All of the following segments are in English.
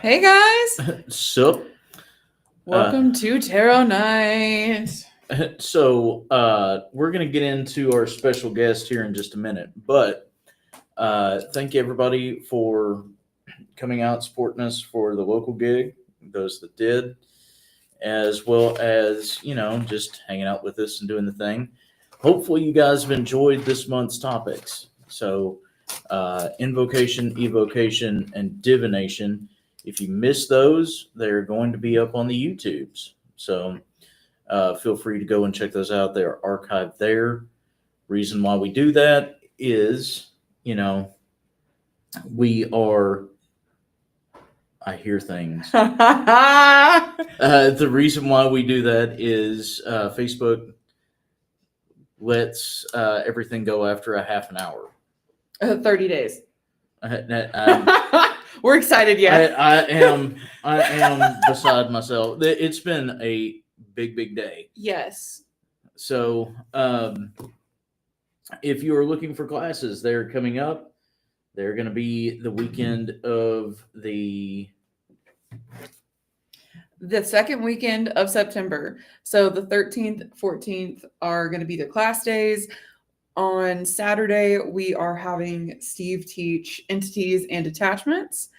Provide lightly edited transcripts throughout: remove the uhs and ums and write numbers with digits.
Hey guys, Sup? welcome to Tarot Night. We're going to get into our special guest here in just a minute, but thank you everybody for coming out, supporting us for the local gig, those that did, as well as, just hanging out with us and doing the thing. Hopefully, you guys have enjoyed this month's topics. So, invocation, evocation, and divination. If you missed those, they're going to be up on the YouTubes. So, feel free to go and check those out. They are archived there. Reason why we do that is, we are. I hear things. The reason why we do that is Facebook lets everything go after a half an hour. 30 days. I We're excited, yeah. am beside myself. It's been a big day. Yes. So, if you are looking for classes, they're coming up. They're going to be the weekend of the second weekend of September. So the 13th, 14th are going to be the class days. On Saturday, we are having Steve teach entities and attachments.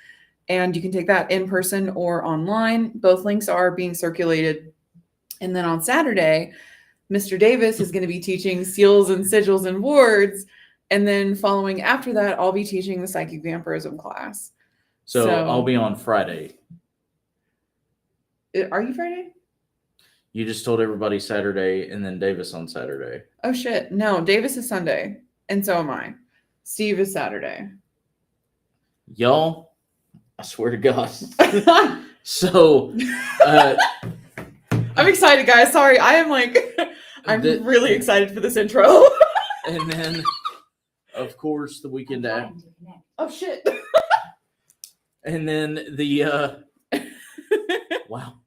And you can take that in person or online. Both links are being circulated. And then on Saturday, Mr. Davis is going to be teaching seals and sigils and wards. And then following after that, I'll be teaching the psychic vampirism class. So I'll be on Friday. Are you Friday? You just told everybody Saturday and then Davis on Saturday. Oh, shit. No, Davis is Sunday. And so am I. Steve is Saturday. Y'all, I swear to God. So, I'm excited, guys. Sorry. I am I'm really excited for this intro. And then, of course, the weekend after. Oh, shit. And then the, wow.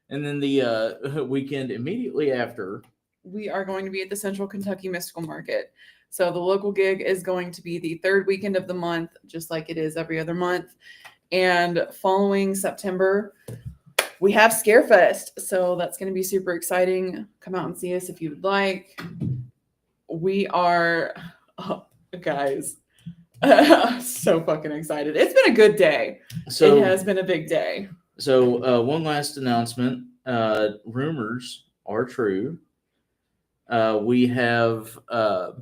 And then the weekend immediately after. We are going to be at the Central Kentucky Mystical Market. So the local gig is going to be the third weekend of the month, just like it is every other month. And following September, we have Scarefest. So that's going to be super exciting. Come out and see us if you would like. We are, guys, so fucking excited. It's been a good day. So, it has been a big day. So one last announcement. Rumors are true. We have a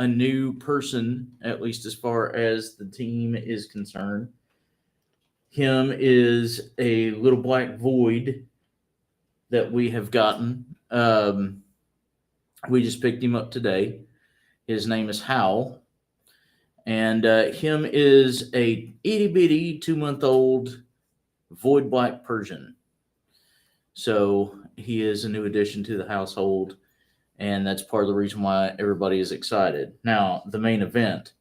new person, at least as far as the team is concerned. Him is a little black void that we have gotten. We just picked him up today. His name is Hal. And him is a itty bitty 2-month-old void black Persian. So he is a new addition to the household. And that's part of the reason why everybody is excited. Now, the main event.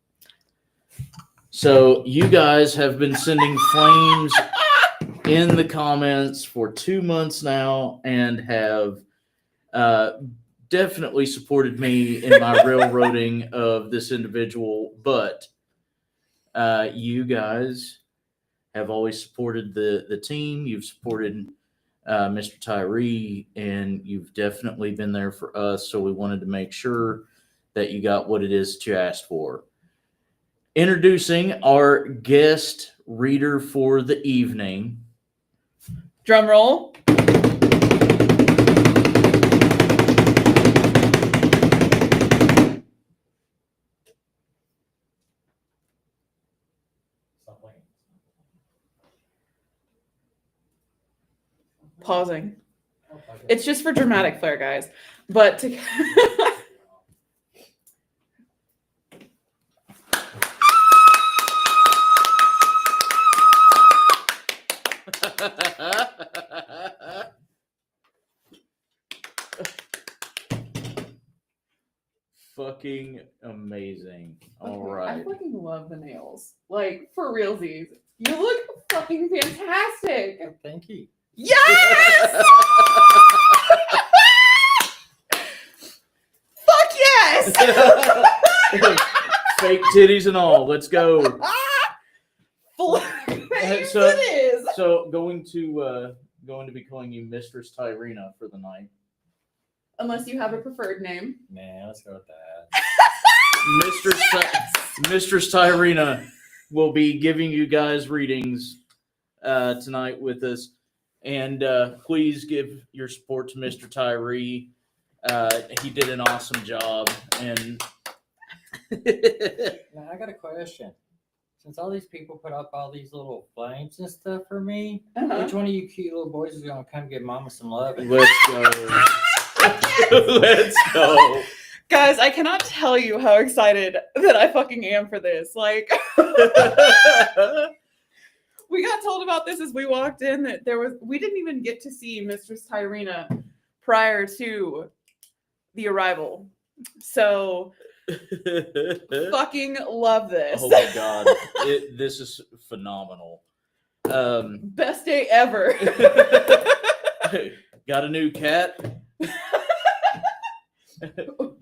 So you guys have been sending flames in the comments for 2 months now and have definitely supported me in my railroading of this individual. But you guys have always supported the team. You've supported Mr. Tyree, and you've definitely been there for us. So we wanted to make sure that you got what it is that you asked for. Introducing our guest reader for the evening. Drum roll. Pausing. It's just for dramatic flair, guys. But to Fucking amazing. All right. I fucking love the nails. Like, for realsies. You look fucking fantastic. Thank you. Yes! Fuck yes! Fake titties and all. Let's go. So it is. So going to be calling you Mistress Tyrena for the night. Unless you have a preferred name. Man, let's go with that. Mistress Tyrena will be giving you guys readings tonight with us. And please give your support to Mr. Tyree. He did an awesome job. And Now, I got a question. Since all these people put up all these little flames and stuff for me, which one of you cute little boys is going to come give mama some love? let's go. Let's go. Guys, I cannot tell you how excited that I fucking am for this. Like, we got told about this as we walked in that we didn't even get to see Mistress Tyrena prior to the arrival. So, fucking love this. Oh my god. This is phenomenal. Best day ever. Got a new cat.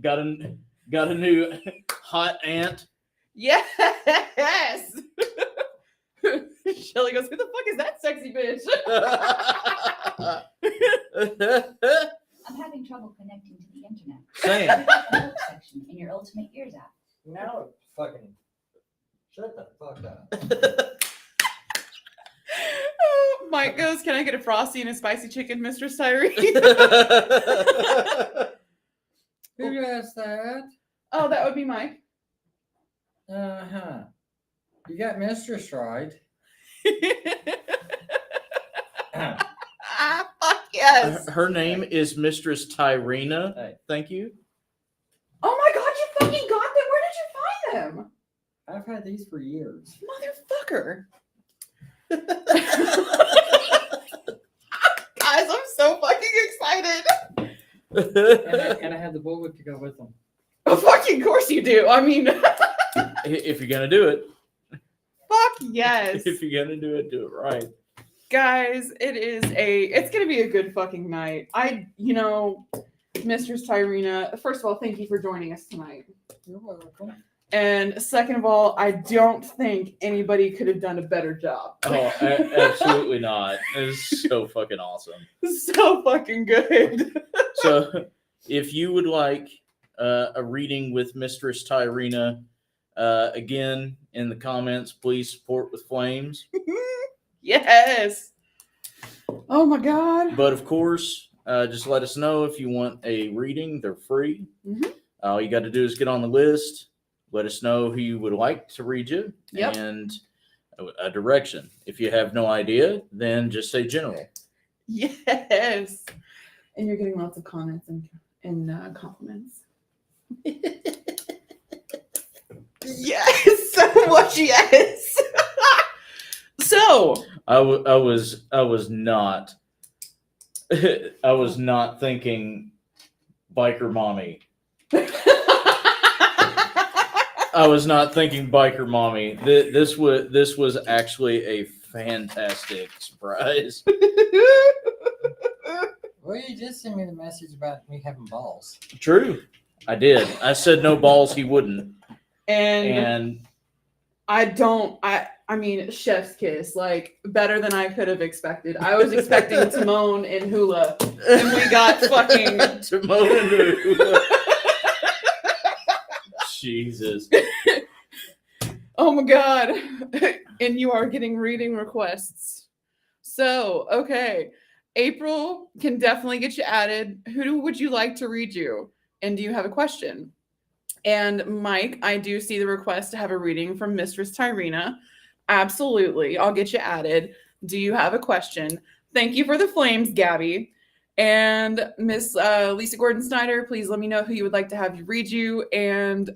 got a new hot aunt. Yes. Shelly goes, who the fuck is that sexy bitch? I'm having trouble connecting to the internet. Same. Click the help section in your Ultimate Ears app. Now, fucking shut the fuck up. Mike goes, can I get a frosty and a spicy chicken, Mistress Tyree? Who asked that? Oh, that would be Mike. Uh-huh. You got mistress right. Fuck yes. Her name is Mistress Tyrena. Hey. Thank you. Oh my god, you fucking got them. Where did you find them? I've had these for years. Motherfucker. Guys, I'm so fucking excited. And I had the bullwhip to go with them. Oh, fucking course you do. I mean, If you're gonna do it, fuck yes. if you're gonna do it right. Guys, it's gonna be a good fucking night. Mistress Tyrena, first of all, thank you for joining us tonight. You're welcome. And second of all, I don't think anybody could have done a better job. Oh, absolutely not. It's so fucking awesome. So fucking good. So, if you would like a reading with Mistress Tyrena, again, in the comments, please support with flames. Yes. Oh my god. But of course, just let us know if you want a reading. They're free. Mhm. All you got to do is get on the list. Let us know who you would like to read you Yep. and a direction. If you have no idea, then just say general. Yes. And you're getting lots of comments and compliments. Yes, so much yes. So I was not I was not thinking biker mommy. I was not thinking biker mommy. This was actually a fantastic surprise. Well, you just sent me the message about me having balls. True, I did. I said no balls, he wouldn't. and I mean, chef's kiss, like better than I could have expected. I was expecting Timon and Hula, and we got fucking Timon and Hula. Jesus. Oh my god. And you are getting reading requests. So, okay. April can definitely get you added. Would you like to read you? And do you have a question? And Mike, I do see the request to have a reading from Mistress Tyrena. Absolutely. I'll get you added. Do you have a question? Thank you for the flames, Gabby. And Miss Lisa Gordon Snyder, please let me know who you would like to have you read you. And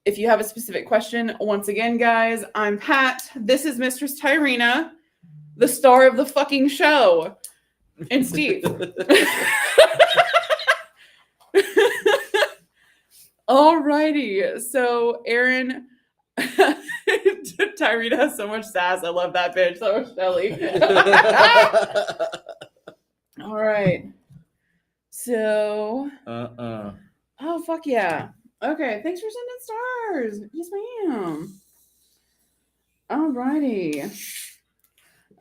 if you have a specific question, once again, guys, I'm Pat. This is Mistress Tyrena, the star of the fucking show. And Steve. Alrighty. So, Aaron, Tyrena has so much sass. I love that bitch. So much Shelly. All right. So. Oh, fuck yeah. Okay. Thanks for sending stars. Yes, ma'am. Alrighty.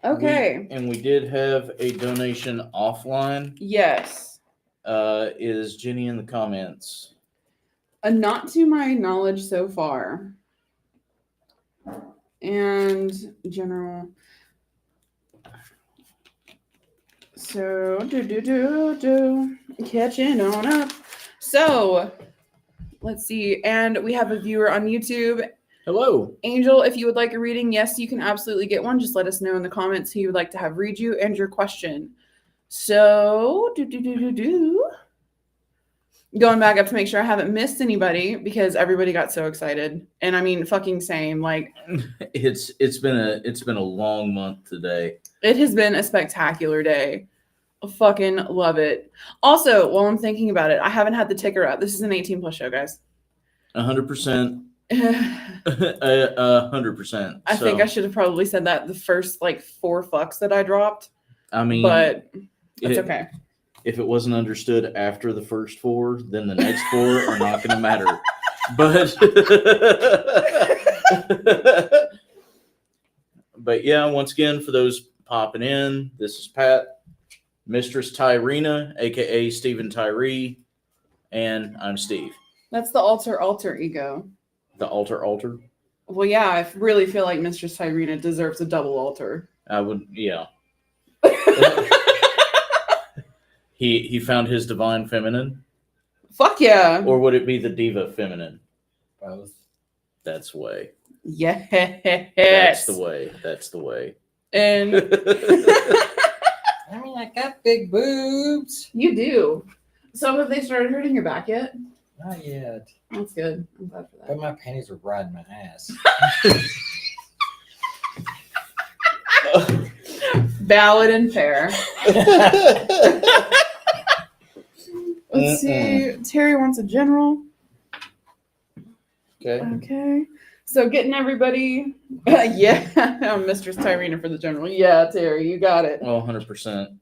Okay. And we did have a donation offline. Yes. Is Jenny in the comments? Not to my knowledge so far. And general. So catching on up. So let's see. And we have a viewer on YouTube. Hello. Angel, if you would like a reading, yes, you can absolutely get one. Just let us know in the comments who you would like to have read you and your question. So going back up to make sure I haven't missed anybody because everybody got so excited. And I mean, fucking same. Like It's been a long month today. it has been a spectacular day. I fucking love it. Also, while I'm thinking about it, I haven't had the ticker up. This is an 18 plus show, guys. 100%. I 100%. think I should have probably said that the first like 4 fucks that I dropped, I mean, but it's it- okay. if it wasn't understood after the first 4, then the next 4 are not going to matter. But but yeah, once again, for those popping in, this is Pat, Mistress Tyrena, aka Stephen Tyree, and I'm Steve, That's the alter ego. the alter. Well, yeah, I really feel like Mistress Tyrena deserves a double alter. I would, yeah. He found his divine feminine, Fuck yeah. or would it be the diva feminine? Both. That's the way. Yes. That's the way. That's the way. And I mean, I got big boobs. you do. So have they started hurting your back yet? Not yet. That's good. I'm glad for But that. my panties are riding my ass. Valid and fair. Let's see. Terry wants a general. Okay. Okay. So getting everybody. Yeah. Mistress Tyrena for the general. Yeah, Terry, you got it. Well, 100%.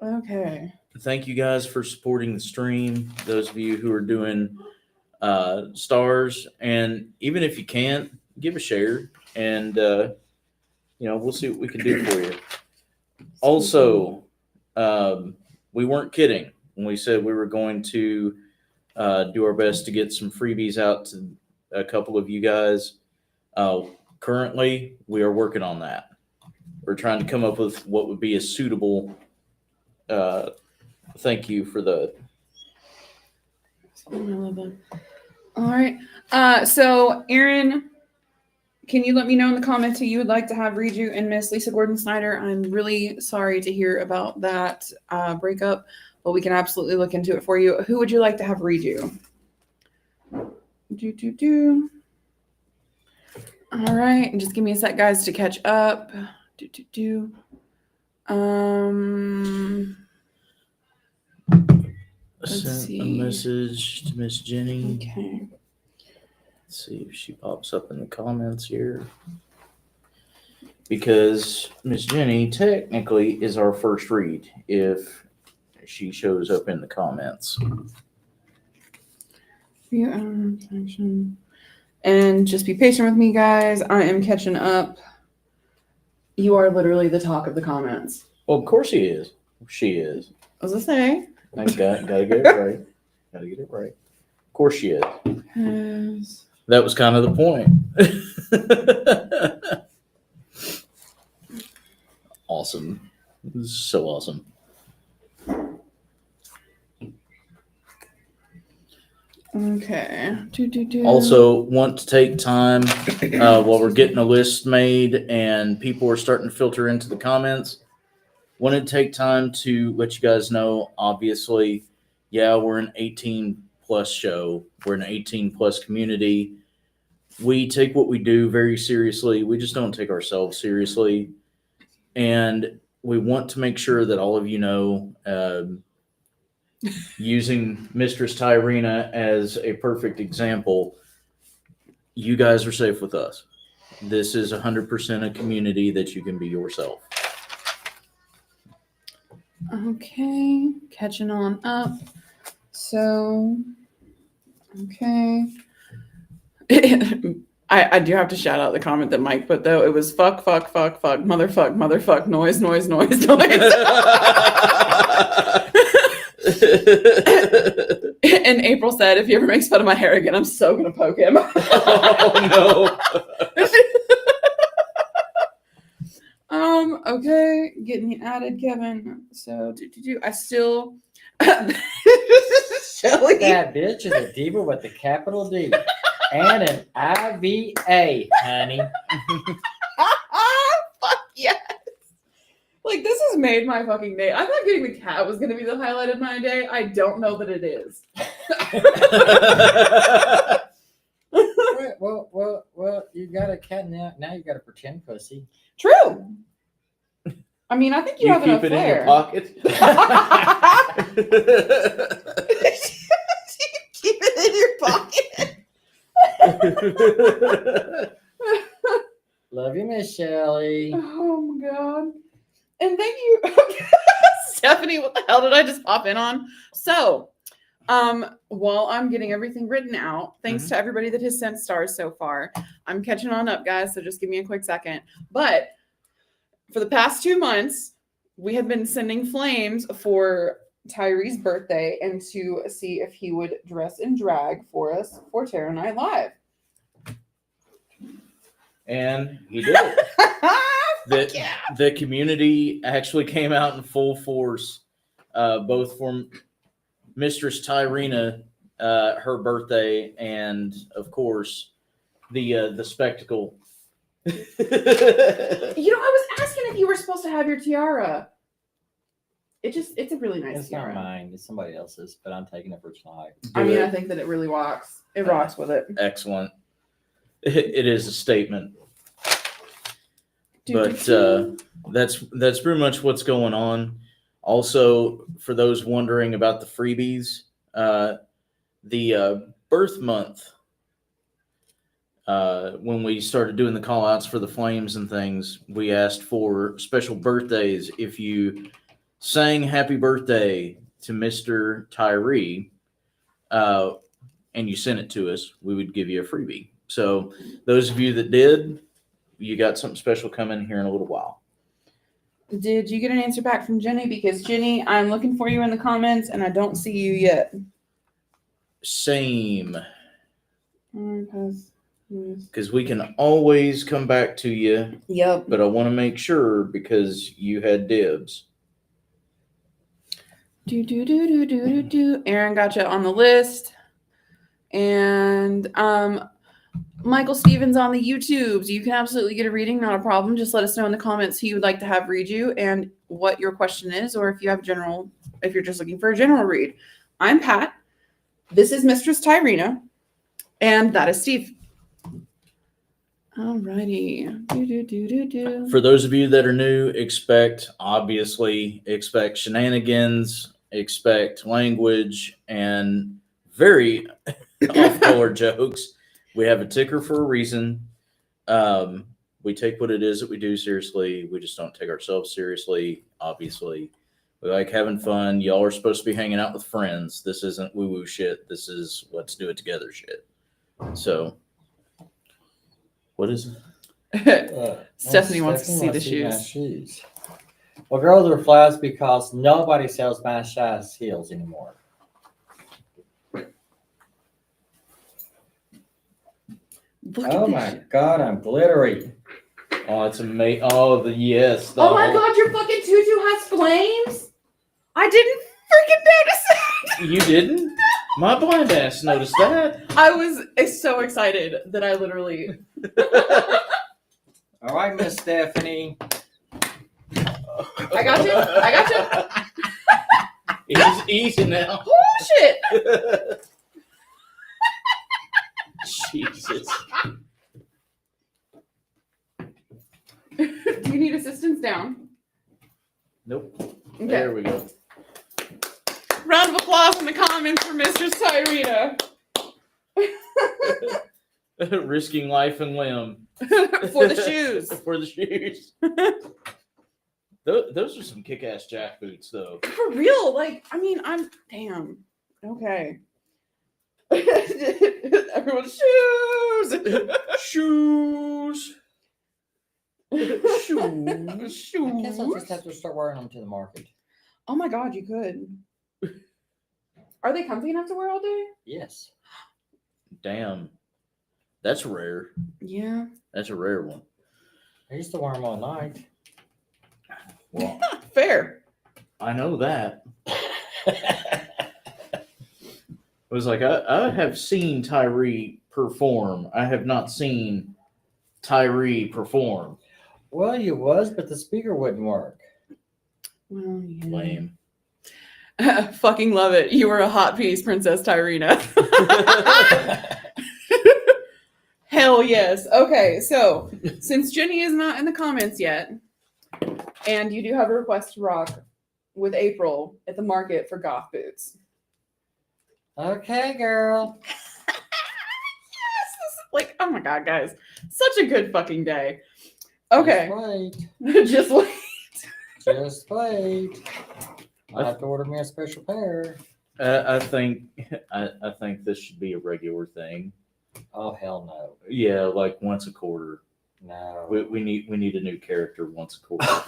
Okay. Thank you guys for supporting the stream. Those of you who are doing stars, and even if you can't, give a share, and we'll see what we can do for you. Also, we weren't kidding when we said we were going to do our best to get some freebies out to a couple of you guys. Currently, we are working on that. We're trying to come up with what would be a suitable thank you for the. All right. So Aaron, can you let me know in the comments who you would like to have read you and Miss Lisa Gordon Snyder? I'm really sorry to hear about that breakup, but we can absolutely look into it for you. Who would you like to have read you? All right, and just give me a sec, guys, to catch up. Let's Sent see. a message to Miss Jenny. Okay. Let's see if she pops up in the comments here. Because Miss Jenny technically is our first read if she shows up in the comments. And just be patient with me, guys. I am catching up. You are literally the talk of the comments. Well, of course he is. She is. What was I saying? I gotta get it right. Gotta get it right. Of course she is. Has- That was kind of the point. Awesome. This is so awesome. Okay. Also, want to take time while we're getting a list made and people are starting to filter into the comments. Want to take time to let you guys know, obviously, yeah, we're an 18 plus show. We're an 18 plus community. We take what we do very seriously. We just don't take ourselves seriously. And we want to make sure that all of you know, using Mistress Tyrena as a perfect example, you guys are safe with us. This is 100% a community that you can be yourself. Okay. Catching on up. So, okay. I do have to shout out the comment that Mike put though. It was fuck, motherfuck, noise. And April said, if he ever makes fun of my hair again, I'm so gonna poke him. Oh Okay, getting you added, Kevin. So I still Shelly. That bitch is a diva with a capital D and an IVA, honey. Fuck yes. Like, this has made my fucking day. I thought getting the cat was going to be the highlight of my day. I don't know that it is. Well, you got a cat now. Now you got to pretend pussy. True. I mean, I think you, You have keep enough it in your flair. pocket. Keep it in your pocket. Love you, Miss Shelley. Oh my god. And thank you, Stephanie. What the hell did I just pop in on? So, while I'm getting everything written out, thanks to everybody that has sent stars so far, I'm catching on up, guys. So just give me a quick second. But for the past 2 months, we have been sending flames for Tyree's birthday and to see if he would dress in drag for us for Terror Night Live. And he did it. The community actually came out in full force, both for Mistress Tyrena, her birthday, and of course the spectacle. You know, I was asking if you were supposed to have your tiara. It's a really nice It's tiara. not mine. It's somebody else's, but I'm taking it for tonight. I mean, I think that it really rocks. It rocks with it. Excellent. It is a statement. But that's pretty much what's going on. Also, for those wondering about the freebies, the birth month, when we started doing the call outs for the flames and things, we asked for special birthdays. If you sang happy birthday to Mr. Tyree, and you sent it to us, we would give you a freebie. So those of you that did, you got something special coming here in a little while. Did you get an answer back from Jenny? Because Jenny, I'm looking for you in the comments and I don't see you yet. Same. Because we can always come back to you, Yep. but I want to make sure because you had dibs. Aaron got you on the list. And Michael Stevens on the YouTubes. You can absolutely get a reading, not a problem. Just let us know in the comments who you would like to have read you and what your question is, or if you have if you're just looking for a general read. I'm Pat. This is Mistress Tyrena. And that is Steve. Alrighty. For those of you that are new, expect shenanigans, expect language, and very off-color jokes. We have a ticker for a reason. We take what it is that we do seriously. We just don't take ourselves seriously, obviously. We like having fun. Y'all are supposed to be hanging out with friends. This isn't woo-woo shit. This is let's do it together shit. So, what is it? Stephanie wants to see the my shoes. shoes. Well, girls are flats because nobody sells my size heels anymore. Look at Oh this my shit. God, I'm glittery. Oh, it's amazing. Oh, yes. Oh my god, your fucking tutu has flames? I didn't freaking notice that. You didn't? My blind ass noticed that. I was so excited that I literally. All right, Miss Stephanie. I got you. He's easy now. Oh shit. Jesus. Do you need assistance down? Nope. Okay. There we go. Round of applause in the comments for Mistress Tyrena. Risking life and limb. For the shoes. For the shoes. Those are some kick-ass jack boots, though. For real. Like, I mean, I'm damn. Okay. Everyone, shoes. Shoes. Shoes. I guess I'll just Shoes. have to start wearing them to the market. Oh my God, you could. Are they comfy enough to wear all day? Yes. Damn. That's rare. Yeah. That's a rare one. I used to wear them all night. Well, Fair. I know that. It was like I have seen Tyree perform. I have not seen Tyree perform. Well, you was, but the speaker wouldn't work. Well, yeah. Lame. Fucking love it. You were a hot piece, Princess Tyrina. Hell yes. Okay, so since Jenny is not in the comments yet, and you do have a request to rock with April at the market for goth boots. Okay, girl. Yes, this is like, oh my God, guys, such a good fucking day. Okay, Just wait. just wait. Just wait. I have to order me a special pair. I think this should be a regular thing. Oh hell no. Yeah, like once a quarter. No. We need a new character once a quarter.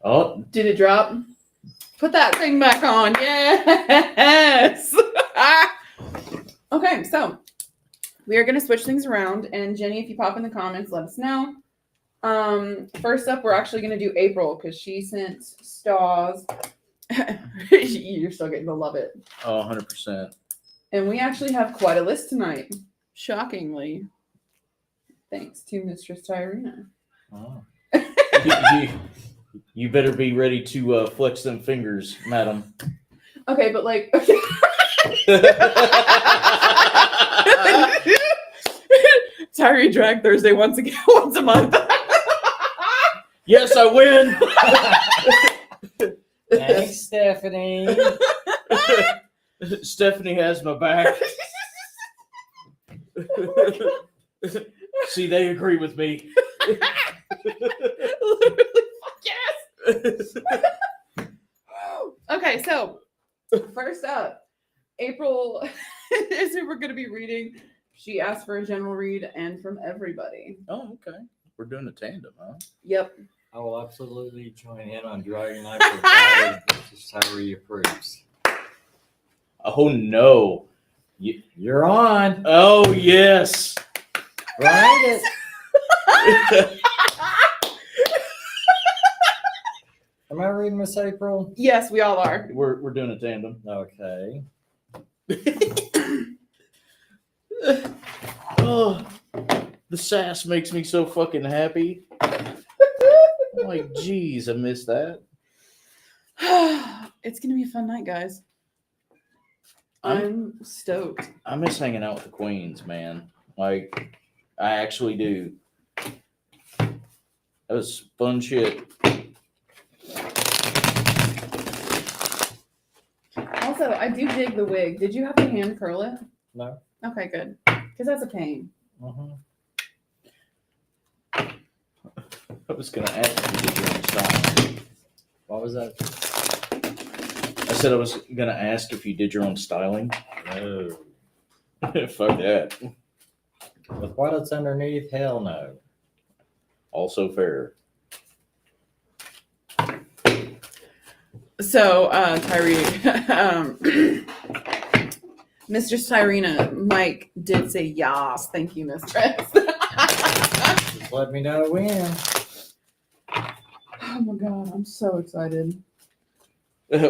Oh, Did it drop? Put that thing back on. Yes. Okay, so we are going to switch things around. And Jenny, if you pop in the comments, let us know. First up, we're actually going to do April because she sent stars. You're still getting to love it. 100%. And we actually have quite a list tonight. Shockingly. Thanks to Mistress Tyrina. Oh. You better be ready to flex them fingers, madam. Okay, but like, Tyree drag Thursday once a month. Yes, I win. Thanks, Stephanie. Stephanie has my back. See, they agree with me. Literally, fuck yes. Okay, so first up, April is who we're going to be reading. She asked for a general read and from everybody. Oh, okay. We're doing a tandem, huh? Yep. I will absolutely join in on Dragon Knight provided Tyree approves. Oh no. You're on. Oh yes. Write it. Am I reading Miss April? Yes, we all are. We're doing a tandem. Okay. Oh, the sass makes me so fucking happy. I'm like, geez, I missed that. It's going to be a fun night, guys. I'm stoked. I miss hanging out with the queens, man. Like, I actually do. That was fun shit. Also, I do dig the wig. Did you have to hand curl it? No. Okay, good. Because that's a pain. Mm-hmm. I was gonna ask if you did your own styling. What was that? I said I was gonna ask if you did your own styling. No. Fuck that. With what it's underneath, hell no. Also fair. So, Tyree, Mistress Tyrina, Mike did say yas. Thank you, Mistress. Just let me know when. Oh my God, I'm so excited.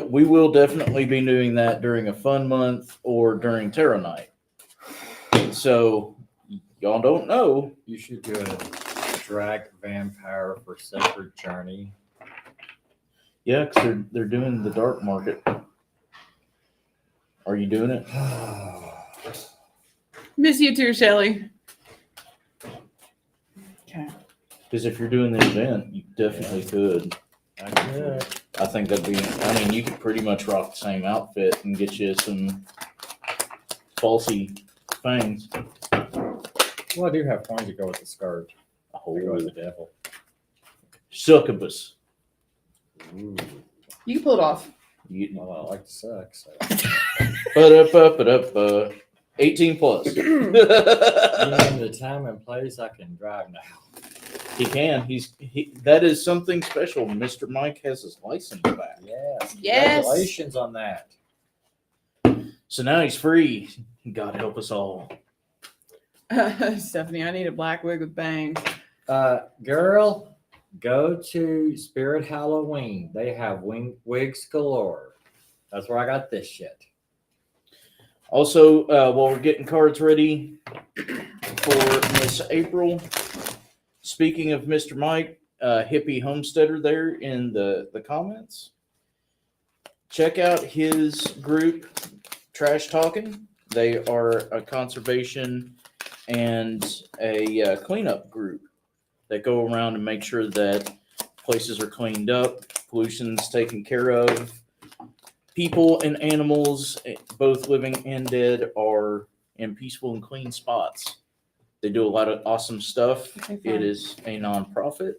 We will definitely be doing that during a fun month or during Terra Night. So y'all don't know. You should do a drag vampire for Sacred Journey. Yeah, because they're doing the dark market. Are you doing it? Miss you too, Shelly. Okay. Because if you're doing the event, you definitely could. I could. I think that'd be. I mean, you could pretty much rock the same outfit and get you some falsy fangs. Well, I do have coins to go with the skirt. Oh, To go with the devil. succubus. Ooh. You can pull it off. You, Well, I like to suck, so. ba-da-ba-ba-da-ba. 18 plus. You name the time and place, I can drive now. He can. That is something special. Mr. Mike has his license back. Yes. Yes. Congratulations on that. So now he's free. God help us all. Stephanie, I need a black wig with bangs. Girl, go to Spirit Halloween. They have wigs galore. That's where I got this shit. Also, while we're getting cards ready for Miss April, speaking of Mr. Mike, hippie homesteader there in the comments, check out his group, Trash Talking. They are a conservation and a cleanup group that go around and make sure that places are cleaned up, pollution's taken care of. People and animals, both living and dead, are in peaceful and clean spots. They do a lot of awesome stuff. Okay, It fine. is a nonprofit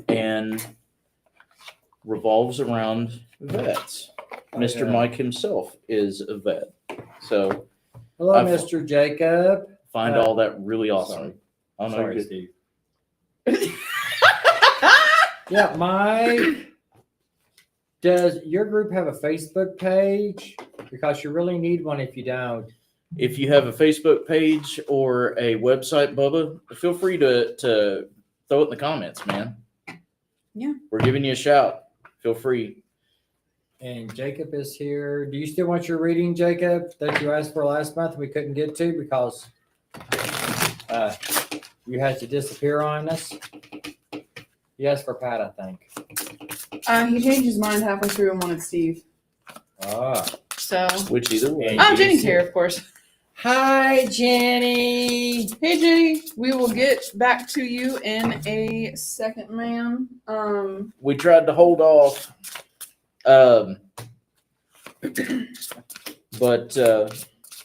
and revolves around vets. Mr. yeah. Mike himself is a vet. So Hello, I've- Mr. Jacob. find all that really awesome. Sorry. Oh, no, Sorry, you're Steve. good. Yeah, Mike. Does your group have a Facebook page? Because you really need one if you don't. If you have a Facebook page or a website, Bubba, feel free to throw it in the comments, man. Yeah. We're giving you a shout. Feel free. And Jacob is here. Do you still want your reading, Jacob, that you asked for last month we couldn't get to because you had to disappear on us? You asked for Pat, I think. He changed his mind halfway through and wanted Steve. Ah. So, Which either way. Yeah. oh, Jenny's here, of course. Hi, Jenny. Hey, Jenny, we will get back to you in a second, ma'am. We tried to hold off. But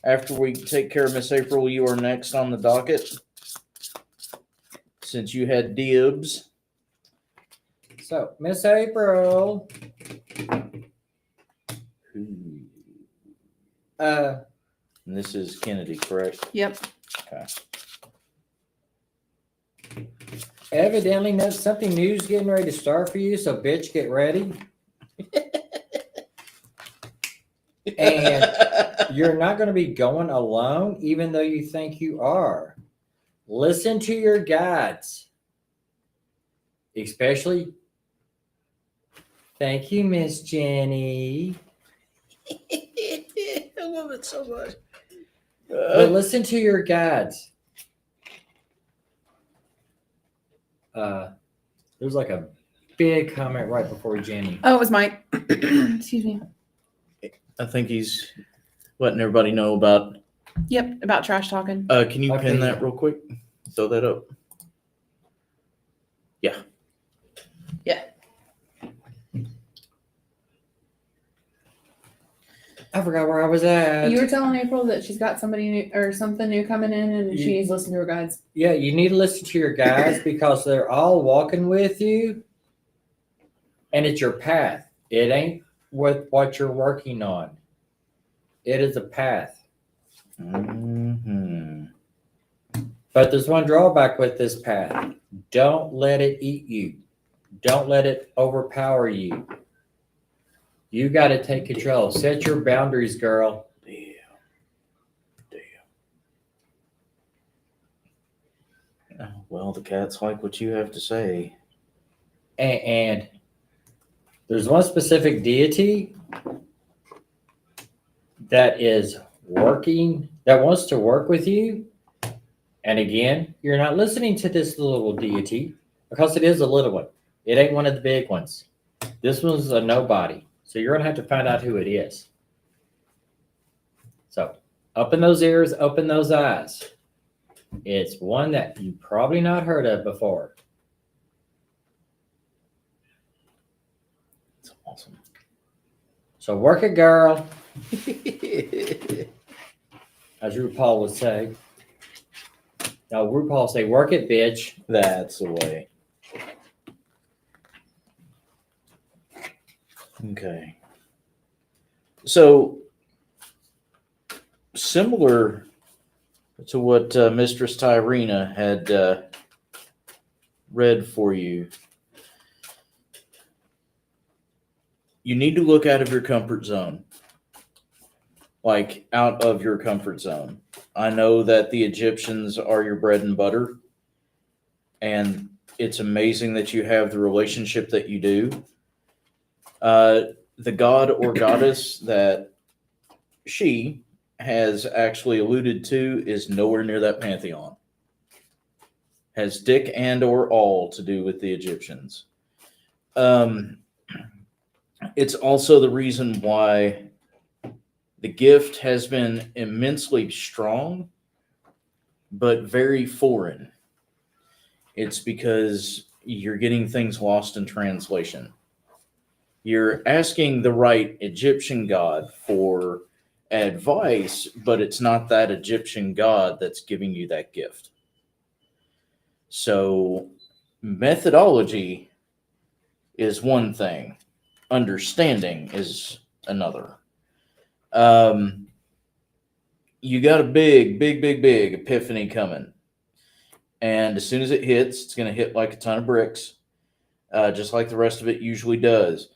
after we take care of Miss April, you are next on the docket. Since you had dibs. So, Miss April. And this is Kennedy, correct? Yep. Evidently, something new's getting ready to start for you, so bitch, get ready. And you're not going to be going alone, even though you think you are. Listen to your guides. Especially, thank you, Miss Jenny. I love it so much. But listen to your guides. There's like a big comment right before Jenny. Oh, it was Mike. Excuse me. I think he's letting everybody know about. Yep, about trash talking. Can you Okay. pin that real quick? Throw that up. Yeah. Yeah. I forgot where I was at. You were telling April that she's got somebody new or something new coming in and she needs to listen to her guides. Yeah, you need to listen to your guides because they're all walking with you and it's your path. It ain't with what you're working on. It is a path. Mm-hmm. But there's one drawback with this path. Don't let it eat you. Don't let it overpower you. You got to take control. Set your boundaries, girl. Damn. Oh, well, the cats like what you have to say. And there's one specific deity that is working, that wants to work with you. And again, you're not listening to this little deity because it is a little one. It ain't one of the big ones. This one's a nobody. So you're going to have to find out who it is. So open those ears, open those eyes. It's one that you probably not heard of before. It's awesome. So work it, girl. As RuPaul would say. Now RuPaul say, work it, bitch. That's the way. Okay. So similar to what Mistress Tyrena had read for you. You need to look out of your comfort zone. Like, out of your comfort zone. I know that the Egyptians are your bread and butter, and it's amazing that you have the relationship that you do. The god or goddess that she has actually alluded to is nowhere near that pantheon. Has dick and or all to do with the Egyptians. It's also the reason why the gift has been immensely strong, but very foreign. It's because you're getting things lost in translation. You're asking the right Egyptian god for advice, but it's not that Egyptian god that's giving you that gift. So methodology is one thing. Understanding is another. You got a big epiphany coming. And as soon as it hits, it's going to hit like a ton of bricks, just like the rest of it usually does.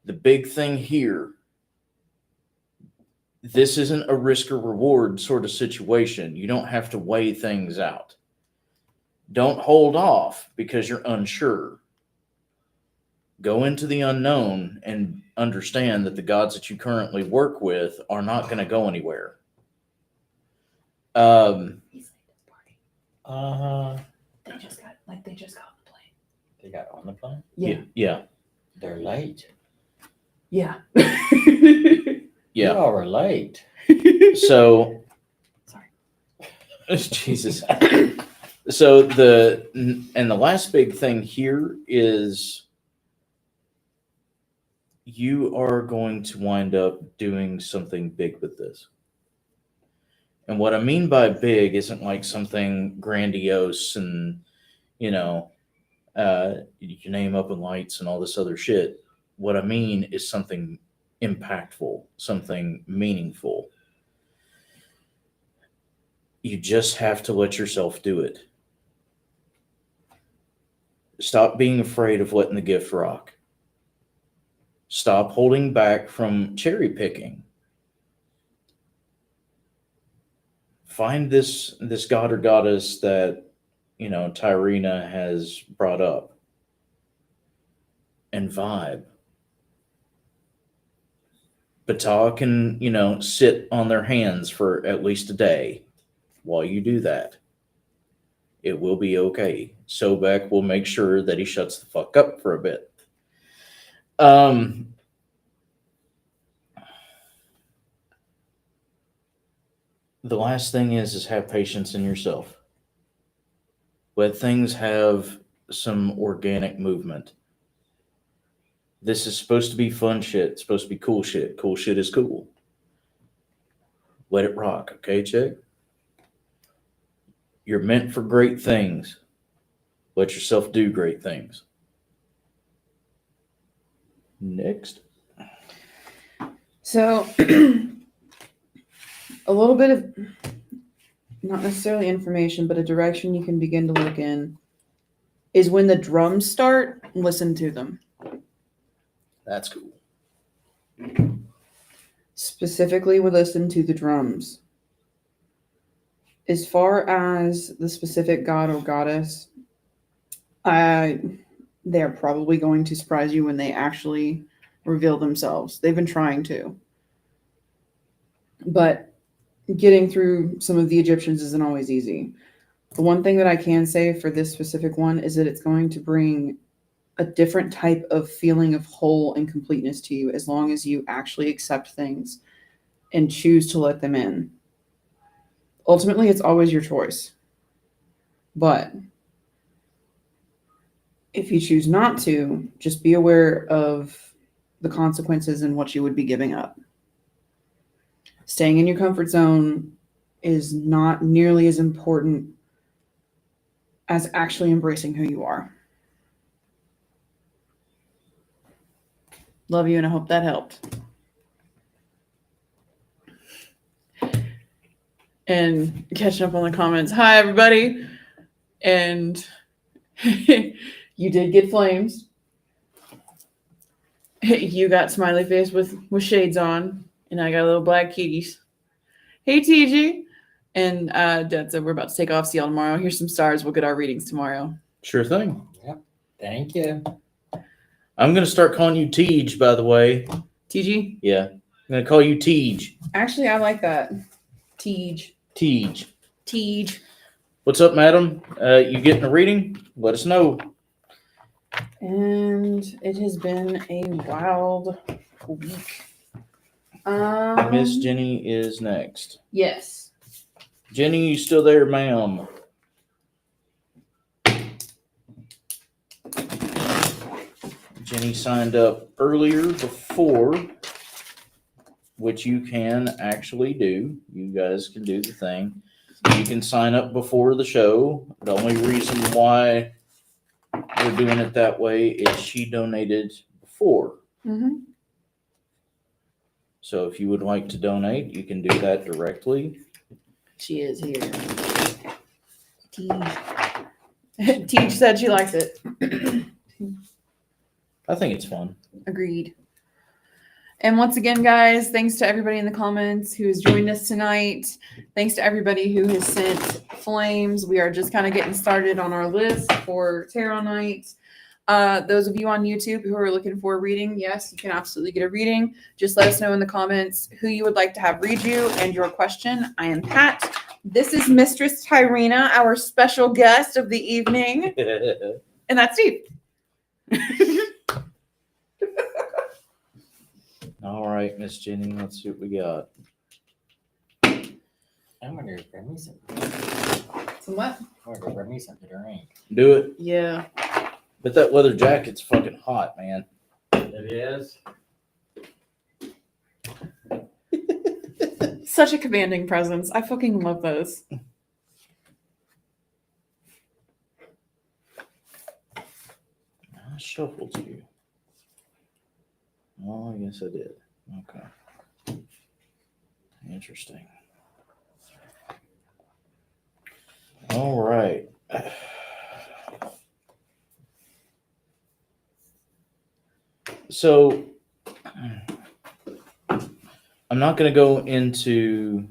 The big thing here, this isn't a risk or reward sort of situation. You don't have to weigh things out. Don't hold off because you're unsure. Go into the unknown and understand that the gods that you currently work with are not going to go anywhere. They just got on the plane. They got on the plane? Yeah. They're late. Yeah. You all were late. So, Sorry. Jesus. So the last big thing here is you are going to wind up doing something big with this. And what I mean by big isn't like something grandiose and, you name up in lights and all this other shit. What I mean is something impactful, something meaningful. You just have to let yourself do it. Stop being afraid of letting the gift rock. Stop holding back from cherry picking. Find this god or goddess that, Tyrena has brought up and vibe. Ptah can, sit on their hands for at least a day. While you do that, it will be okay. Sobek will make sure that he shuts the fuck up for a bit. The last thing is have patience in yourself. Let things have some organic movement. This is supposed to be fun shit. It's supposed to be cool shit. Cool shit is cool. Let it rock, okay, chick? You're meant for great things. Let yourself do great things. Next. So, a little bit of, not necessarily information, but a direction you can begin to look in is when the drums start, listen to them. That's cool. Specifically, we listen to the drums. As far as the specific god or goddess, they're probably going to surprise you when they actually reveal themselves. They've been trying to. But getting through some of the Egyptians isn't always easy. The one thing that I can say for this specific one is that it's going to bring a different type of feeling of whole and completeness to you as long as you actually accept things and choose to let them in. Ultimately, it's always your choice. But if you choose not to, just be aware of the consequences and what you would be giving up. Staying in your comfort zone is not nearly as important as actually embracing who you are. Love you, and I hope that helped. and catching up on the comments. Hi, everybody. And you did get flames. You got smiley face with shades on, and I got little black kitties. Hey, TG. And Dad said we're about to take off. See y'all tomorrow. Here's some stars. We'll get our readings tomorrow. Sure thing. Thank you. I'm going to start calling you Tej, by the way. TG? Yeah. I'm going to call you Tej. Actually, I like that. TG. Tej. TG. What's up, madam? You getting a reading? Let us know. And it has been a wild week. Miss Jenny is next. Yes. Jenny, you still there, ma'am? Jenny signed up earlier before, which you can actually do. You guys can do the thing. You can sign up before the show. The only reason why we're doing it that way is she donated before. Mm-hmm. So if you would like to donate, you can do that directly. She is here. Teach. Teach said she likes it. I think it's fun. Agreed. And once again, guys, thanks to everybody in the comments who has joined us tonight. Thanks to everybody who has sent flames. We are just kind of getting started on our list for Tarot Night. Those of you on YouTube who are looking for a reading, yes, you can absolutely get a reading. Just let us know in the comments who you would like to have read you and your question. I am Pat. This is Mistress Tyrena, our special guest of the evening. And that's Steve. All right, Miss Jenny, let's see what we got. I'm going to grab me something. Some what? I'm going to grab me something to drink. Do it. Yeah. But that leather jacket's fucking hot, man. It is. Such a commanding presence. I fucking love those. I shuffled you. Oh, I guess I did. Okay. Interesting. All right. So I'm not going to go into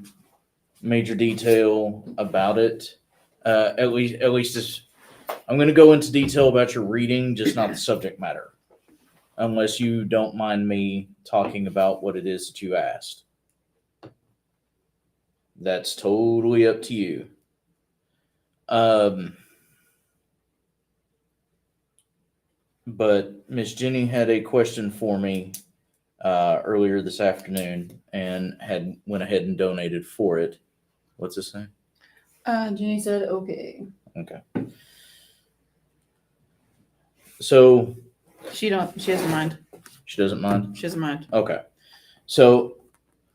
major detail about it. At least I'm going to go into detail about your reading, just not the subject matter. Unless you don't mind me talking about what it is that you asked. That's totally up to you. But Miss Jenny had a question for me earlier this afternoon and went ahead and donated for it. What's this name? Jenny said, okay. Okay. So She doesn't mind. she doesn't mind? She doesn't mind. Okay. So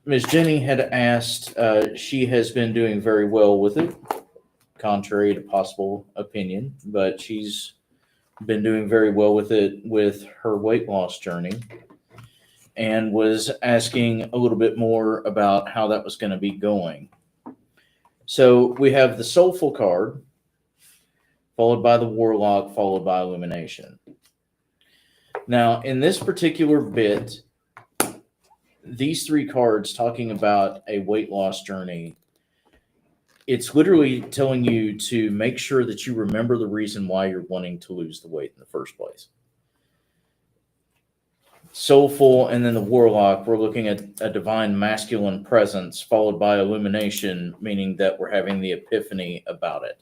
Miss Jenny had asked, she has been doing very well with it, contrary to possible opinion, but she's been doing very well with it with her weight loss journey and was asking a little bit more about how that was going to be going. So we have the Soulful card, followed by the Warlock, followed by Illumination. Now, in this particular bit, these three cards talking about a weight loss journey, it's literally telling you to make sure that you remember the reason why you're wanting to lose the weight in the first place. Soulful and then the Warlock, we're looking at a divine masculine presence, followed by Illumination, meaning that we're having the epiphany about it.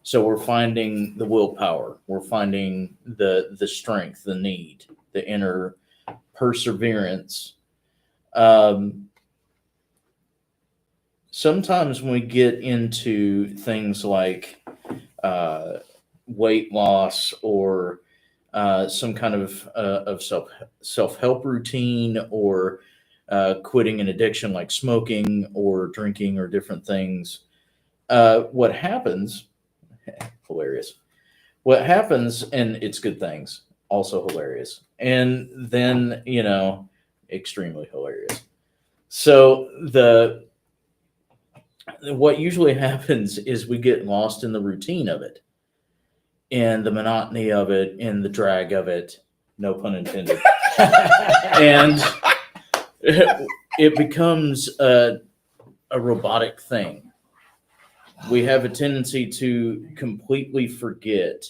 So we're finding the willpower, we're finding the strength, the need, the inner perseverance. Sometimes when we get into things like weight loss or some kind of self-help routine or quitting an addiction like smoking or drinking or different things, what happens, hilarious, what happens, and it's good things, also hilarious, and then, extremely hilarious. So what usually happens is we get lost in the routine of it, and the monotony of it, and the drag of it. No pun intended. And it becomes a robotic thing. We have a tendency to completely forget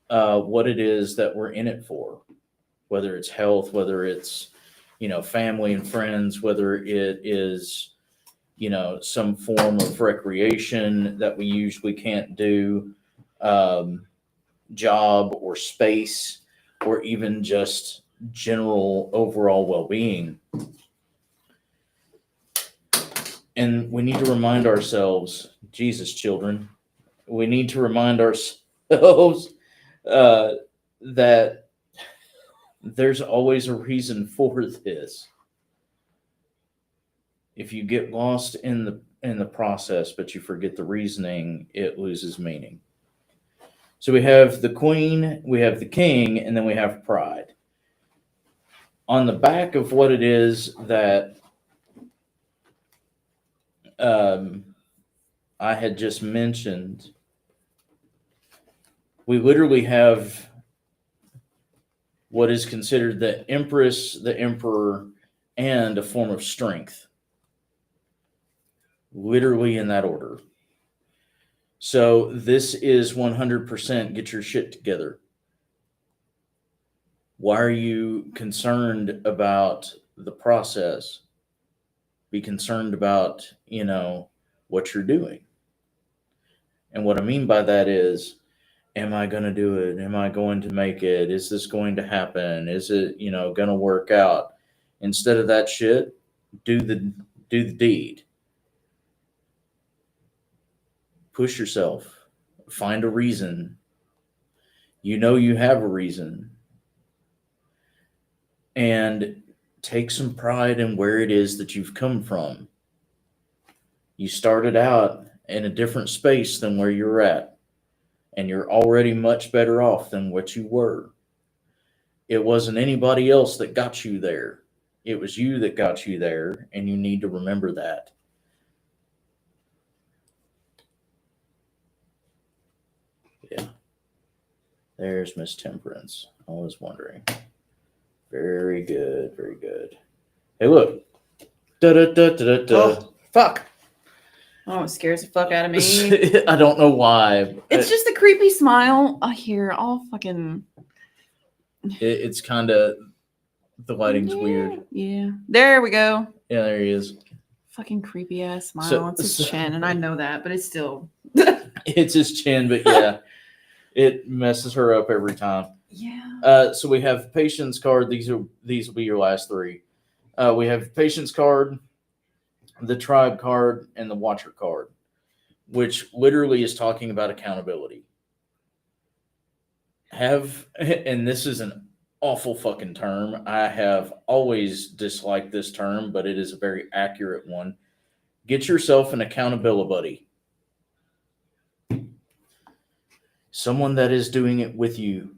what it is that we're in it for, whether it's health, whether it's, family and friends, whether it is, some form of recreation that we usually can't do, job or space, or even just general overall well-being. And we need to remind ourselves, Jesus, children, we need to remind ourselves that there's always a reason for this. If you get lost in the process, but you forget the reasoning, it loses meaning. So we have the queen, we have the king, and then we have pride. On the back of what it is that I had just mentioned, we literally have what is considered the empress, the emperor, and a form of strength. Literally in that order. So this is 100% get your shit together. Why are you concerned about the process? Be concerned about, what you're doing. And what I mean by that is, am I going to do it? Am I going to make it? Is this going to happen? Is it, going to work out? Instead of that shit, do the deed. Push yourself. Find a reason. You have a reason. And take some pride in where it is that you've come from. You started out in a different space than where you're at. And you're already much better off than what you were. It wasn't anybody else that got you there. It was you that got you there, and you need to remember that. Yeah. There's Miss Temperance. I was wondering. Very good, very good. Hey, look. Oh, fuck. Oh, it scares the fuck out of me. I don't know why. It's just a creepy smile. I hear all fucking. It's kind of, the lighting's weird. Yeah. There we go. Yeah, there he is. Fucking creepy ass smile. So- It's his chin, and I know that, but it's still. It's his chin, but yeah, it messes her up every time. Yeah. So we have patience card. These will be your last three. We have patience card, the tribe card, and the watcher card, which literally is talking about accountability. And this is an awful fucking term. I have always disliked this term, but it is a very accurate one. Get yourself an accountability buddy. Someone that is doing it with you,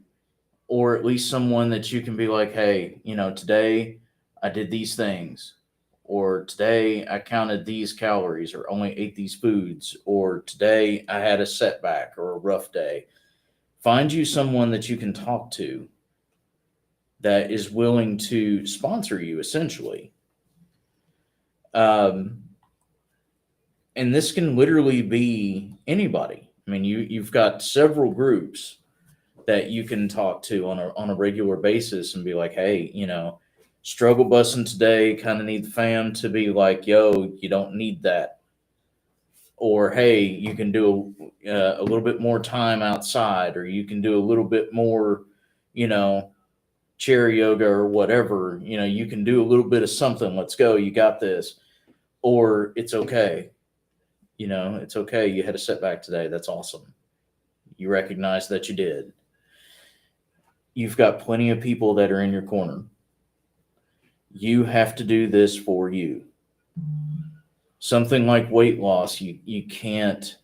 or at least someone that you can be like, hey, today I did these things, or today I counted these calories, or only ate these foods, or today I had a setback or a rough day. Find you someone that you can talk to that is willing to sponsor you, essentially. And this can literally be anybody. I mean, you've got several groups that you can talk to on a regular basis and be like, hey, struggle busing today, kind of need the fam to be like, yo, you don't need that. Or, hey, you can do a little bit more time outside, or you can do a little bit more, chair yoga or whatever. You can do a little bit of something. Let's go. You got this. Or it's okay. It's okay. You had a setback today. That's awesome. You recognize that you did. You've got plenty of people that are in your corner. You have to do this for you. Something like weight loss, you can't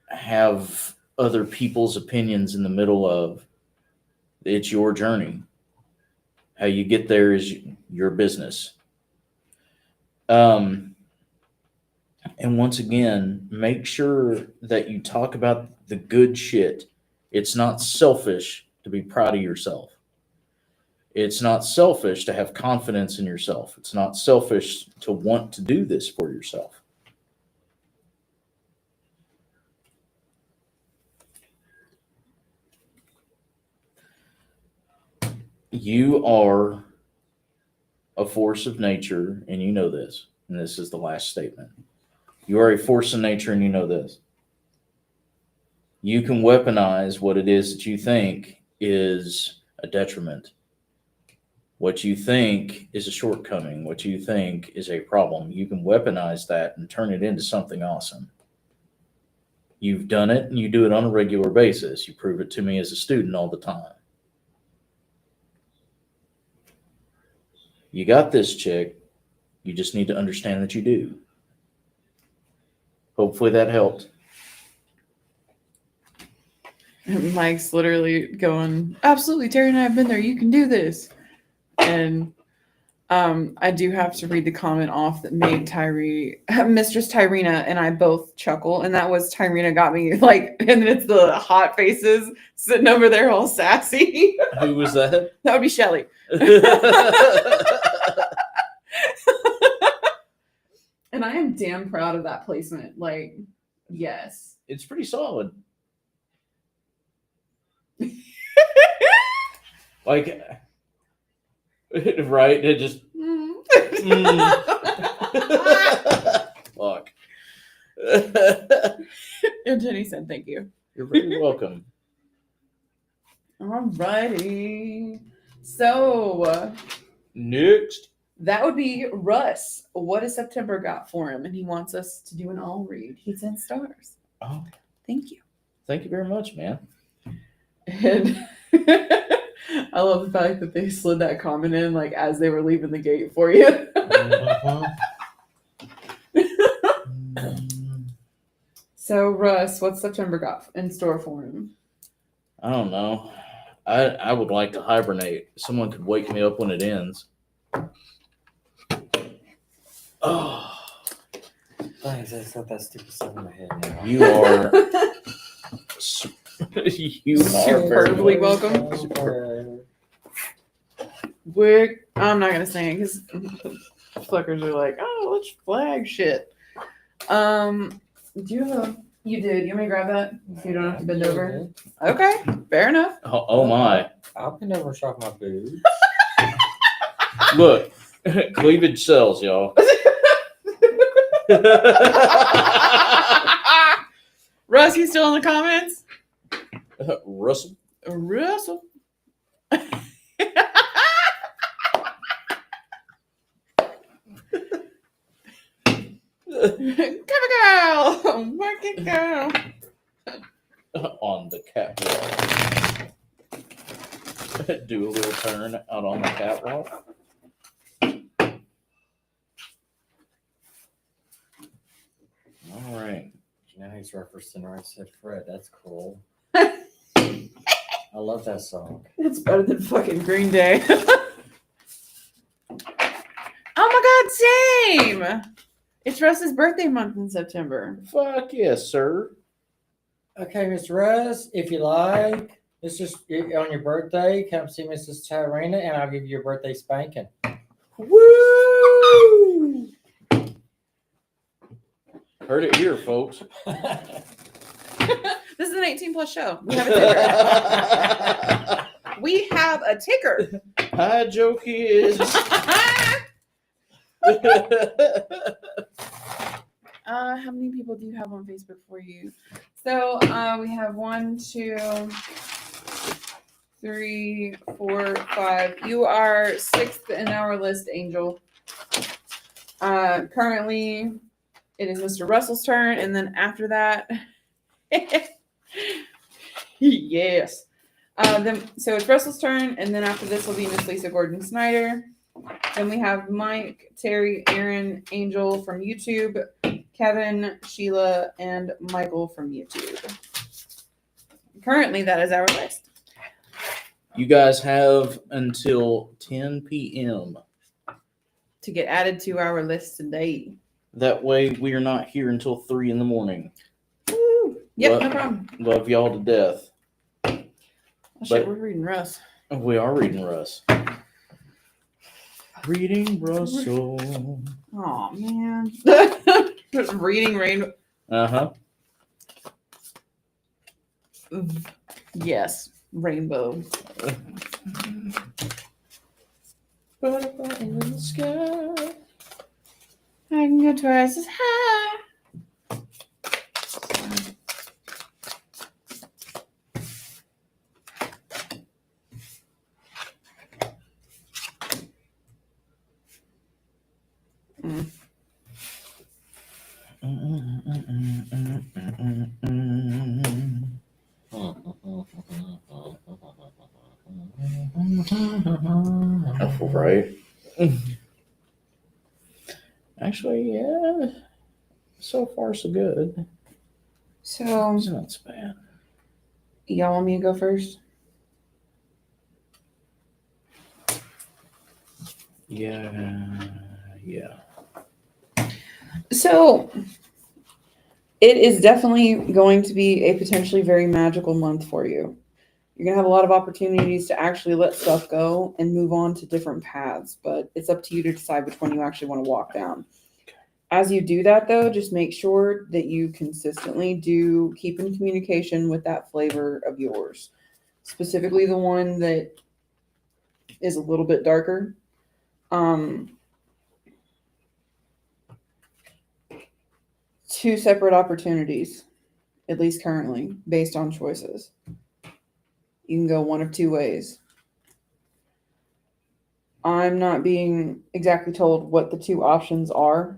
have other people's opinions in the middle of. It's your journey. How you get there is your business. And once again, make sure that you talk about the good shit. It's not selfish to be proud of yourself. It's not selfish to have confidence in yourself. It's not selfish to want to do this for yourself. You are a force of nature, and you know this. And this is the last statement. You are a force of nature, and you know this. You can weaponize what it is that you think is a detriment, what you think is a shortcoming, what you think is a problem. You can weaponize that and turn it into something awesome. You've done it, and you do it on a regular basis. You prove it to me as a student all the time. You got this, chick. You just need to understand that you do. Hopefully that helped. And Mike's literally going, absolutely, Terry and I have been there. You can do this. And I do have to read the comment off that made Mistress Tyrena and I both chuckle. And that was Tyrena got me like, and it's the hot faces sitting over there all sassy. Who was that? That would be Shelly. And I am damn proud of that placement. Like, yes. It's pretty solid. Like, right? It just. Fuck. And Jenny said thank you. You're very welcome. Alrighty. So Next. that would be Russ. What has September got for him? And he wants us to do an all read. He sent stars. Oh, Thank you. thank you very much, man. And I love the fact that they slid that comment in like as they were leaving the gate for you. So Russ, what's September got in store for him? I don't know. I would like to hibernate. Someone could wake me up when it ends. Oh, Thanks, I got that stupid stuff in my head now. you are. You are Superbly very welcome. I'm not gonna sing it because fuckers are like, oh, let's flag shit. Do you have a? You did. You want me to grab that so you don't have to bend over? Okay, fair enough. Oh my! I'll bend over and shock my boobs. Look, cleavage sells, y'all. Russ, you still in the comments? Russell. Russell. Come on, girl. Work it, girl. On the catwalk. Do a little turn out on the catwalk. All right. Now he's referencing Right Said Fred. That's cool. I love that song. It's better than fucking Green Day. Oh my god, same! It's Russ's birthday month in September. Fuck yes, sir. Okay, Mr. Russ, if you like, it's just on your birthday, come see Mrs. Tyrena and I'll give you a birthday spanking. Woo! Heard it here, folks. This is an 18 plus show. We have a ticker. We have a ticker. Hi, Joe kids. How many people do you have on Facebook for you? So we have 1, 2, 3, 4, 5. You are 6th in our list, Angel. Currently, it is Mr. Russell's turn, and then after that, yes. So it's Russell's turn, and then after this will be Miss Lisa Gordon Snyder. Then we have Mike, Terry, Aaron, Angel from YouTube, Kevin, Sheila, and Michael from YouTube. Currently, that is our list. You guys have until 10 p.m. To get added to our list today. That way we are not here until 3 a.m. Woo. Yep, What? no problem. Love y'all to death. Oh, shit, But- we're reading Russ. We are reading Russ. Reading Russell. Oh man. Reading Rainbow. Uh-huh. Yes, Rainbow. Butterfly in the sky. I can go twice as high. Right. Actually, yeah. So far, so good. So, It's not so bad. y'all want me to go first? Yeah. So, it is definitely going to be a potentially very magical month for you. You're going to have a lot of opportunities to actually let stuff go and move on to different paths, but it's up to you to decide which one you actually want to walk down. As you do that, though, just make sure that you consistently do keep in communication with that flavor of yours, specifically the one that is a little bit darker. Two separate opportunities, at least currently, based on choices. You can go one of two ways. I'm not being exactly told what the two options are.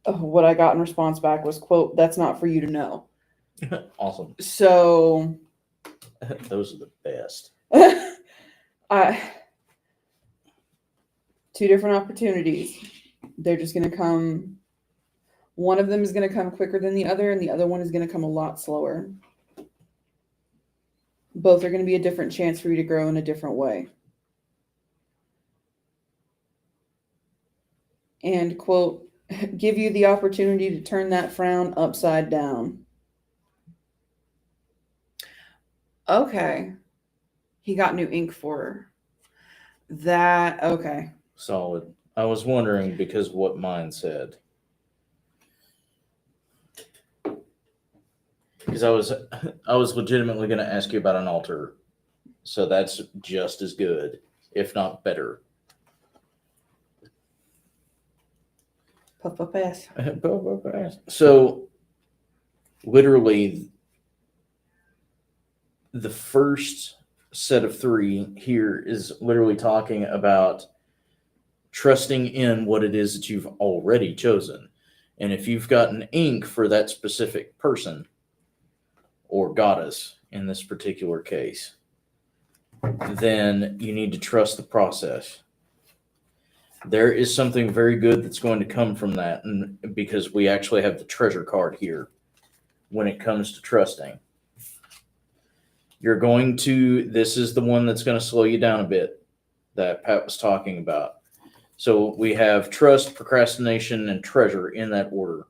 What I got in response back was, quote, "That's not for you to know." Awesome. So, Those are the best. two different opportunities. They're just going to come. One of them is going to come quicker than the other, and the other one is going to come a lot slower. Both are going to be a different chance for you to grow in a different way. And, quote, "give you the opportunity to turn that frown upside down." Okay. He got new ink for her. That, okay. Solid. I was wondering because of what mine said. Because I was legitimately going to ask you about an altar. So that's just as good, if not better. Puff, puff, pass. So, literally, the first set of 3 here is literally talking about trusting in what it is that you've already chosen. And if you've got an ink for that specific person or goddess in this particular case, then you need to trust the process. There is something very good that's going to come from that, and because we actually have the treasure card here when it comes to trusting. This is the one that's going to slow you down a bit that Pat was talking about. So we have trust, procrastination, and treasure in that order.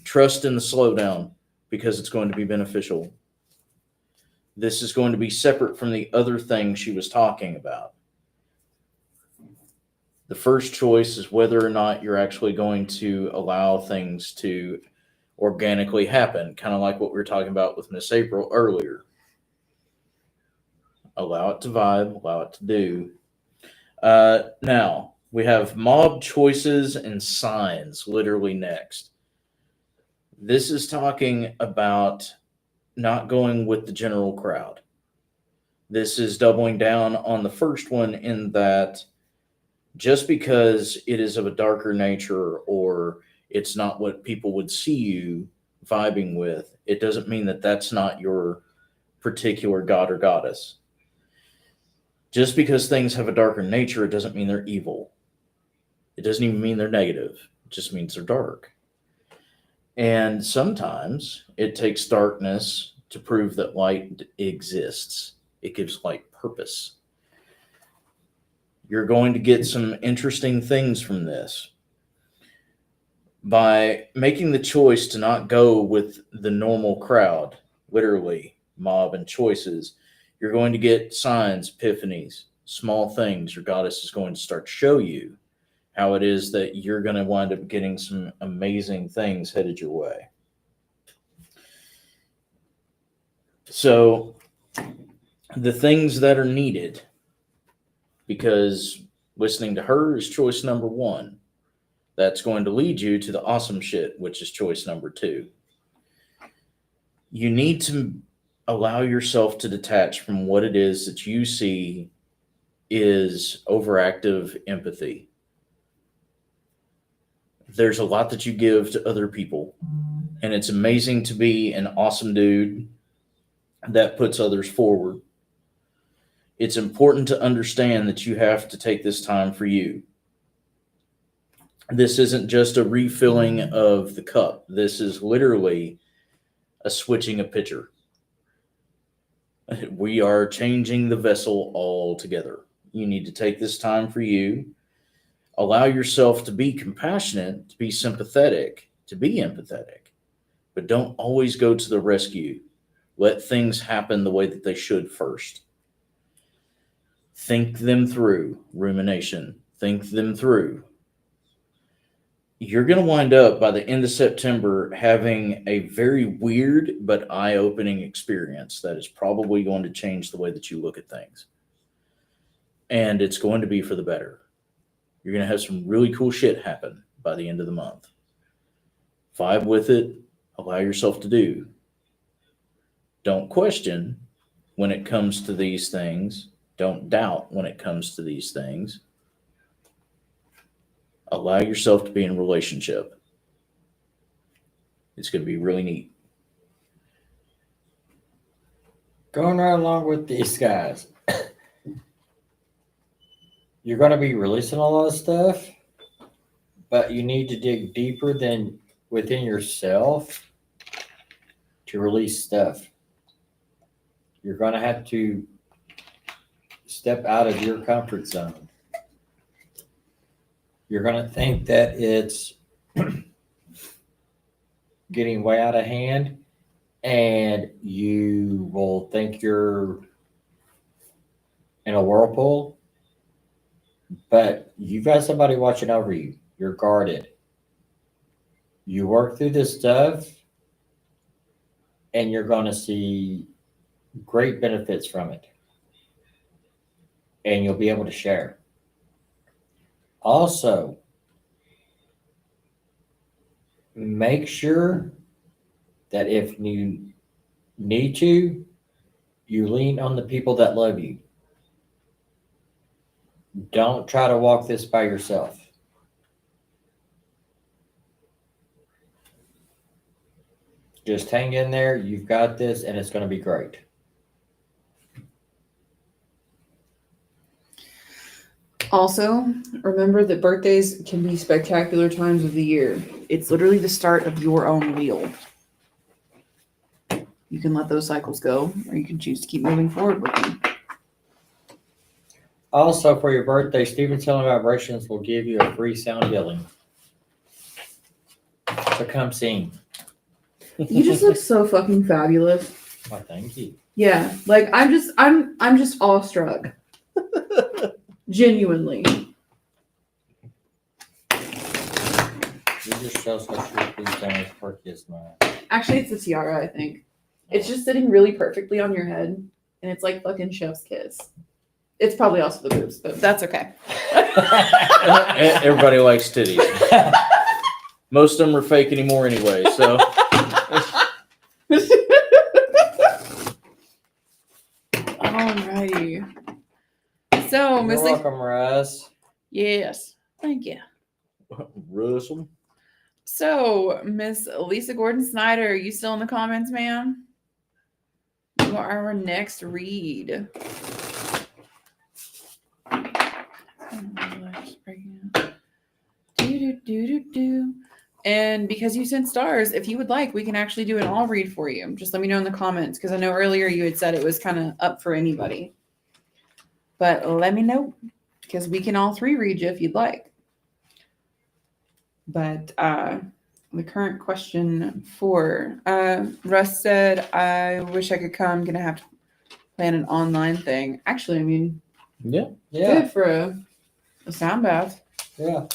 Trust in the slowdown because it's going to be beneficial. This is going to be separate from the other thing she was talking about. The first choice is whether or not you're actually going to allow things to organically happen, kind of like what we were talking about with Miss April earlier. Allow it to vibe, allow it to do. Now, we have mob choices and signs literally next. This is talking about not going with the general crowd. This is doubling down on the first one in that just because it is of a darker nature or it's not what people would see you vibing with, it doesn't mean that that's not your particular god or goddess. Just because things have a darker nature, it doesn't mean they're evil. It doesn't even mean they're negative. It just means they're dark. And sometimes it takes darkness to prove that light exists. It gives light purpose. You're going to get some interesting things from this. By making the choice to not go with the normal crowd, literally mob and choices, you're going to get signs, epiphanies, small things your goddess is going to start to show you how it is that you're going to wind up getting some amazing things headed your way. So the things that are needed, because listening to her is choice number one. That's going to lead you to the awesome shit, which is choice number two. You need to allow yourself to detach from what it is that you see is overactive empathy. There's a lot that you give to other people, and it's amazing to be an awesome dude that puts others forward. It's important to understand that you have to take this time for you. This isn't just a refilling of the cup. This is literally a switching a pitcher. We are changing the vessel altogether. You need to take this time for you. Allow yourself to be compassionate, to be sympathetic, to be empathetic, but don't always go to the rescue. Let things happen the way that they should first. Think them through, rumination. Think them through. You're going to wind up by the end of September having a very weird but eye-opening experience that is probably going to change the way that you look at things. And it's going to be for the better. You're going to have some really cool shit happen by the end of the month. Vibe with it. Allow yourself to do. Don't question when it comes to these things. Don't doubt when it comes to these things. Allow yourself to be in a relationship. It's going to be really neat. Going right along with these guys. You're going to be releasing a lot of stuff, but you need to dig deeper than within yourself to release stuff. You're going to have to step out of your comfort zone. You're going to think that it's getting way out of hand, and you will think you're in a whirlpool, but you've got somebody watching over you. You're guarded. You work through this stuff, and you're going to see great benefits from it. And you'll be able to share. Also, make sure that if you need to, you lean on the people that love you. Don't try to walk this by yourself. Just hang in there. You've got this, and it's going to be great. Also, remember that birthdays can be spectacular times of the year. It's literally the start of your own wheel. You can let those cycles go, or you can choose to keep moving forward with them. Also, for your birthday, Stephen's Healing Vibrations will give you a free sound healing. So come sing. You just look so fucking fabulous. Well, thank you. Yeah, like I'm just awestruck. Genuinely. You just show us what your food's done as perky as mine. Actually, it's the tiara, I think. It's just sitting really perfectly on your head, and it's like fucking chef's kiss. It's probably also the boobs, but that's okay. Everybody likes titties. Most of them are fake anymore anyway, so. Alrighty. So, You're Miss Lisa. welcome, Russ. Yes. Thank you. Russell? So, Miss Lisa Gordon Snyder, are you still in the comments, ma'am? You are our next read. And because you sent stars, if you would like, we can actually do an all read for you. Just let me know in the comments, because I know earlier you had said it was kind of up for anybody. But let me know, because we can all three read you if you'd like. But the current question 4. Russ said, I wish I could come. Gonna have to plan an online thing. Actually, I mean, Yeah. good for a sound bath. Yeah.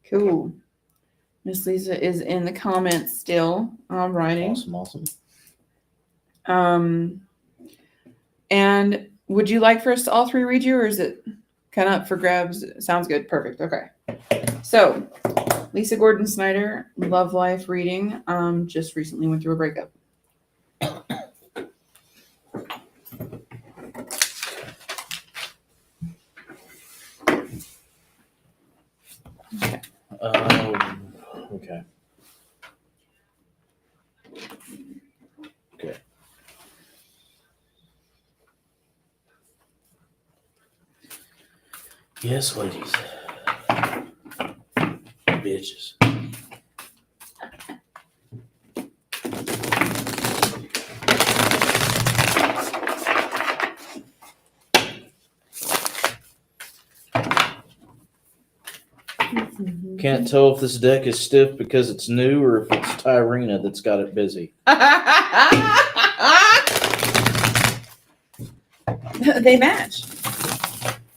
Cool. Miss Lisa is in the comments still. All righty. Awesome. And would you like for us to all 3 read you, or is it kind of up for grabs? Sounds good. Perfect. Okay. So, Lisa Gordon Snyder, Love Life reading. Just recently went through a breakup. Okay. Okay. Yes, ladies. Bitches. Can't tell if this deck is stiff because it's new or if it's Tyrena that's got it busy. They match.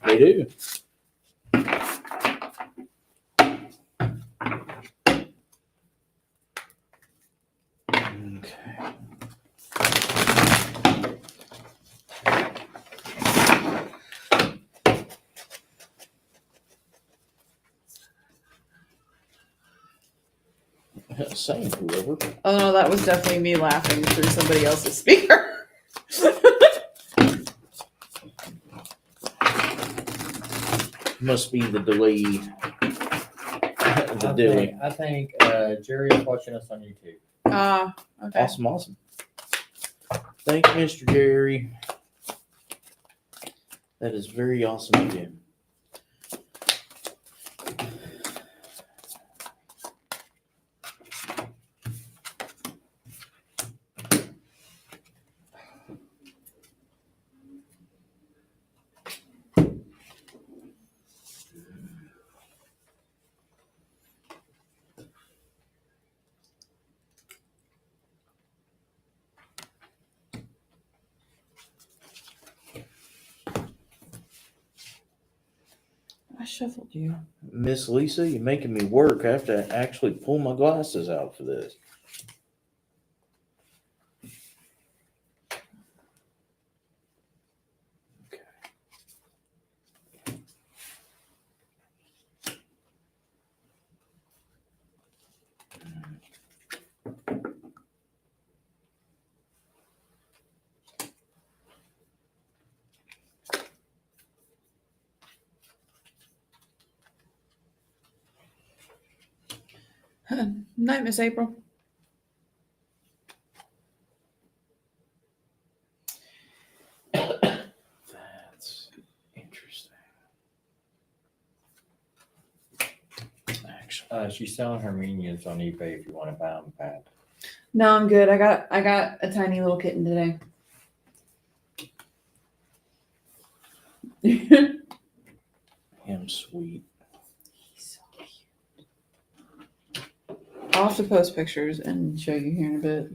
They do. Okay. Same, whoever. Oh no, that was definitely me laughing through somebody else's speaker. Must be the delay. The delay. I think Jerry is watching us on YouTube. Okay. Awesome. Thank you, Mr. Jerry. That is very awesome of you. I shuffled you. Miss Lisa, you're making me work. I have to actually pull my glasses out for this. Okay. Night, Miss April. That's interesting. Actually, She's selling her minions on eBay if you want to buy them back. No, I'm good. I got a tiny little kitten today. him sweet. He's so cute. I'll have to post pictures and show you here in a bit.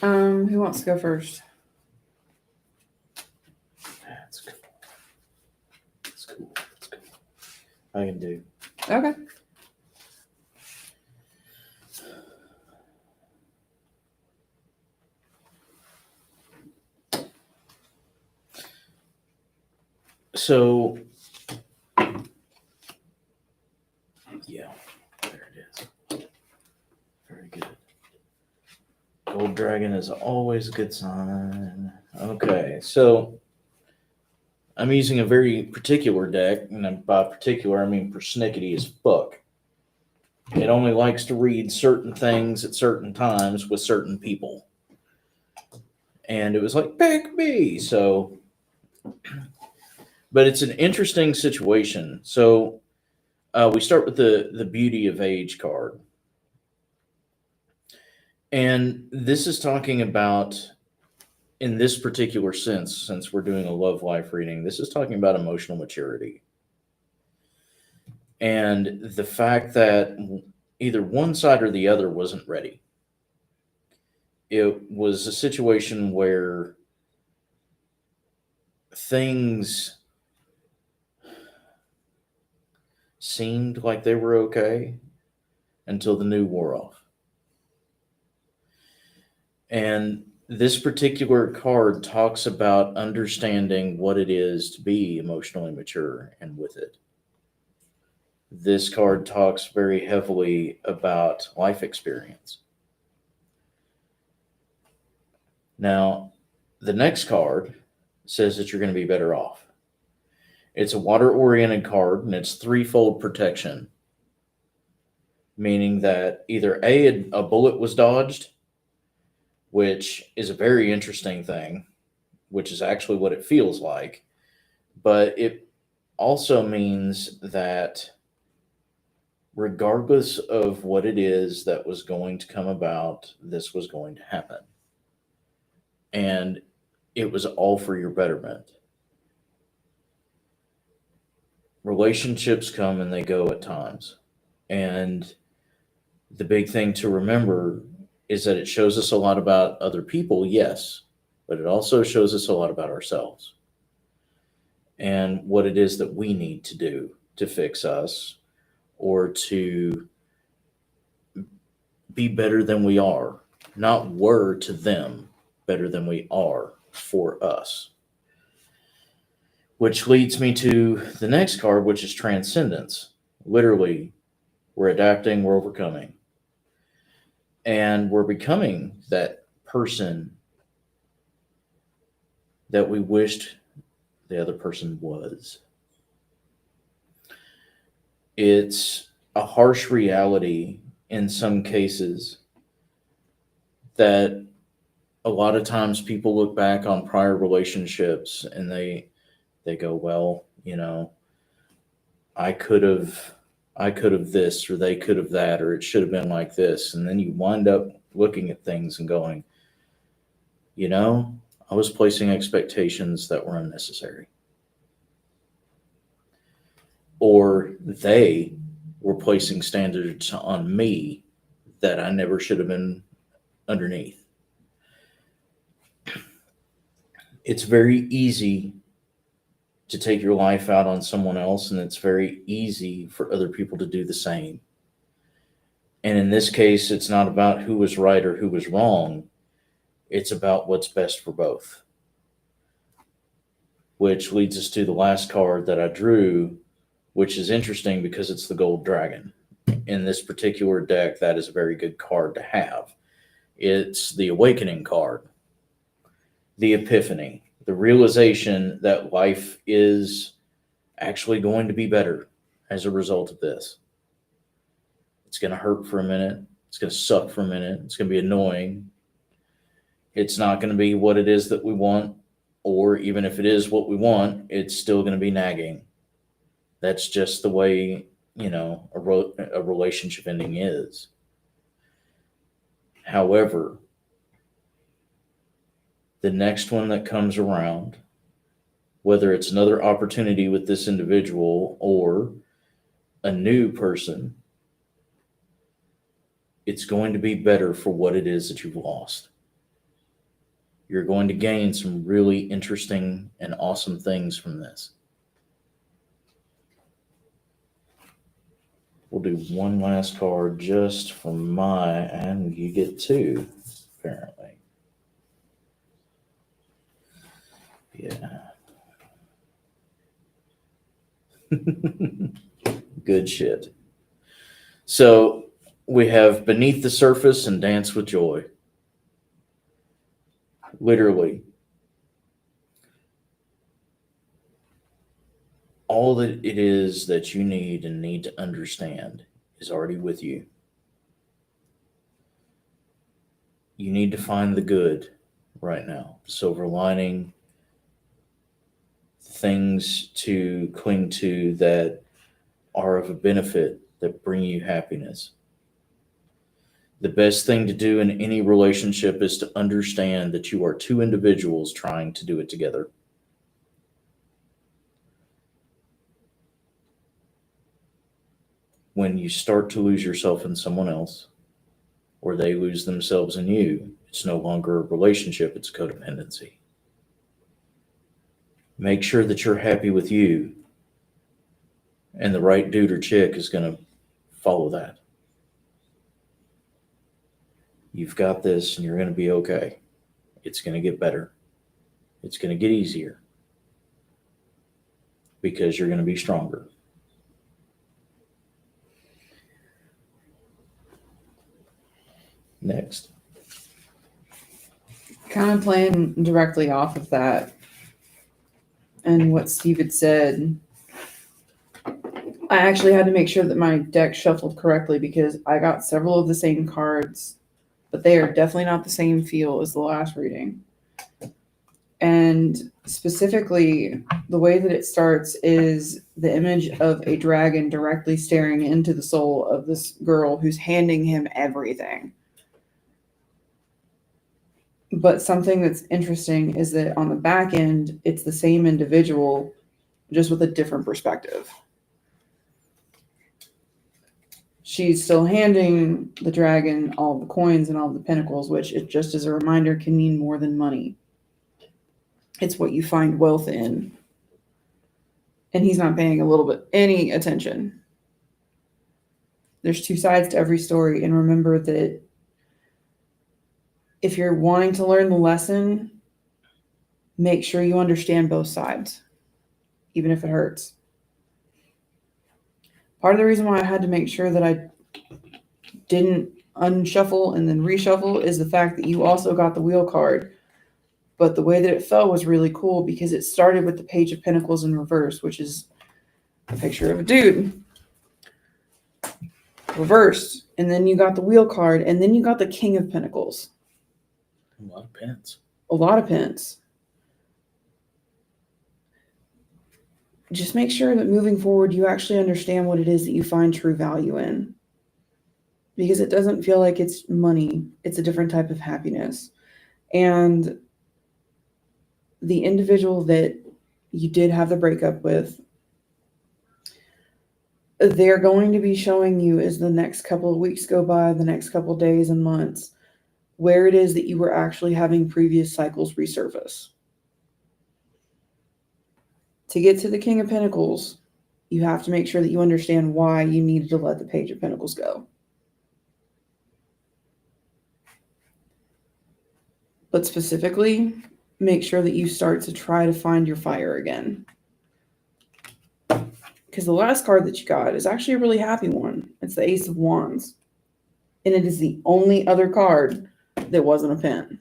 Who wants to go first? That's cool. That's cool. That's cool. I can do. Okay. So, yeah, there it is. Very good. Gold Dragon is always a good sign. Okay, so I'm using a very particular deck, and by particular, I mean persnickety as fuck. It only likes to read certain things at certain times with certain people. And it was like, pick me. So, but it's an interesting situation. So we start with the Beauty of Age card. And this is talking about, in this particular sense, since we're doing a love life reading, this is talking about emotional maturity. And the fact that either one side or the other wasn't ready. It was a situation where things seemed like they were okay until the new wore off. And this particular card talks about understanding what it is to be emotionally mature and with it. This card talks very heavily about life experience. Now, the next card says that you're going to be better off. It's a water-oriented card, and it's threefold protection, meaning that either a bullet was dodged, which is a very interesting thing, which is actually what it feels like, but it also means that regardless of what it is that was going to come about, this was going to happen. And it was all for your betterment. Relationships come and they go at times. And the big thing to remember is that it shows us a lot about other people, yes, but it also shows us a lot about ourselves and what it is that we need to do to fix us or to be better than we are, not were to them, better than we are for us. Which leads me to the next card, which is transcendence. Literally, we're adapting, we're overcoming. And we're becoming that person that we wished the other person was. It's a harsh reality in some cases that a lot of times people look back on prior relationships and they go, well, you know, I could have this, or they could have that, or it should have been like this. And then you wind up looking at things and going, you know, I was placing expectations that were unnecessary. Or they were placing standards on me that I never should have been underneath. It's very easy to take your life out on someone else, and it's very easy for other people to do the same. And in this case, it's not about who was right or who was wrong. It's about what's best for both. Which leads us to the last card that I drew, which is interesting because it's the Gold Dragon. In this particular deck, that is a very good card to have. It's the Awakening card, the Epiphany, the realization that life is actually going to be better as a result of this. It's going to hurt for a minute. It's going to suck for a minute. It's going to be annoying. It's not going to be what it is that we want, or even if it is what we want, it's still going to be nagging. That's just the way, you know, a relationship ending is. However, the next one that comes around, whether it's another opportunity with this individual or a new person, it's going to be better for what it is that you've lost. You're going to gain some really interesting and awesome things from this. We'll do one last card just for and you get two, apparently. Yeah. Good shit. So we have Beneath the Surface and Dance with Joy. Literally, all that it is that you need and need to understand is already with you. You need to find the good right now, the silver lining, things to cling to that are of a benefit, that bring you happiness. The best thing to do in any relationship is to understand that you are two individuals trying to do it together. when you start to lose yourself in someone else, or they lose themselves in you, it's no longer a relationship, it's codependency. Make sure that you're happy with you, and the right dude or chick is going to follow that. You've got this, and you're going to be okay. It's going to get better. It's going to get easier because you're going to be stronger. Next. Kind of playing directly off of that and what Steve had said, I actually had to make sure that my deck shuffled correctly because I got several of the same cards, but they are definitely not the same feel as the last reading. And specifically, the way that it starts is the image of a dragon directly staring into the soul of this girl who's handing him everything. But something that's interesting is that on the back end, it's the same individual, just with a different perspective. She's still handing the dragon all the coins and all the pinnacles, which, it just as a reminder, can mean more than money. It's what you find wealth in. And he's not paying any attention. There's two sides to every story. And remember that if you're wanting to learn the lesson, make sure you understand both sides, even if it hurts. Part of the reason why I had to make sure that I didn't unshuffle and then reshuffle is the fact that you also got the wheel card. But the way that it fell was really cool because it started with the Page of Pentacles in reverse, which is a picture of a dude reversed. And then you got the wheel card, and then you got the King of Pentacles. A lot of pence. A lot of pence. Just make sure that moving forward, you actually understand what it is that you find true value in. Because it doesn't feel like it's money. It's a different type of happiness. And the individual that you did have the breakup with, they're going to be showing you as the next couple of weeks go by, the next couple of days and months, where it is that you were actually having previous cycles resurface. To get to the King of Pentacles, you have to make sure that you understand why you needed to let the Page of Pentacles go. But specifically, make sure that you start to try to find your fire again. Because the last card that you got is actually a really happy one. It's the Ace of Wands. And it is the only other card that wasn't a pen.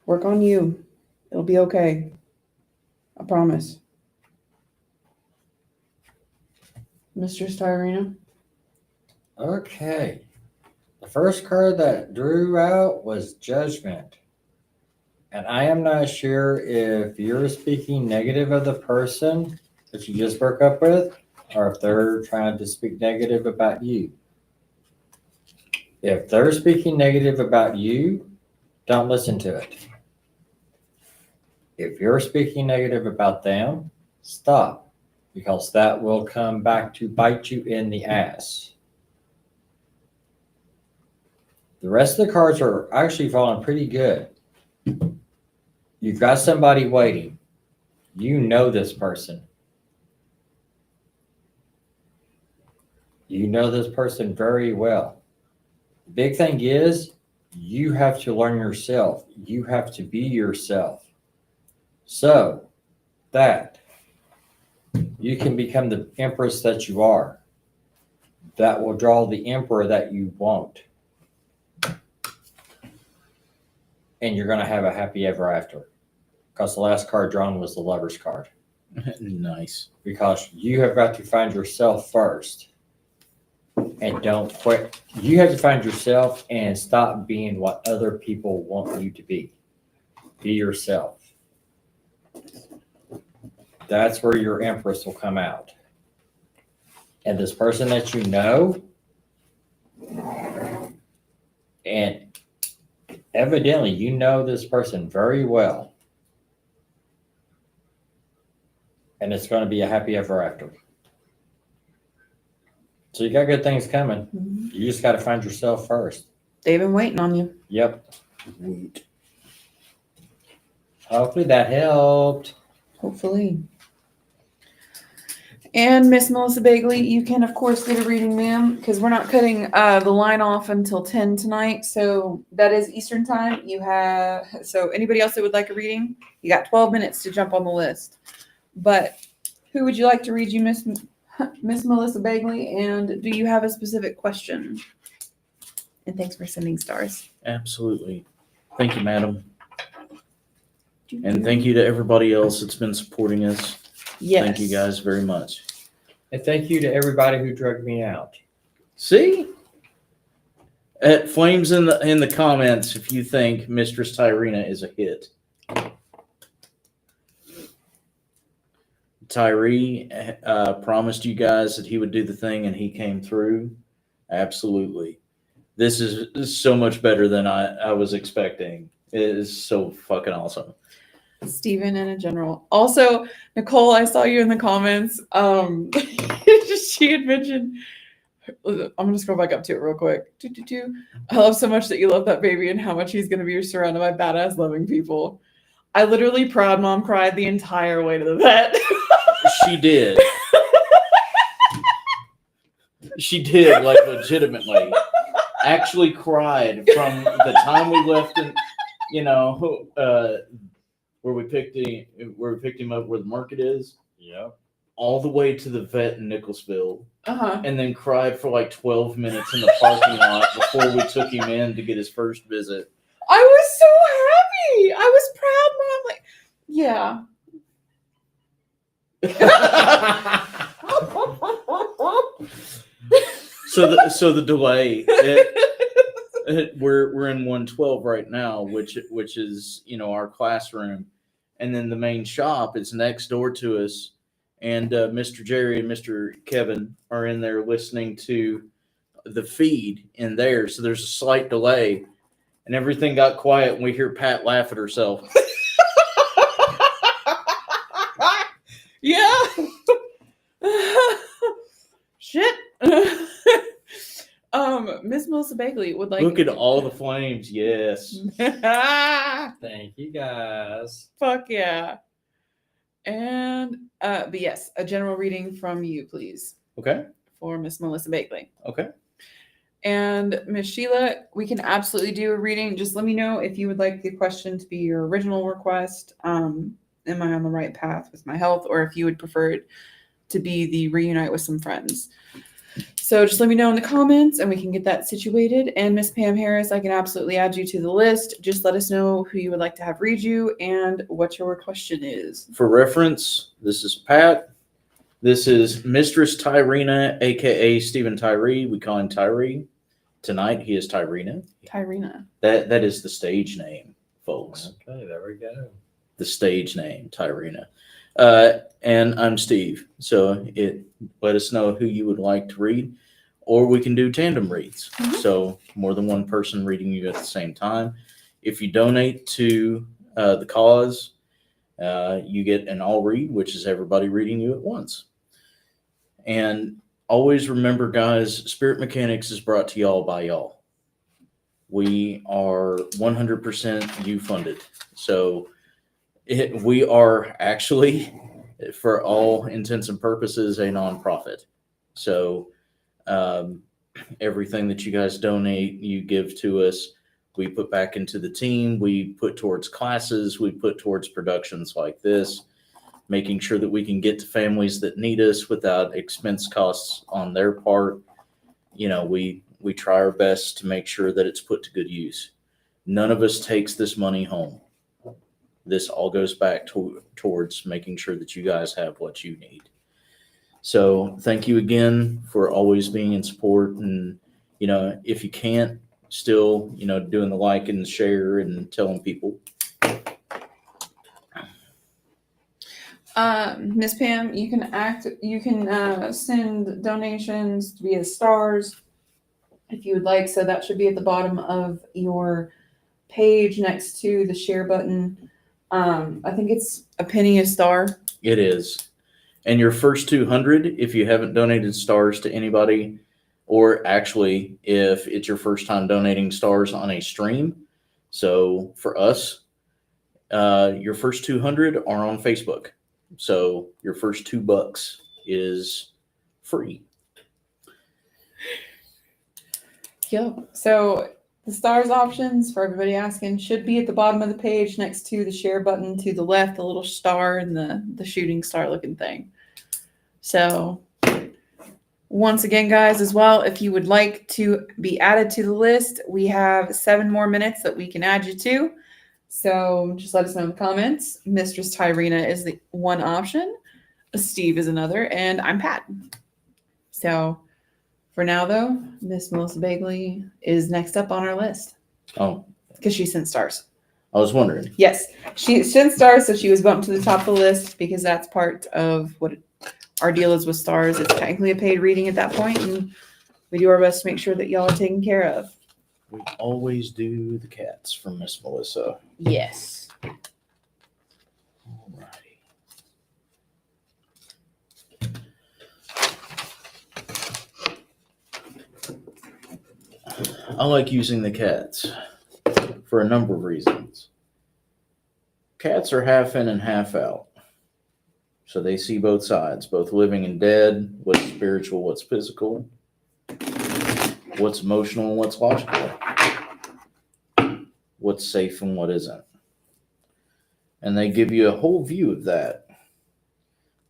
Work on you. It'll be okay. I promise. Mistress Tyrena? Okay. The first card that drew out was Judgment. And I am not sure if you're speaking negative of the person that you just broke up with, or if they're trying to speak negative about you. If they're speaking negative about you, don't listen to it. If you're speaking negative about them, stop, because that will come back to bite you in the ass. The rest of the cards are actually falling pretty good. You've got somebody waiting. You know this person. You know this person very well. The big thing is you have to learn yourself. You have to be yourself so that you can become the empress that you are. That will draw the emperor that you want. And you're going to have a happy ever after. Because the last card drawn was the Lover's card. Nice. Because you have got to find yourself first. And don't quit. You have to find yourself and stop being what other people want you to be. Be yourself. That's where your empress will come out. And this person that you know, and evidently you know this person very well. and it's going to be a happy ever after. So you got good things coming. You just got to find yourself first. They've been waiting on you. Yep. Hopefully that helped. Hopefully. And Miss Melissa Bagley, you can of course get a reading, ma'am, because we're not cutting the line off until 10 tonight. So that is Eastern time. So anybody else that would like a reading, you got 12 minutes to jump on the list. But who would you like to read you, Miss Melissa Bagley? And do you have a specific question? And thanks for sending stars. Absolutely. Thank you, madam. And thank you to everybody else that's been supporting us. Yes. Thank you guys very much. And thank you to everybody who drugged me out. See? At flames in the comments if you think Mistress Tyrena is a hit. Tyree promised you guys that he would do the thing, and he came through. Absolutely. This is so much better than I was expecting. It is so fucking awesome. Steven and a general. Also, Nicole, I saw you in the comments. She had mentioned, I'm gonna scroll back up to it real quick. I love so much that you love that baby and how much he's gonna be surrounded by badass loving people. I literally proud mom cried the entire way to the vet. She did. She did, like, legitimately. Actually cried from the time we left in, where we picked him up where the market is. Yep. All the way to the vet in Nicholsville, And then cried for like 12 minutes in the parking lot before we took him in to get his first visit. I was so happy. I was proud mom. Like, yeah. So the delay. We're in 112 right now, which is our classroom, and then the main shop is next door to us, and Mr. Jerry and Mr. Kevin are in there listening to the feed in there. So there's a slight delay, and everything got quiet, and we hear Pat laugh at herself. Yeah. Shit. Miss Melissa Bagley would like. Look at all the flames. Yes. Thank you guys. Fuck yeah. And but yes, a general reading from you, please, Okay. for Miss Melissa Bagley. Okay. And Miss Sheila, we can absolutely do a reading. Just let me know if you would like the question to be your original request. Am I on the right path with my health, or if you would prefer it to be the reunite with some friends. So just let me know in the comments and we can get that situated. And Miss Pam Harris, I can absolutely add you to the list. Just let us know who you would like to have read you and what your question is. For reference, this is Pat. This is Mistress Tyrena, aka Stephen Tyree. We call him Tyree. Tonight he is Tyrena. Tyrena. That is the stage name, folks. Okay, there we go. The stage name, Tyrena. And I'm Steve. So let us know who you would like to read, or we can do tandem reads. Mhm. So more than one person reading you at the same time. If you donate to the cause, you get an all read, which is everybody reading you at once. And always remember, guys, Spirit Mechanics is brought to y'all by y'all. We are 100% you funded. So we are actually, for all intents and purposes, a nonprofit. So everything that you guys donate, you give to us, we put back into the team. We put towards classes. We put towards productions like this, making sure that we can get to families that need us without expense costs on their part. We try our best to make sure that it's put to good use. None of us takes this money home. This all goes back towards making sure that you guys have what you need. So thank you again for always being in support. And, if you can't, still, doing the like and share and telling people. Miss Pam, you can send donations via stars if you would like. So that should be at the bottom of your page next to the share button. I think it's a penny a star. It is. And your first 200, if you haven't donated stars to anybody, or actually if it's your first time donating stars on a stream. So for us, your first 200 are on Facebook. So your first $2 is free. Yep. So the stars options for everybody asking should be at the bottom of the page next to the share button to the left, the little star and the shooting star looking thing. So once again, guys, as well, if you would like to be added to the list, we have 7 more minutes that we can add you to. So just let us know in the comments. Mistress Tyrena is the one option. Steve is another, and I'm Pat. So for now, though, Miss Melissa Bagley is next up on our list Oh, because she sent stars. I was wondering. Yes, she sent stars, so she was bumped to the top of the list because that's part of what our deal is with stars. It's technically a paid reading at that point, and we do our best to make sure that y'all are taken care of. We always do the cats from Miss Melissa. Yes. Alrighty. I like using the cats for a number of reasons. Cats are half in and half out. So they see both sides, both living and dead, what's spiritual, what's physical, what's emotional, and what's logical, what's safe and what isn't. And they give you a whole view of that.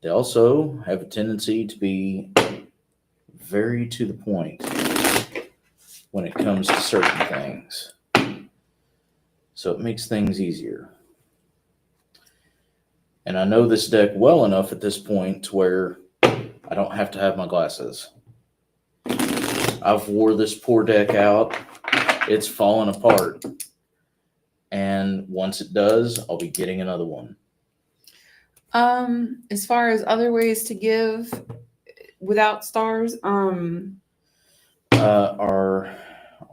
They also have a tendency to be very to the point when it comes to certain things. So it makes things easier. And I know this deck well enough at this point to where I don't have to have my glasses. I've wore this poor deck out. It's fallen apart. And once it does, I'll be getting another one. As far as other ways to give without stars, Our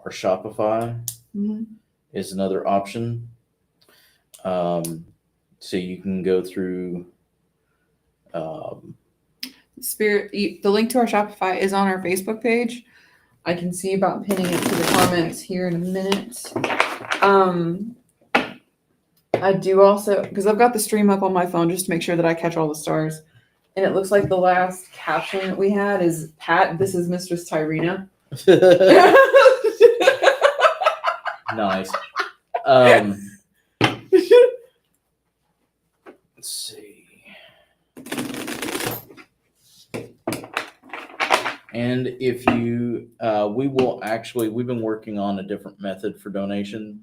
Shopify mhm. is another option. So you can go through. The link to our Shopify is on our Facebook page. I can see about pinning it to the comments here in a minute. I do also, because I've got the stream up on my phone just to make sure that I catch all the stars. And it looks like the last caption that we had is, Pat, this is Mistress Tyrena. Nice. Let's see. And if you, we've been working on a different method for donation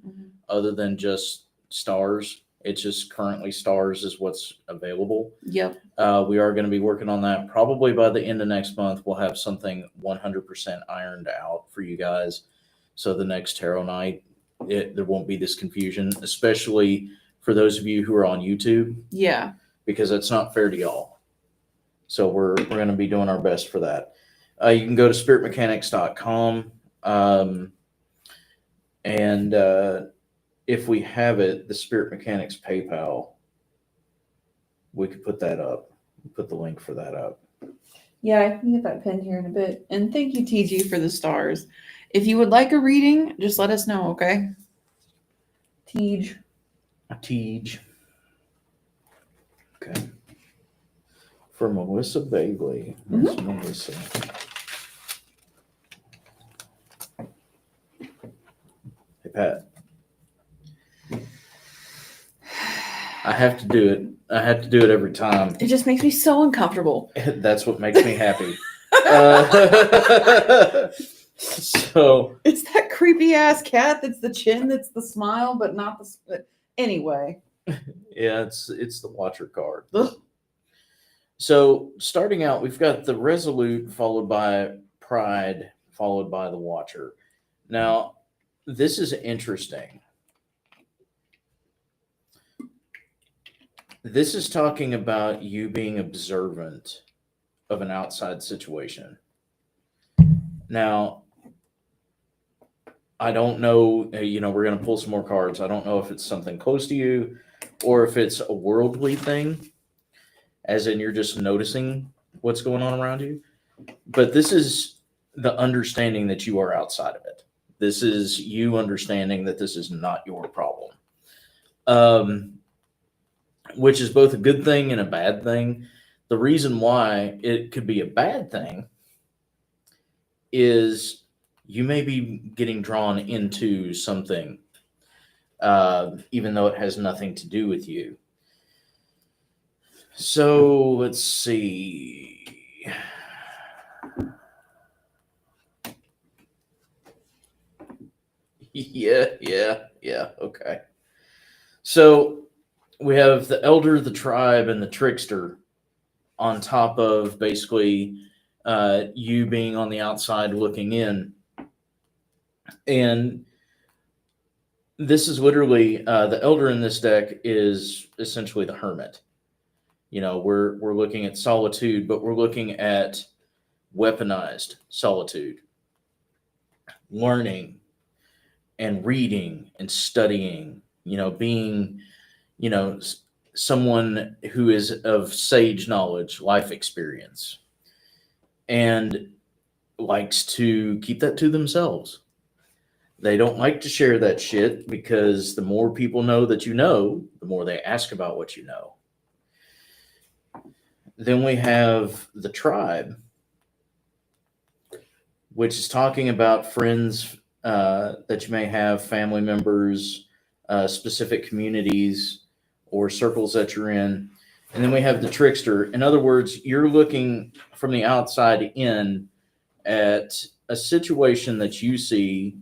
other than just stars. It's just currently stars is what's available. Yep. We are going to be working on that. Probably by the end of next month, we'll have something 100% ironed out for you guys. So the next tarot night, there won't be this confusion, especially for those of you who are on YouTube, Yeah. because that's not fair to y'all. So we're going to be doing our best for that. You can go to spiritmechanics.com. And if we have it, the Spirit Mechanics PayPal, we could put that up. Put the link for that up. Yeah, I can get that pinned here in a bit. And thank you, TG, for the stars. If you would like a reading, just let us know, okay? Tej. Okay. For Melissa Bagley. Miss Melissa. Hey, Pat. I have to do it. I have to do it every time. It just makes me so uncomfortable. That's what makes me happy. So It's that creepy ass cat that's the chin, that's the smile, but not the. Anyway. yeah, it's the Watcher card. So starting out, we've got the Resolute followed by Pride followed by the Watcher. Now, this is interesting. This is talking about you being observant of an outside situation. Now, I don't know, we're going to pull some more cards. I don't know if it's something close to you or if it's a worldly thing. as in you're just noticing what's going on around you. But this is the understanding that you are outside of it. This is you understanding that this is not your problem. Which is both a good thing and a bad thing. The reason why it could be a bad thing is you may be getting drawn into something, even though it has nothing to do with you. So let's see. Yeah. Okay. So we have the elder, the tribe, and the trickster on top of basically you being on the outside looking in. And this is literally the elder in this deck is essentially the hermit. You know, we're looking at solitude, but we're looking at weaponized solitude, learning and reading and studying, you know, being, you know, someone who is of sage knowledge, life experience, and likes to keep that to themselves. They don't like to share that shit because the more people know that you know, the more they ask about what you know. Then we have the tribe, which is talking about friends that you may have, family members, specific communities or circles that you're in. And then we have the trickster. In other words, you're looking from the outside in at a situation that you see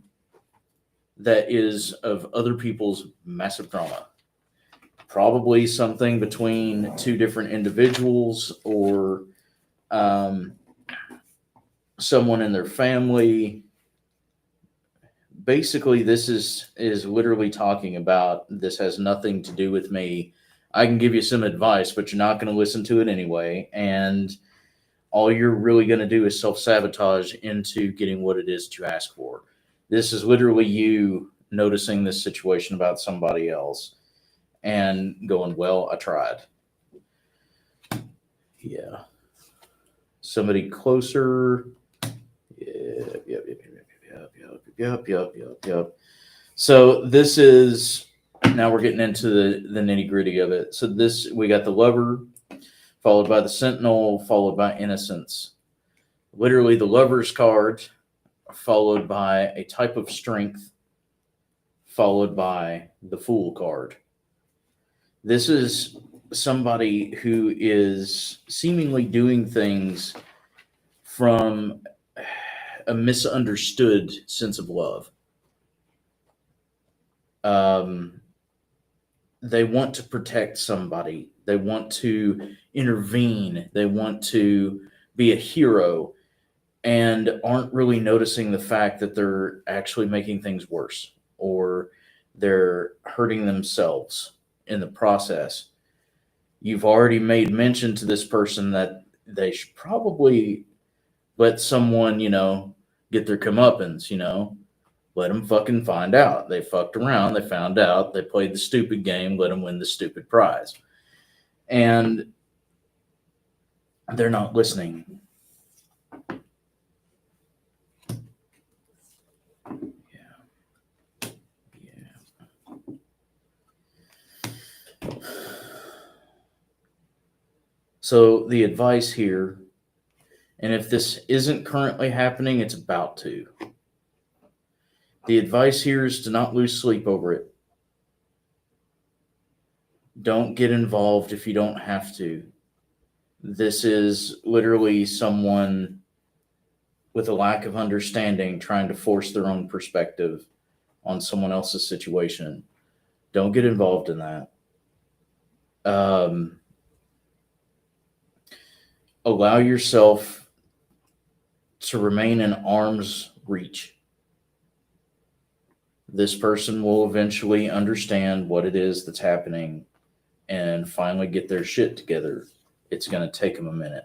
that is of other people's massive drama. Probably something between two different individuals or someone in their family. Basically, this is literally talking about this has nothing to do with me. I can give you some advice, but you're not going to listen to it anyway. And all you're really going to do is self-sabotage into getting what it is that you ask for. This is literally you noticing this situation about somebody else and going, well, I tried. Yeah. Somebody closer. Yep. So this is, now we're getting into the nitty gritty of it. So this, we got the lover, followed by the sentinel, followed by innocence. Literally the lover's card, followed by a type of strength, followed by the fool card. This is somebody who is seemingly doing things from a misunderstood sense of love. They want to protect somebody. They want to intervene. They want to be a hero and aren't really noticing the fact that they're actually making things worse or they're hurting themselves in the process. You've already made mention to this person that they should probably let someone, you know, get their comeuppance, you know, let them fucking find out. They fucked around. They found out. They played the stupid game. Let them win the stupid prize. And they're not listening. So the advice here, and if this isn't currently happening, it's about to. The advice here is to not lose sleep over it. Don't get involved if you don't have to. This is literally someone with a lack of understanding trying to force their own perspective on someone else's situation. Don't get involved in that. Allow yourself to remain in arm's reach. This person will eventually understand what it is that's happening and finally get their shit together. It's going to take them a minute.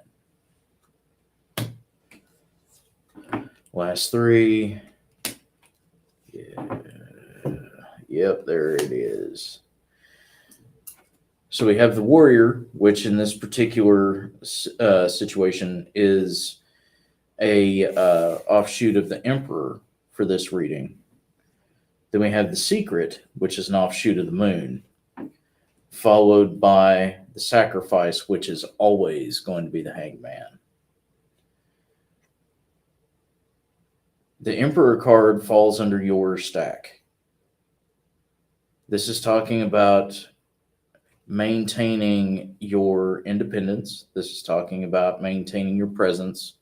Last three. Yeah. Yep, there it is. So we have the warrior, which in this particular situation is a offshoot of the emperor for this reading. Then we have the secret, which is an offshoot of the moon, followed by the sacrifice, which is always going to be the hangman. The emperor card falls under your stack. This is talking about maintaining your independence. This is talking about maintaining your presence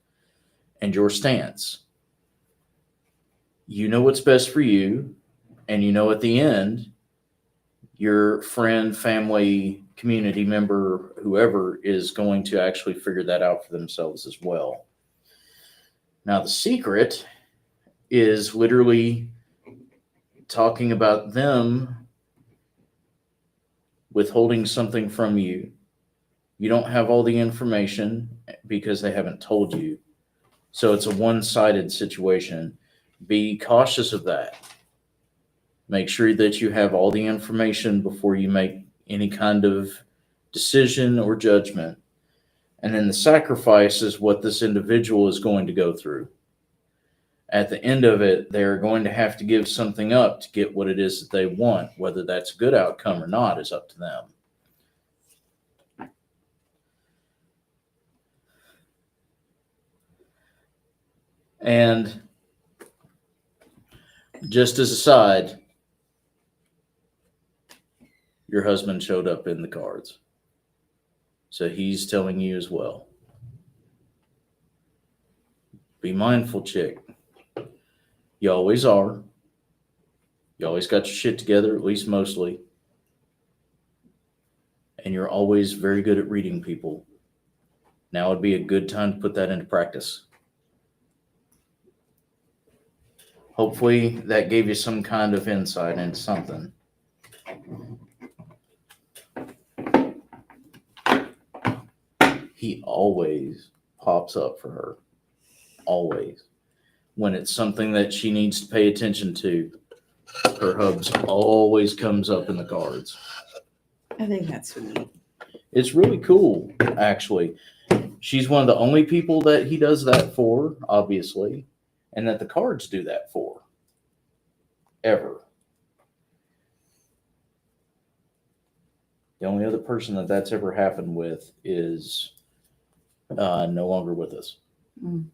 and your stance. You know what's best for you, and you know at the end, your friend, family, community member, whoever is going to actually figure that out for themselves as well. Now, the secret is literally talking about them withholding something from you. You don't have all the information because they haven't told you. So it's a one-sided situation. Be cautious of that. Make sure that you have all the information before you make any kind of decision or judgment. And then the sacrifice is what this individual is going to go through. At the end of it, they're going to have to give something up to get what it is that they want. Whether that's a good outcome or not is up to them. And just as a side, your husband showed up in the cards. So he's telling you as well. Be mindful, chick. You always are. You always got your shit together, at least mostly. And you're always very good at reading people. Now would be a good time to put that into practice. Hopefully that gave you some kind of insight into something. He always pops up for her. Always. When it's something that she needs to pay attention to, her hubs always comes up in the cards. I think that's sweet. It's really cool, actually. She's one of the only people that he does that for, obviously, and that the cards do that for. Ever. The only other person that that's ever happened with is no longer with us. Mm.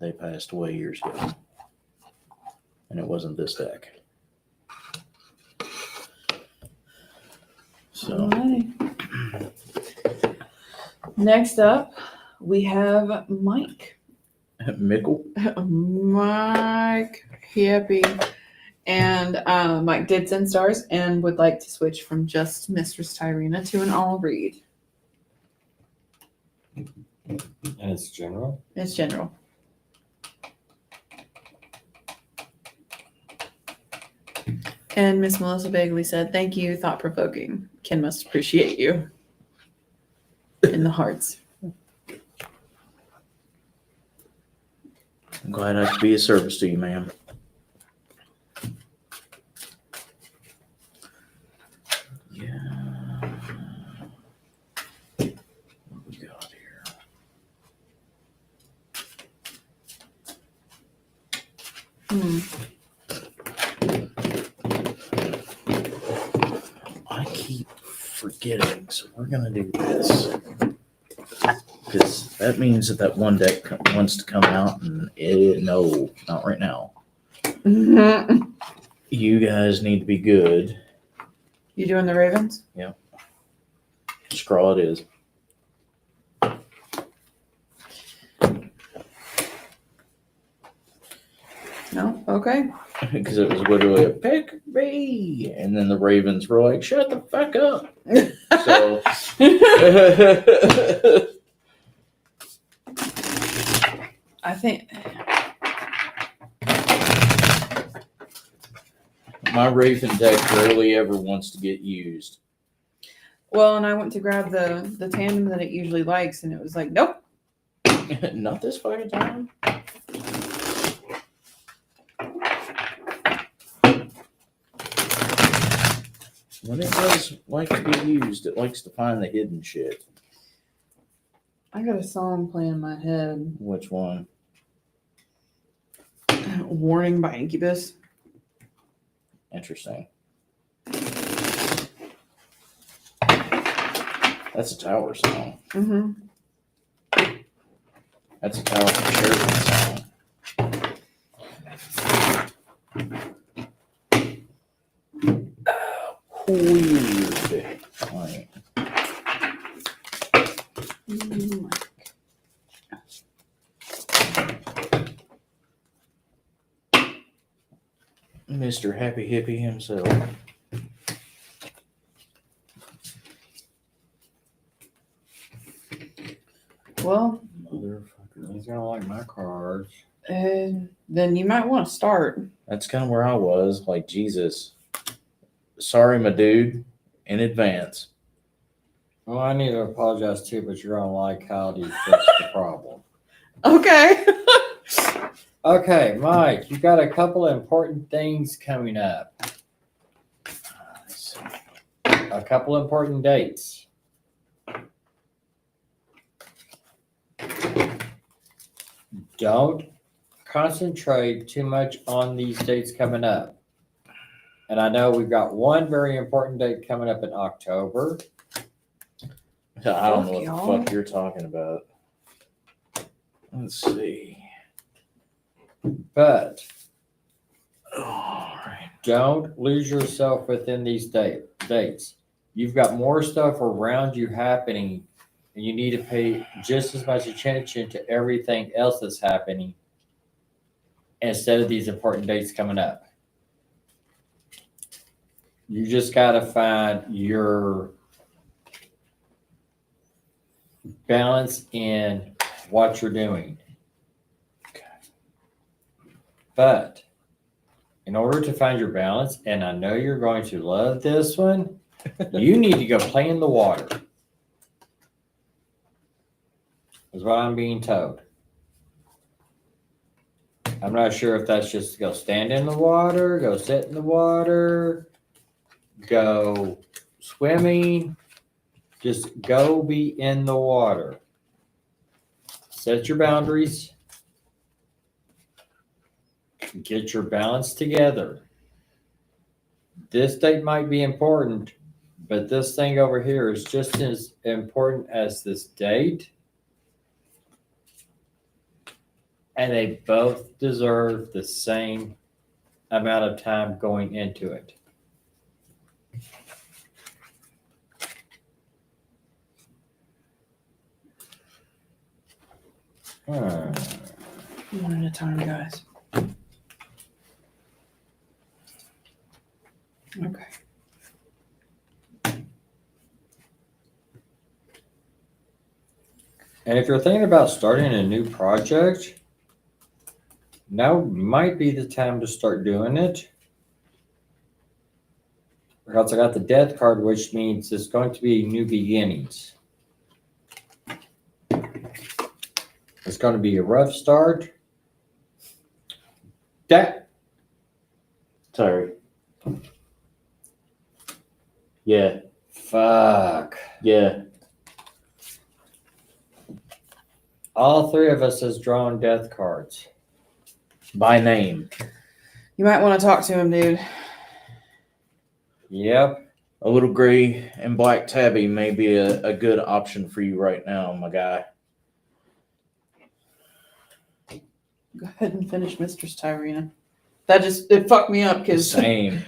They passed away years ago. And it wasn't this deck. So, Alrighty. Next up, we have Mike. Mickle. Mike Hippie. And Mike did send stars and would like to switch from just Mistress Tyrena to an all read. And it's general. It's general. And Miss Melissa Bagley said, "Thank you, thought provoking. Ken must appreciate you." In the hearts. I'm glad I could be of service to you, ma'am. Yeah. What we got here? I keep forgetting, so we're gonna do this. Because that means that one deck wants to come out, and no, not right now. You guys need to be good. You doing the Ravens? Scrawl it is. No? Okay. Because it was literally a pick me, and then the Ravens were like, "Shut the fuck up." So I think my Raven deck rarely ever wants to get used. well, and I went to grab the tandem that it usually likes, and it was like, nope. Not this fucking time. When it does like to be used, it likes to find the hidden shit. I got a song playing in my head. Which one? Warning by Incubus. Interesting. That's a Tower song. Mm-hmm. That's a Tower from Sheridan song. Weird. Right. Mr. Happy Hippie himself. Well, Motherfucker. He's gonna like my cards. then you might want to start. That's kind of where I was. Like, Jesus. Sorry, my dude, in advance. Well, I need to apologize too, but you're gonna like how to fix the problem. Okay. Okay, Mike, you got a couple of important things coming up. A couple important dates. Don't concentrate too much on these dates coming up. And I know we've got one very important date coming up in October. I don't know what y'all. the fuck you're talking about. Let's see. But All right. don't lose yourself within these dates. You've got more stuff around you happening, and you need to pay just as much attention to everything else that's happening instead of these important dates coming up. You just got to find your balance in what you're doing. But in order to find your balance, and I know you're going to love this one, you need to go play in the water. Is what I'm being told. I'm not sure if that's just to go stand in the water, go sit in the water, go swimming. Just go be in the water. Set your boundaries. Get your balance together. This date might be important, but this thing over here is just as important as this date. And they both deserve the same amount of time going into it. One at a time, guys. Okay. And if you're thinking about starting a new project, now might be the time to start doing it. Because I got the death card, which means it's going to be new beginnings. It's going to be a rough start. Sorry. Yeah. Fuck. Yeah. All three of us has drawn death cards. By name. You might want to talk to him, dude. Yep. A little gray and black tabby may be a good option for you right now, my guy. Go ahead and finish Mistress Tyrena. It fucked me up because Same.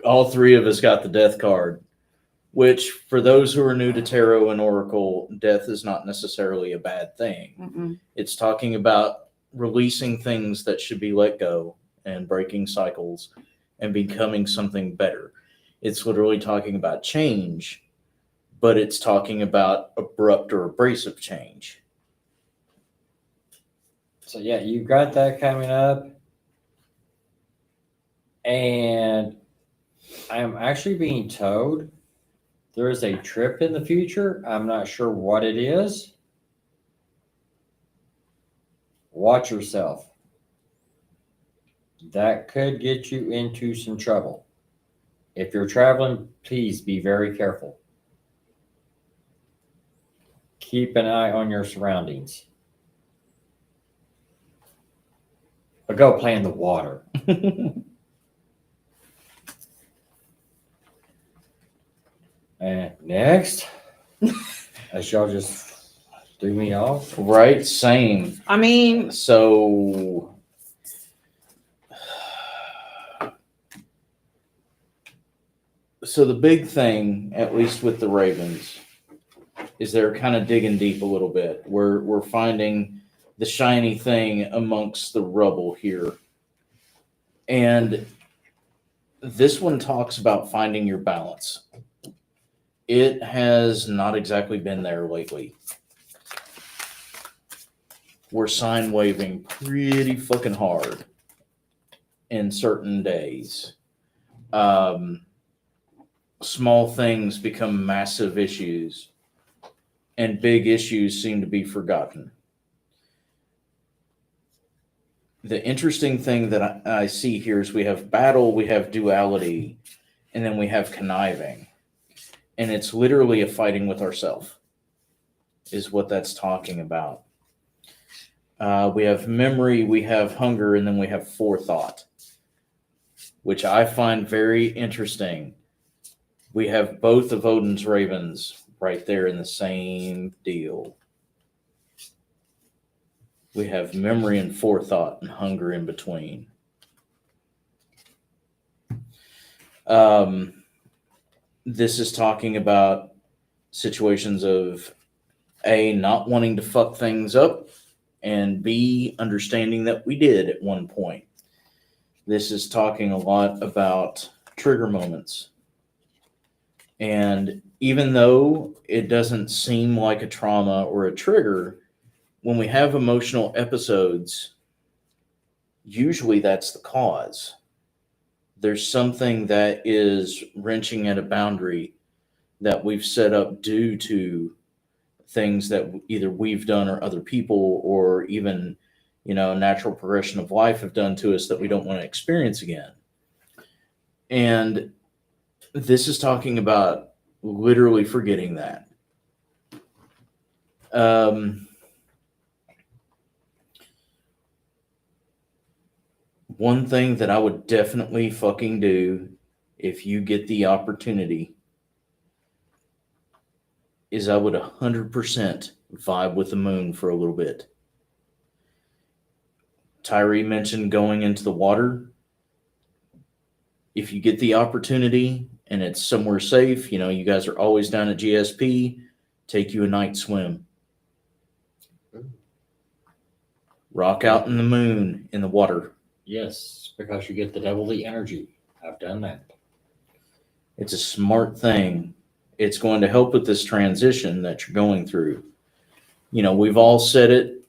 All three of us got the death card, which for those who are new to tarot and oracle, death is not necessarily a bad thing. It's talking about releasing things that should be let go and breaking cycles and becoming something better. It's literally talking about change, but it's talking about abrupt or abrasive change. So yeah, you got that coming up. And I am actually being told there is a trip in the future. I'm not sure what it is. Watch yourself. that could get you into some trouble. If you're traveling, please be very careful. Keep an eye on your surroundings. But go play in the water. And next, as y'all just threw me off. Right, same. I mean, So the big thing, at least with the Ravens, is they're kind of digging deep a little bit. We're finding the shiny thing amongst the rubble here. And this one talks about finding your balance. It has not exactly been there lately. We're sign waving pretty fucking hard in certain days. Small things become massive issues, and big issues seem to be forgotten. The interesting thing that I see here is we have battle, we have duality, and then we have conniving. And it's literally a fighting with ourselves, is what that's talking about. We have memory, we have hunger, and then we have forethought, which I find very interesting. We have both of Odin's ravens right there in the same deal. We have memory and forethought and hunger in between. This is talking about situations of A, not wanting to fuck things up, and B, understanding that we did at one point. This is talking a lot about trigger moments. And even though it doesn't seem like a trauma or a trigger, when we have emotional episodes, usually that's the cause. There's something that is wrenching at a boundary that we've set up due to things that either we've done or other people, or even, natural progression of life have done to us that we don't want to experience again. And this is talking about literally forgetting that. One thing that I would definitely fucking do if you get the opportunity is I would 100% vibe with the moon for a little bit. Tyree mentioned going into the water. If you get the opportunity and it's somewhere safe, you guys are always down at GSP, take you a night swim. Rock out in the moon, in the water. Yes, because you get the double the energy. I've done that. It's a smart thing. It's going to help with this transition that you're going through. We've all said it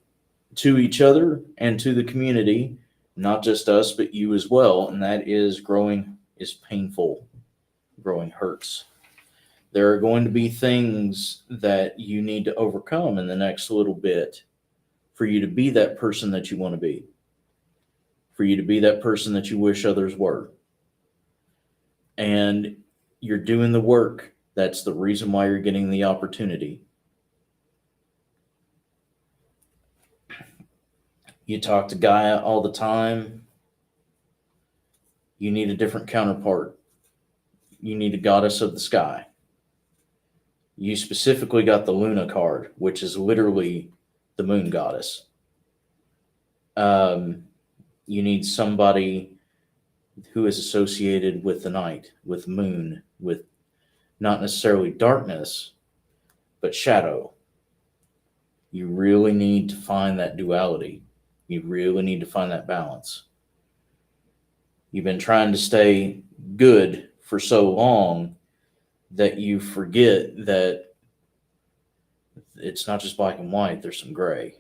to each other and to the community, not just us, but you as well. And that is, growing is painful. Growing hurts. There are going to be things that you need to overcome in the next little bit for you to be that person that you want to be. For you to be that person that you wish others were. And you're doing the work. That's the reason why you're getting the opportunity. You talk to Gaia all the time. You need a different counterpart. You need a goddess of the sky. You specifically got the Luna card, which is literally the moon goddess. You need somebody who is associated with the night, with moon, with not necessarily darkness, but shadow. You really need to find that duality. You really need to find that balance. You've been trying to stay good for so long that you forget that it's not just black and white, there's some gray.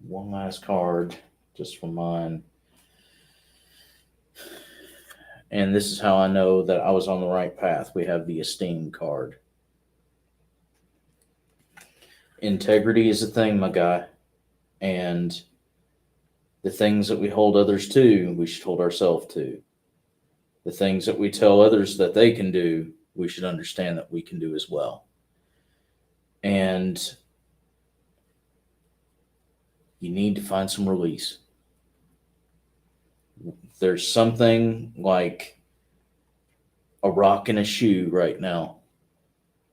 One last card just for mine. And this is how I know that I was on the right path. We have the Esteem card. Integrity is a thing, my guy. And The things that we hold others to, we should hold ourselves to. The things that we tell others that they can do, we should understand that we can do as well. And you need to find some release. There's something like a rock in a shoe right now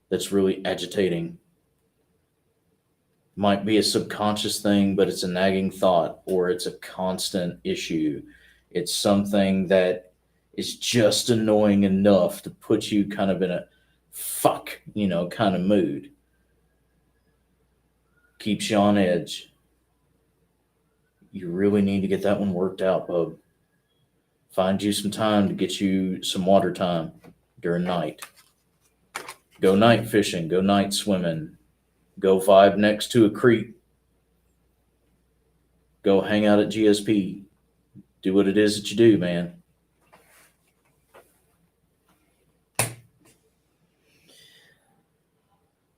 that's really agitating. Might be a subconscious thing, but it's a nagging thought, or it's a constant issue. It's something that is just annoying enough to put you kind of in a fuck, kind of mood. Keeps you on edge. You really need to get that one worked out, bub. Find you some time to get you some water time during night. Go night fishing, go night swimming, go vibe next to a creek. Go hang out at GSP. Do what it is that you do, man.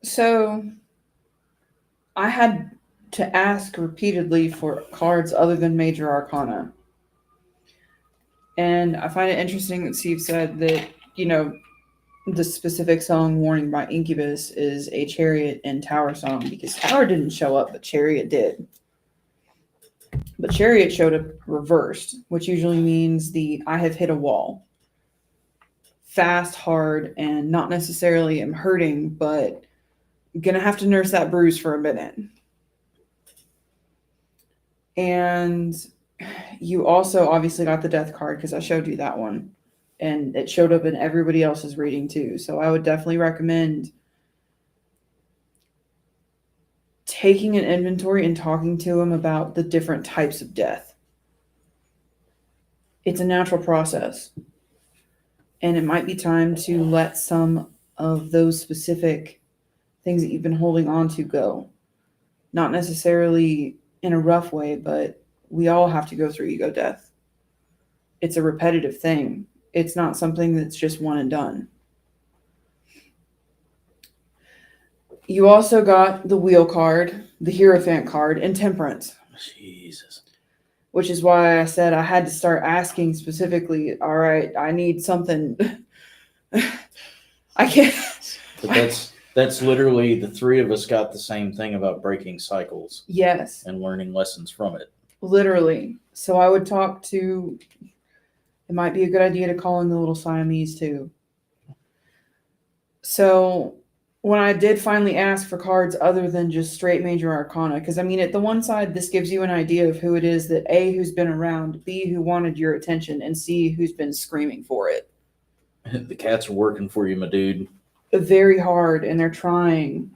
So I had to ask repeatedly for cards other than Major Arcana. And I find it interesting that Steve said that, the specific song Warning by Incubus is a Chariot and Tower song, because Tower didn't show up, but Chariot did. But Chariot showed up reversed, which usually means I have hit a wall. Fast, hard, and not necessarily am hurting, but gonna have to nurse that bruise for a minute. And you also obviously got the death card because I showed you that one. And it showed up in everybody else's reading too. So I would definitely recommend taking an inventory and talking to them about the different types of death. It's a natural process. And it might be time to let some of those specific things that you've been holding on to go. Not necessarily in a rough way, but we all have to go through ego death. It's a repetitive thing. It's not something that's just one and done. You also got the Wheel card, the Hierophant card, and Temperance. Jesus. Which is why I said I had to start asking specifically, all right, I need something. I can't. But that's literally the three of us got the same thing about breaking cycles Yes, and learning lessons from it. literally. So I would talk to, it might be a good idea to call in the little Siamese too. So when I did finally ask for cards other than just straight Major Arcana, because at the one side, this gives you an idea of who it is that A, who's been around, B, who wanted your attention, and C, who's been screaming for it. The cats are working for you, my dude. Very hard, and they're trying.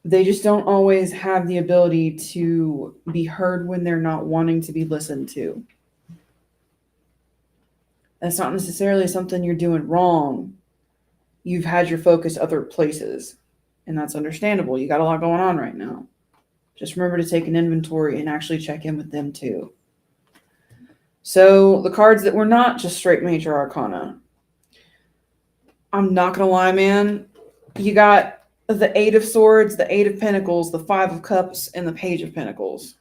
They just don't always have the ability to be heard when they're not wanting to be listened to. That's not necessarily something you're doing wrong. You've had your focus other places, and that's understandable. You got a lot going on right now. Just remember to take an inventory and actually check in with them too. So the cards that were not just straight Major Arcana, I'm not going to lie, man. You got the 8 of Swords, the 8 of Pentacles, the 5 of Cups, and the Page of Pentacles.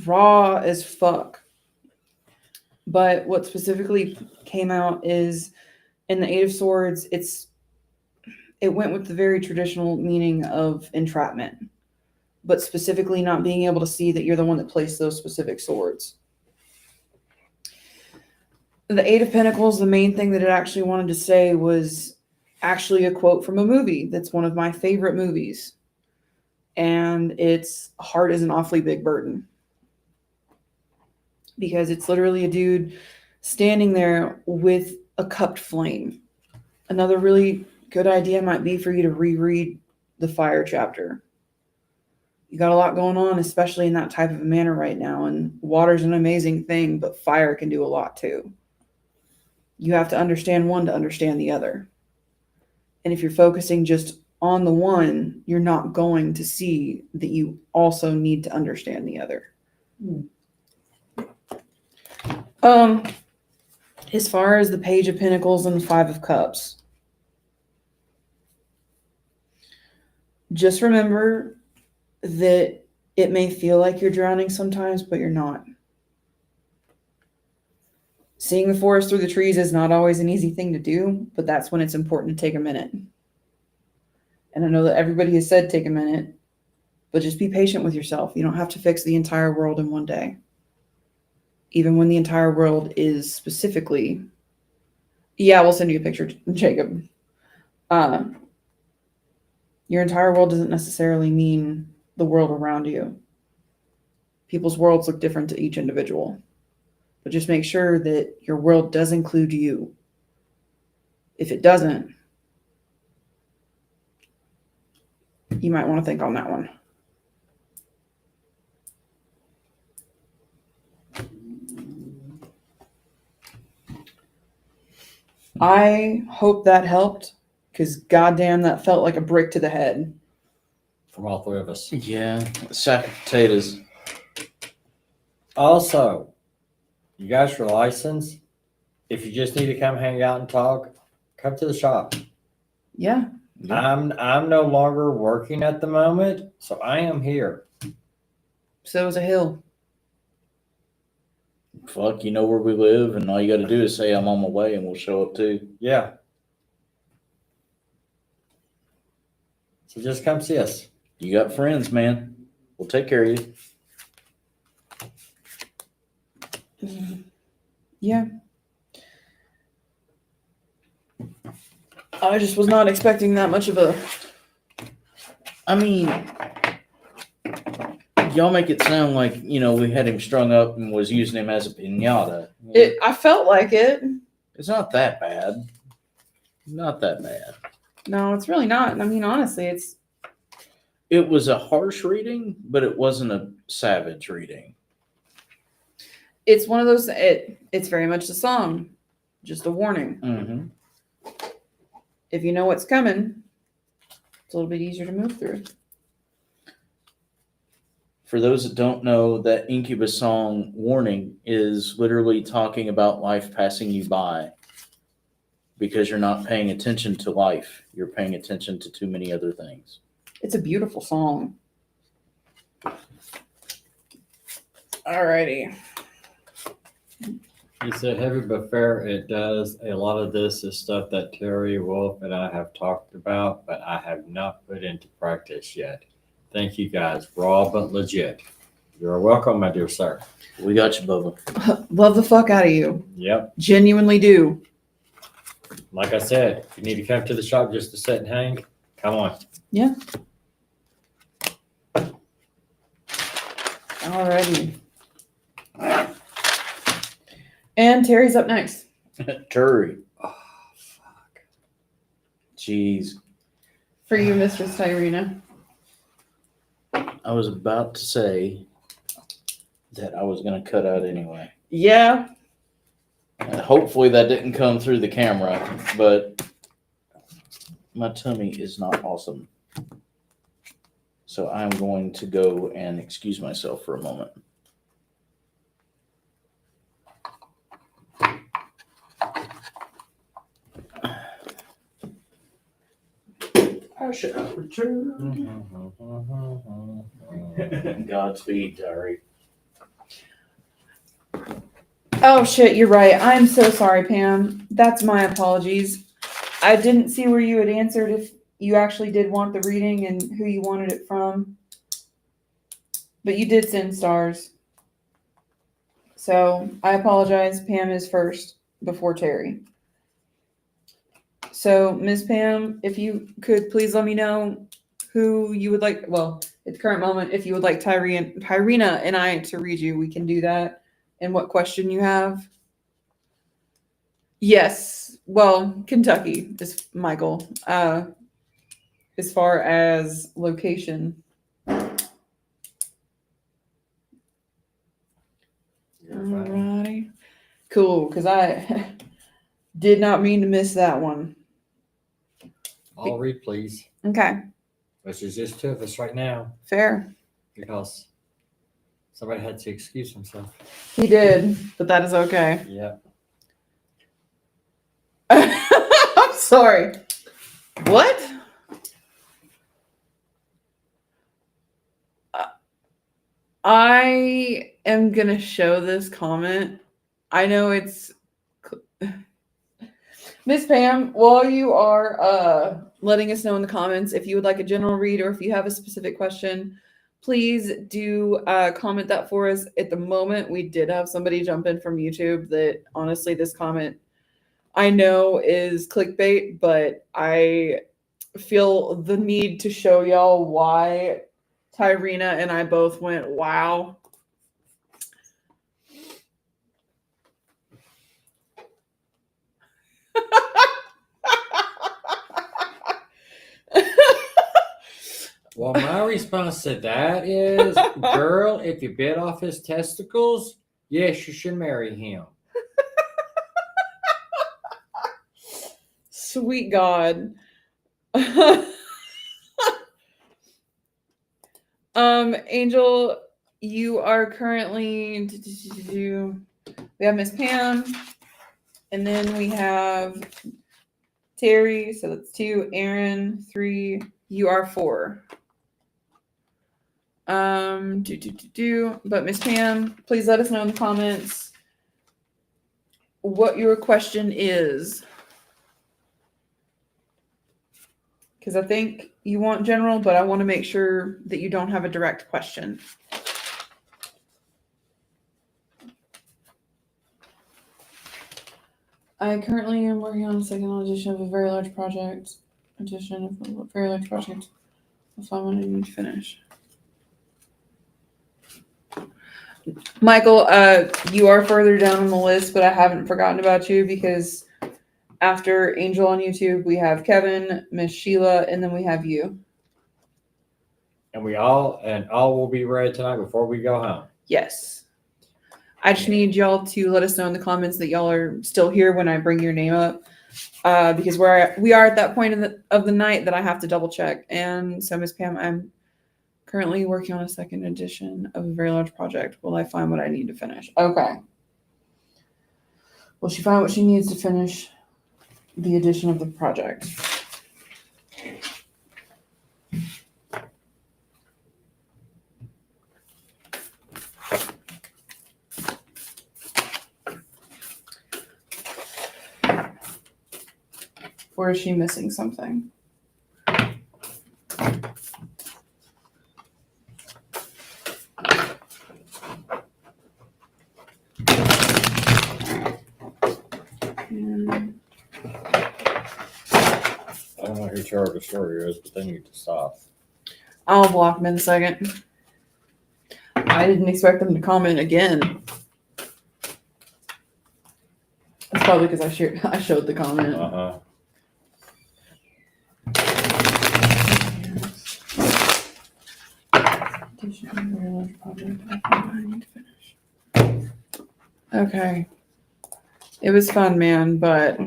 Raw as fuck. But what specifically came out is in the 8 of Swords, it went with the very traditional meaning of entrapment, but specifically not being able to see that you're the one that placed those specific swords. The 8 of Pentacles, the main thing that it actually wanted to say was actually a quote from a movie that's one of my favorite movies. And it's heart is an awfully big burden. Because it's literally a dude standing there with a cupped flame. Another really good idea might be for you to reread the Fire chapter. You got a lot going on, especially in that type of a manner right now. And water's an amazing thing, but fire can do a lot too. You have to understand one to understand the other. And if you're focusing just on the one, you're not going to see that you also need to understand the other. As far as the Page of Pentacles and the 5 of Cups, just remember that It may feel like you're drowning sometimes, but you're not. Seeing the forest through the trees is not always an easy thing to do, but that's when it's important to take a minute. And I know that everybody has said take a minute, but just be patient with yourself. You don't have to fix the entire world in one day. Even when the entire world is specifically, yeah, we'll send you a picture, Jacob. Your entire world doesn't necessarily mean the world around you. People's worlds look different to each individual. But just make sure that your world does include you. If it doesn't, you might want to think on that one. I hope that helped, because goddamn, that felt like a brick to the head. From all three of us. Yeah, sack of potatoes. Also, you guys are licensed. If you just need to come hang out and talk, come to the shop. Yeah. I'm no longer working at the moment, so I am here. So is a hill. Fuck, you know where we live, and all you got to do is say I'm on my way, and we'll show up too. Yeah. So just come see us. You got friends, man. We'll take care of you. Yeah. I just was not expecting that much of a. I mean, y'all make it sound like, we had him strung up and was using him as a piñata. I felt like it. It's not that bad. Not that bad. No, it's really not. I mean, honestly, It was a harsh reading, but it wasn't a savage reading. it's one of those. It's very much a song, just a warning. Mm-hmm. If you know what's coming, it's a little bit easier to move through. For those that don't know, that Incubus song Warning is literally talking about life passing you by because you're not paying attention to life. You're paying attention to too many other things. It's a beautiful song. Alrighty. He said heavy but fair. It does. A lot of this is stuff that Terry Wolf and I have talked about, but I have not put into practice yet. Thank you guys. Raw but legit. You're welcome, my dear sir. We got you, Bubba. Love the fuck out of you. Yep. Genuinely do. Like I said, if you need to come to the shop just to sit and hang, come on. Alrighty. And Terry's up next. Terry. Oh, fuck. Jeez. For you, Mistress Tyrena. I was about to say that I was going to cut out anyway. Yeah. And hopefully that didn't come through the camera, but my tummy is not awesome. So I'm going to go and excuse myself for a moment. I shall return. Godspeed, Terry. Oh shit, you're right. I'm so sorry, Pam. That's my apologies. I didn't see where you had answered if you actually did want the reading and who you wanted it from. But you did send stars. So I apologize. Pam is first before Terry. So Ms. Pam, if you could please let me know who you would like, well, at the current moment, if you would like Tyrena and I to read you, we can do that. And what question you have? Yes. Well, Kentucky is Michael. As far as location. Alrighty. Cool, because I did not mean to miss that one. I'll read, please. Okay, Which is just two of us right now fair. because somebody had to excuse himself. He did, but that is okay. Yep. I'm sorry. What? I am gonna show this comment. I know it's Miss Pam, while you are letting us know in the comments if you would like a general read or if you have a specific question, please do comment that for us. At the moment, we did have somebody jump in from YouTube that honestly, this comment I know is clickbait, but I feel the need to show y'all why Tyrena and I both went, wow. Well, my response to that is, girl, if you bit off his testicles, yes, you should marry him. Sweet God. Angel, you are currently we have Miss Pam, and then we have Terry, so that's 2, Aaron 3, you are 4. But Miss Pam, please let us know in the comments what your question is. Because I think you want general, but I want to make sure that you don't have a direct question. I currently am working on a second edition of a very large project. I'll find what I need to finish. Michael, you are further down on the list, but I haven't forgotten about you because after Angel on YouTube, we have Kevin, Miss Sheila, and then we have you. And all will be ready tonight before we go home. Yes. I just need y'all to let us know in the comments that y'all are still here when I bring your name up. Because we are at that point of the night that I have to double check. And so, Miss Pam, I'm currently working on a second edition of a very large project. Will I find what I need to finish? Okay. Will she find what she needs to finish the edition of the project? Or is she missing something? I don't know who Charter Story is, but they need to stop. I'll block them in a second. I didn't expect them to comment again. That's probably because I showed the comment. Uh-huh. Okay. It was fun, man, but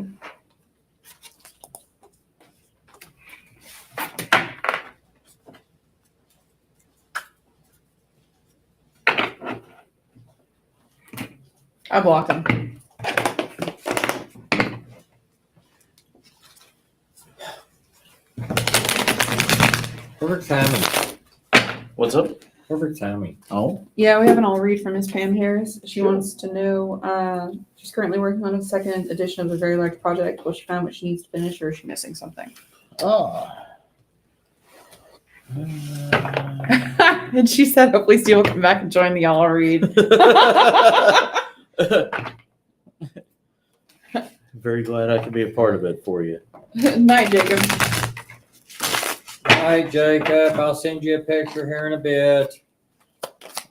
I blocked him. Perfect timing. What's up? Perfect timing. Oh, Yeah, we have an all read from Miss Pam Harris. She wants to know, she's currently working on a second edition of a very large project. Will she find what she needs to finish, or is she missing something? And she said, hopefully Steve will come back and join the all read. Very glad I could be a part of it for you. Night, Jacob. Hi, Jacob. I'll send you a picture here in a bit.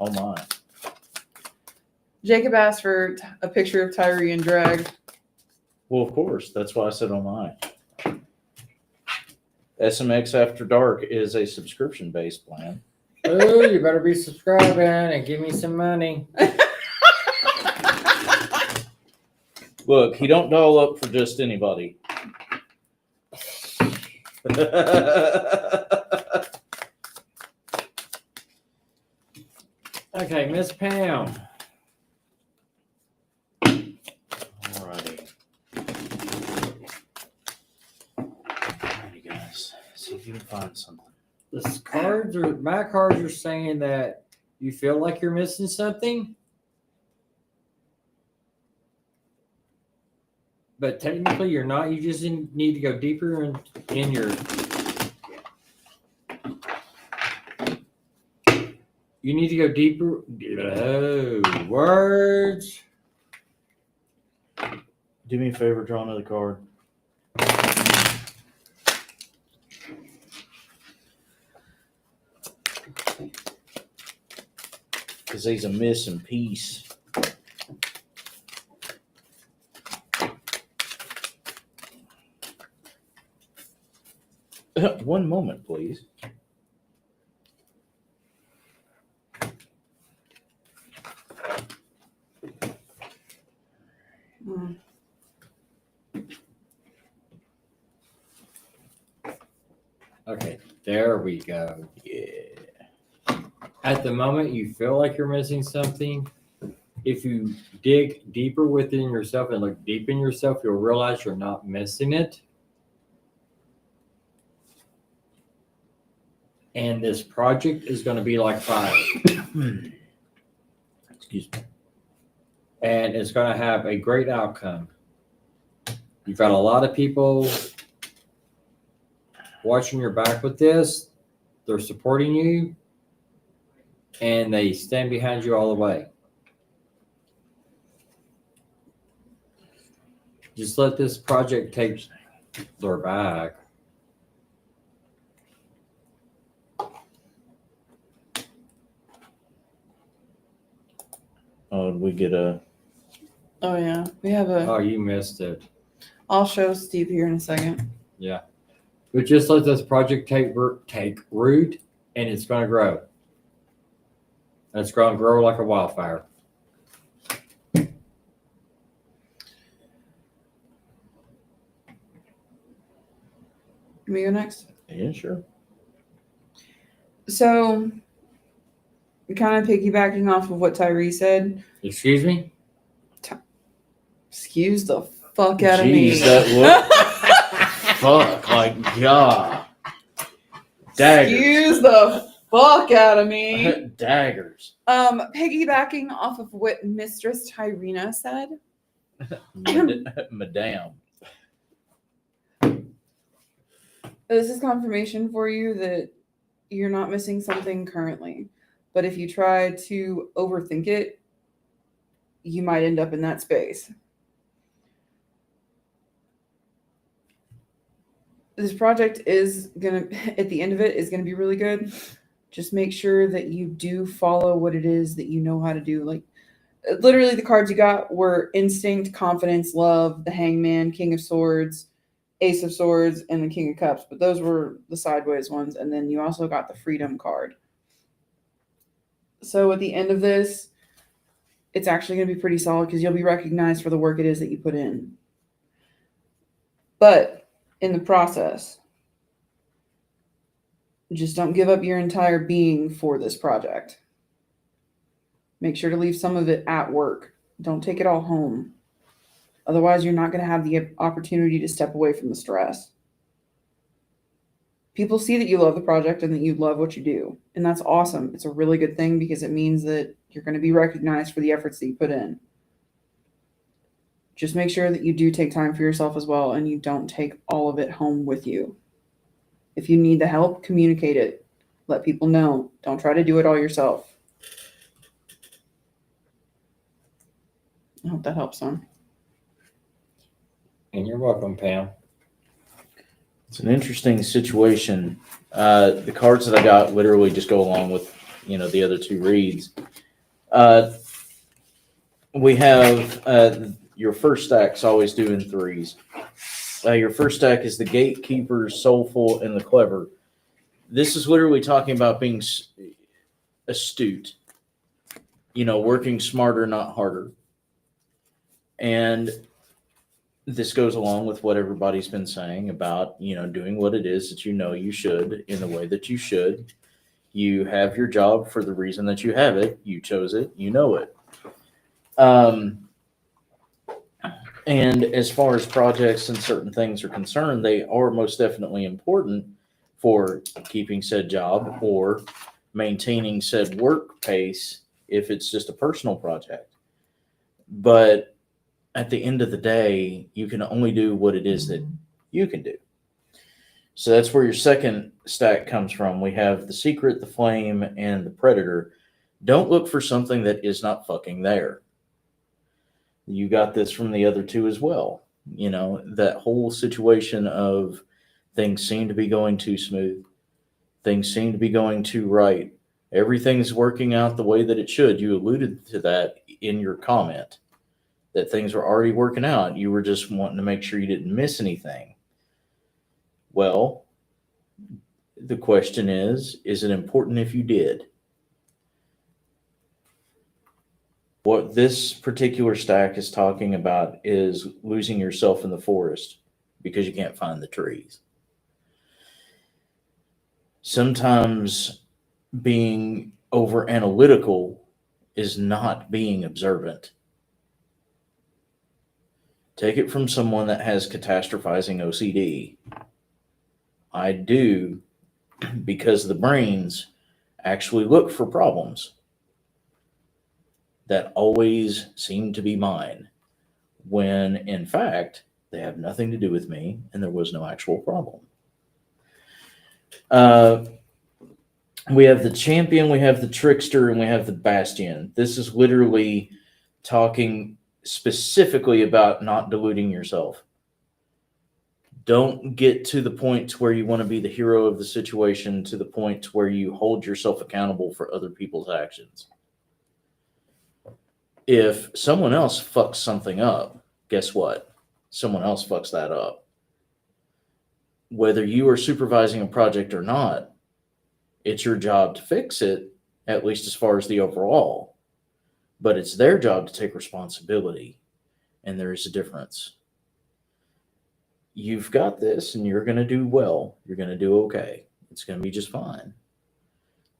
Oh my. Jacob asked for a picture of Tyree and drag. Well, of course. That's why I said oh my. SMX After Dark is a subscription-based plan. Oh, you better be subscribing and give me some money. Look, he don't doll up for just anybody. Okay, Miss Pam. Alrighty. Alrighty, guys. See if you can find something. My cards are saying that you feel like you're missing something, but technically you're not. You just need to go deeper in your. You need to go deeper. Oh, words. Do me a favor, draw another card. Because he's a missing piece. One moment, please. Mm. Okay, there we go. Yeah. At the moment you feel like you're missing something, if you dig deeper within yourself and look deep in yourself, you'll realize you're not missing it. And this project is going to be like fire. Excuse me. And it's going to have a great outcome. You've got a lot of people watching your back with this. They're supporting you. And they stand behind you all the way. Just let this project take their back. Oh, did we get a... Oh yeah, we have a. Oh, you missed it. I'll show Steve here in a second. Yeah. But just let this project take root, and it's going to grow. And it's going to grow like a wildfire. Can we go next? Yeah, sure. So, kind of piggybacking off of what Tyree said. Excuse me? Excuse the fuck out of Jeez, me. that fuck, like, God. Daggers. Excuse the fuck out of me. Daggers. Piggybacking off of what Mistress Tyrena said. Madame. This is confirmation for you that you're not missing something currently. But if you try to overthink it, you might end up in that space. This project is going to, at the end of it, is going to be really good. Just make sure that you do follow what it is that you know how to do. Like, literally, the cards you got were Instinct, Confidence, Love, the Hangman, King of Swords, Ace of Swords, and the King of Cups. But those were the sideways ones. And then you also got the Freedom card. So at the end of this, it's actually going to be pretty solid because you'll be recognized for the work it is that you put in. But in the process, just don't give up your entire being for this project. Make sure to leave some of it at work. Don't take it all home. Otherwise, you're not going to have the opportunity to step away from the stress. People see that you love the project and that you love what you do. And that's awesome. It's a really good thing because it means that you're going to be recognized for the efforts that you put in. Just make sure that you do take time for yourself as well and you don't take all of it home with you. If you need the help, communicate it. Let people know. Don't try to do it all yourself. I hope that helps some. And you're welcome, Pam. It's an interesting situation. The cards that I got literally just go along with, the other two reads. We have your first stack's always doing threes. Your first stack is the Gatekeeper, Soulful, and the Clever. This is literally talking about being astute, working smarter, not harder. And this goes along with what everybody's been saying about, doing what it is that you should in the way that you should. You have your job for the reason that you have it. You chose it. You know it. And as far as projects and certain things are concerned, they are most definitely important for keeping said job or maintaining said work pace if it's just a personal project. But at the end of the day, you can only do what it is that you can do. So that's where your second stack comes from. We have the secret, the flame, and the predator. Don't look for something that is not fucking there. You got this from the other two as well. You know, that whole situation of things seem to be going too smooth. Things seem to be going too right. Everything's working out the way that it should. You alluded to that in your comment, that things were already working out. You were just wanting to make sure you didn't miss anything. Well, the question is it important if you did? What this particular stack is talking about is losing yourself in the forest because you can't find the trees. Sometimes being over analytical is not being observant. Take it from someone that has catastrophizing OCD. I do, because the brains actually look for problems that always seem to be mine, when in fact they have nothing to do with me and there was no actual problem. We have the champion, we have the trickster, and we have the bastion. This is literally talking specifically about not deluding yourself. Don't get to the point where you want to be the hero of the situation, to the point where you hold yourself accountable for other people's actions. If someone else fucks something up, guess what? Someone else fucks that up. Whether you are supervising a project or not, it's your job to fix it, at least as far as the overall. But it's their job to take responsibility, and there is a difference. You've got this, and you're going to do well. You're going to do okay. It's going to be just fine.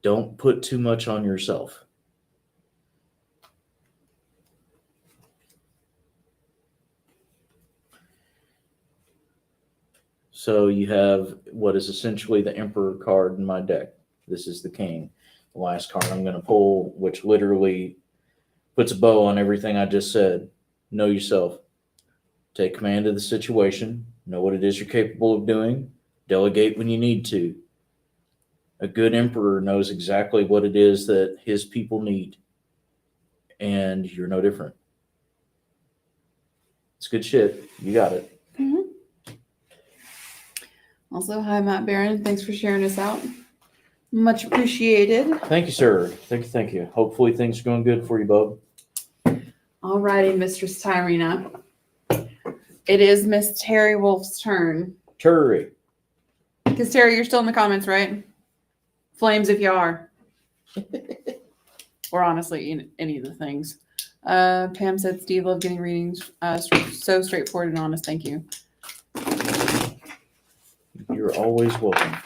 Don't put too much on yourself. So you have what is essentially the Emperor card in my deck. This is the King. The last card I'm going to pull, which literally puts a bow on everything I just said. Know yourself. Take command of the situation. Know what it is you're capable of doing. Delegate when you need to. A good emperor knows exactly what it is that his people need. And you're no different. It's good shit. You got it. Mhm. Also, hi, Matt Barron. Thanks for sharing us out. Much appreciated. Thank you, sir. Thank you. Hopefully things are going good for you, bub. Alrighty, Mistress Tyrena. It is Miss Terry Wolf's turn. Terry. Because Terry, you're still in the comments, right? Flames if you are. Or honestly, any of the things. Pam said, Steve, love getting readings. So straightforward and honest. Thank you. You're always welcome.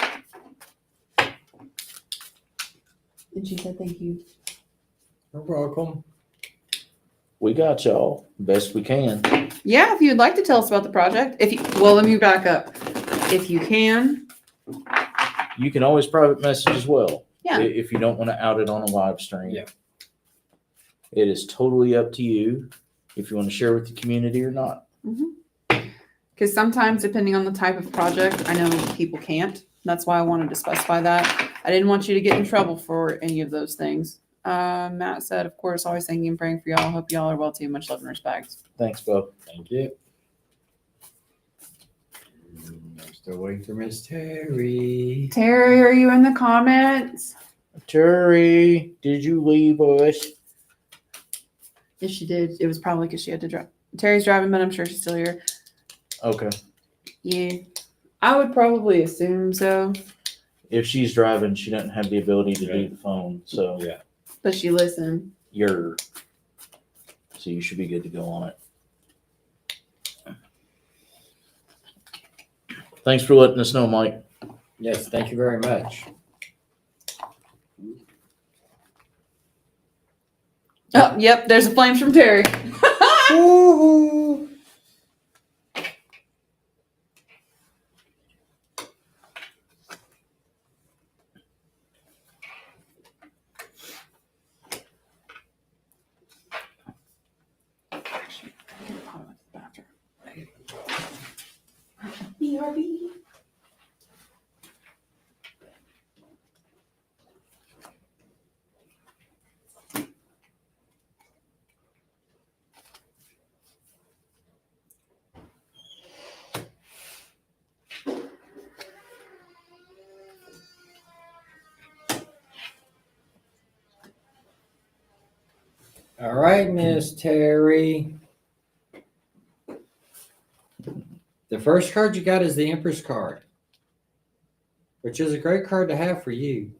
And she said, thank you. You're welcome. We got y'all best we can. Yeah, if you'd like to tell us about the project. Well, let me back up. If you can. You can always private message as well. Yeah. If you don't want to out it on a live stream. Yeah. It is totally up to you if you want to share with the community or not. Because sometimes, depending on the type of project, I know people can't. That's why I wanted to specify that. I didn't want you to get in trouble for any of those things. Matt said, of course, always thinking and praying for y'all. Hope y'all are well too. Much love and respect. Thanks, Bo. Thank you. I'm still waiting for Miss Terry. Terry, are you in the comments? Terry, did you leave us? If she did, it was probably because she had to drive. Terry's driving, but I'm sure she's still here. Okay. Yeah. I would probably assume so, If she's driving, she doesn't have the ability to do the phone. So Yeah. but she listened. so you should be good to go on it. Thanks for letting us know, Mike. Yes, thank you very much. Oh, yep. There's a flames from Terry. Woohoo! Darby. All right, Miss Terry. The first card you got is the Empress card, which is a great card to have for you.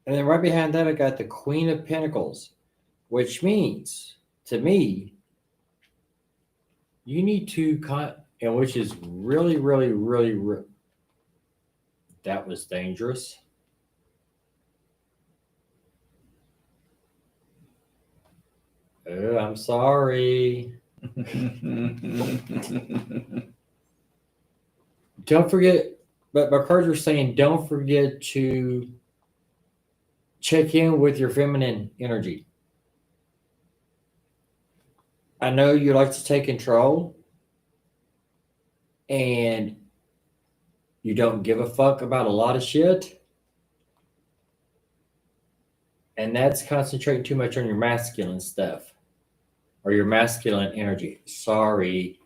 And then right behind that, I got the Queen of Pentacles, which means to me, you need to and which is really, really, really, that was dangerous. Oh, I'm sorry. Don't forget, but my cards are saying don't forget to check in with your feminine energy. I know you like to take control and you don't give a fuck about a lot of shit. And that's concentrating too much on your masculine stuff or your masculine energy. Sorry.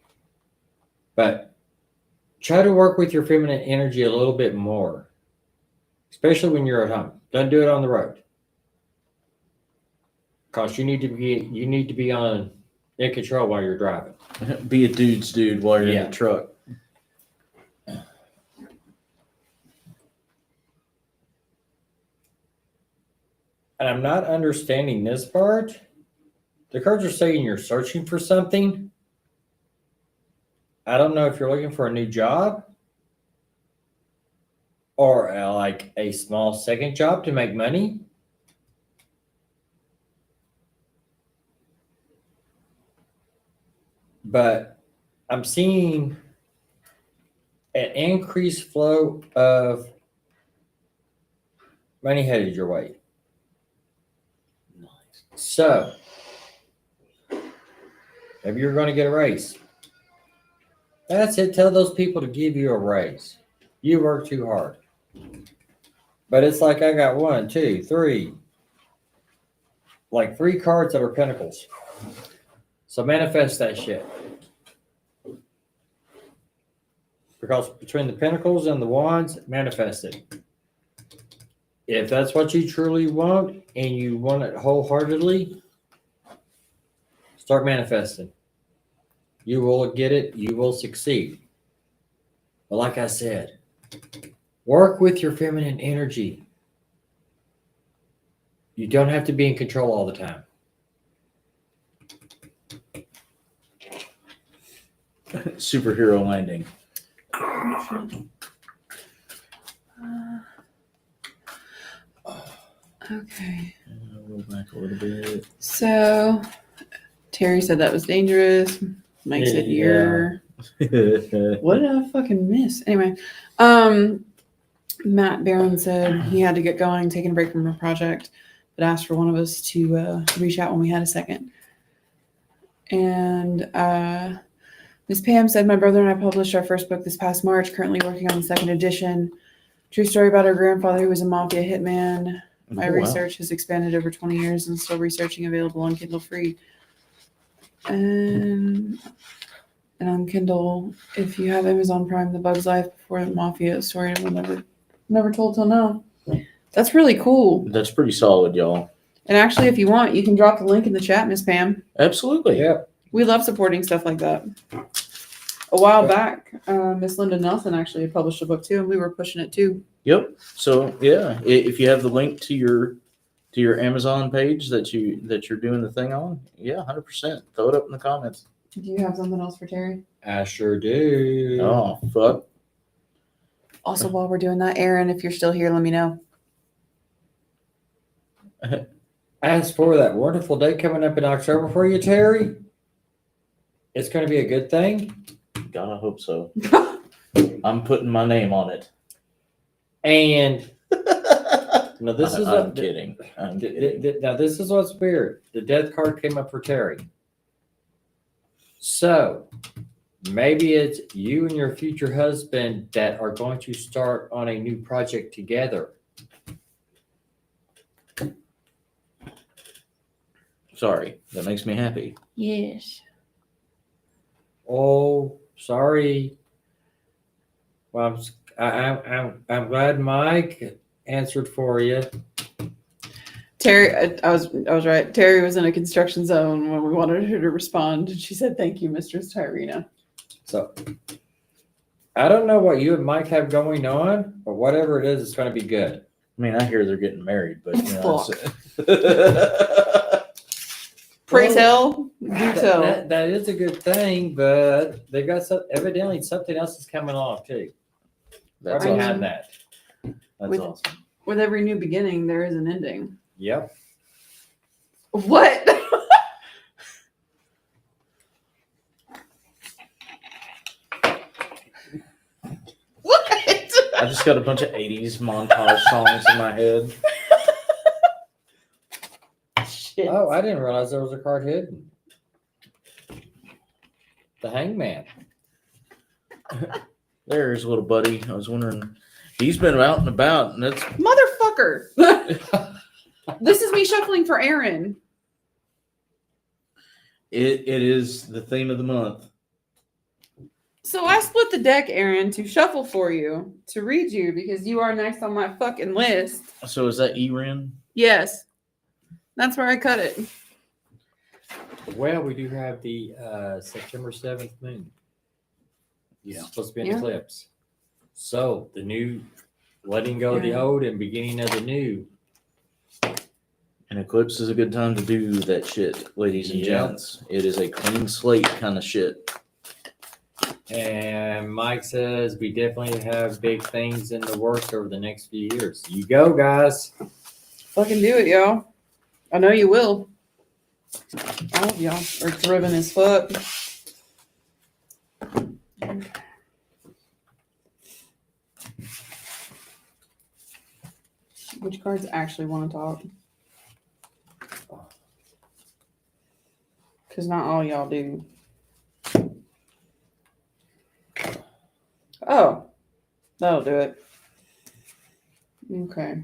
But try to work with your feminine energy a little bit more, especially when you're at home. Don't do it on the road. Because you need to be in control while you're driving. Be a dude's dude while you're in the truck. And I'm not understanding this part. The cards are saying you're searching for something. I don't know if you're looking for a new job or like a small second job to make money. But I'm seeing an increased flow of money headed your way. So, maybe you're going to get a raise. That's it. Tell those people to give you a raise. You work too hard. But it's like I got 1, 2, 3. Like 3 cards that are pentacles. So manifest that shit. Because between the pentacles and the wands, manifest it. If that's what you truly want and you want it wholeheartedly, start manifesting. You will get it. You will succeed. But like I said, work with your feminine energy. You don't have to be in control all the time. Superhero landing. Okay. Roll back a little bit. So Terry said that was dangerous. Mike said you're. What did I fucking miss? Anyway, Matt Barron said he had to get going, taking a break from a project, but asked for one of us to reach out when we had a second. And Ms. Pam said, my brother and I published our first book this past March, currently working on the second edition. True story about our grandfather who was a mafia hitman. My research has expanded over 20 years and still researching, available on Kindle free. And on Kindle, if you have Amazon Prime, The Bug's Life Before the Mafia story was never told till now. That's really cool. That's pretty solid, y'all. And actually, if you want, you can drop the link in the chat, Miss Pam. Absolutely. Yep. We love supporting stuff like that. A while back, Miss Linda Nelson actually had published a book too, and we were pushing it too. Yep. So yeah, if you have the link to your Amazon page that you're doing the thing on, yeah, 100%. Throw it up in the comments. Do you have something else for Terry? I sure do. Oh fuck. Also, while we're doing that, Aaron, if you're still here, let me know. As for that wonderful day coming up in October for you, Terry, it's going to be a good thing. God, I hope so. I'm putting my name on it. And now this is I'm kidding. I'm kidding. Now this is what's weird. The death card came up for Terry. So maybe it's you and your future husband that are going to start on a new project together. Sorry, that makes me happy. Yes. Oh, sorry. Well, I'm glad Mike answered for you. Terry, I was right. Terry was in a construction zone when we wanted her to respond, and she said, "Thank you, Mistress Tyrena." So I don't know what you and Mike have going on, but whatever it is, it's going to be good. I mean, I hear they're getting married, but you know. Pray Well, tell, do tell. That is a good thing, but they've got evidently something else is coming along too. That's Right awesome. behind that. That's With- awesome. With every new beginning, there is an ending. Yep. What? What? I just got a bunch of 80s montage songs in my head. Shit. Oh, I didn't realize there was a card hidden. The Hangman. There's little buddy. I was wondering, he's been out and about, and that's Motherfucker. This is me shuffling for Aaron. it is the theme of the month. So I split the deck, Aaron, to shuffle for you, to read you, because you are next on my fucking list. So is that Erin? Yes. That's where I cut it. Well, we do have the September 7th moon. Yeah. It's supposed to be an Yeah. eclipse. So the new, letting go of the Yeah. old and beginning of the new. An eclipse is a good time to do that shit, ladies and Yep. gents. It is a clean slate kind of shit. And Mike says we definitely have big things in the works over the next few years. You go, guys. Fucking do it, y'all. I know you will. All of y'all are driven as fuck. Which cards actually want to talk? Because not all y'all do. Oh, that'll do it. Okay.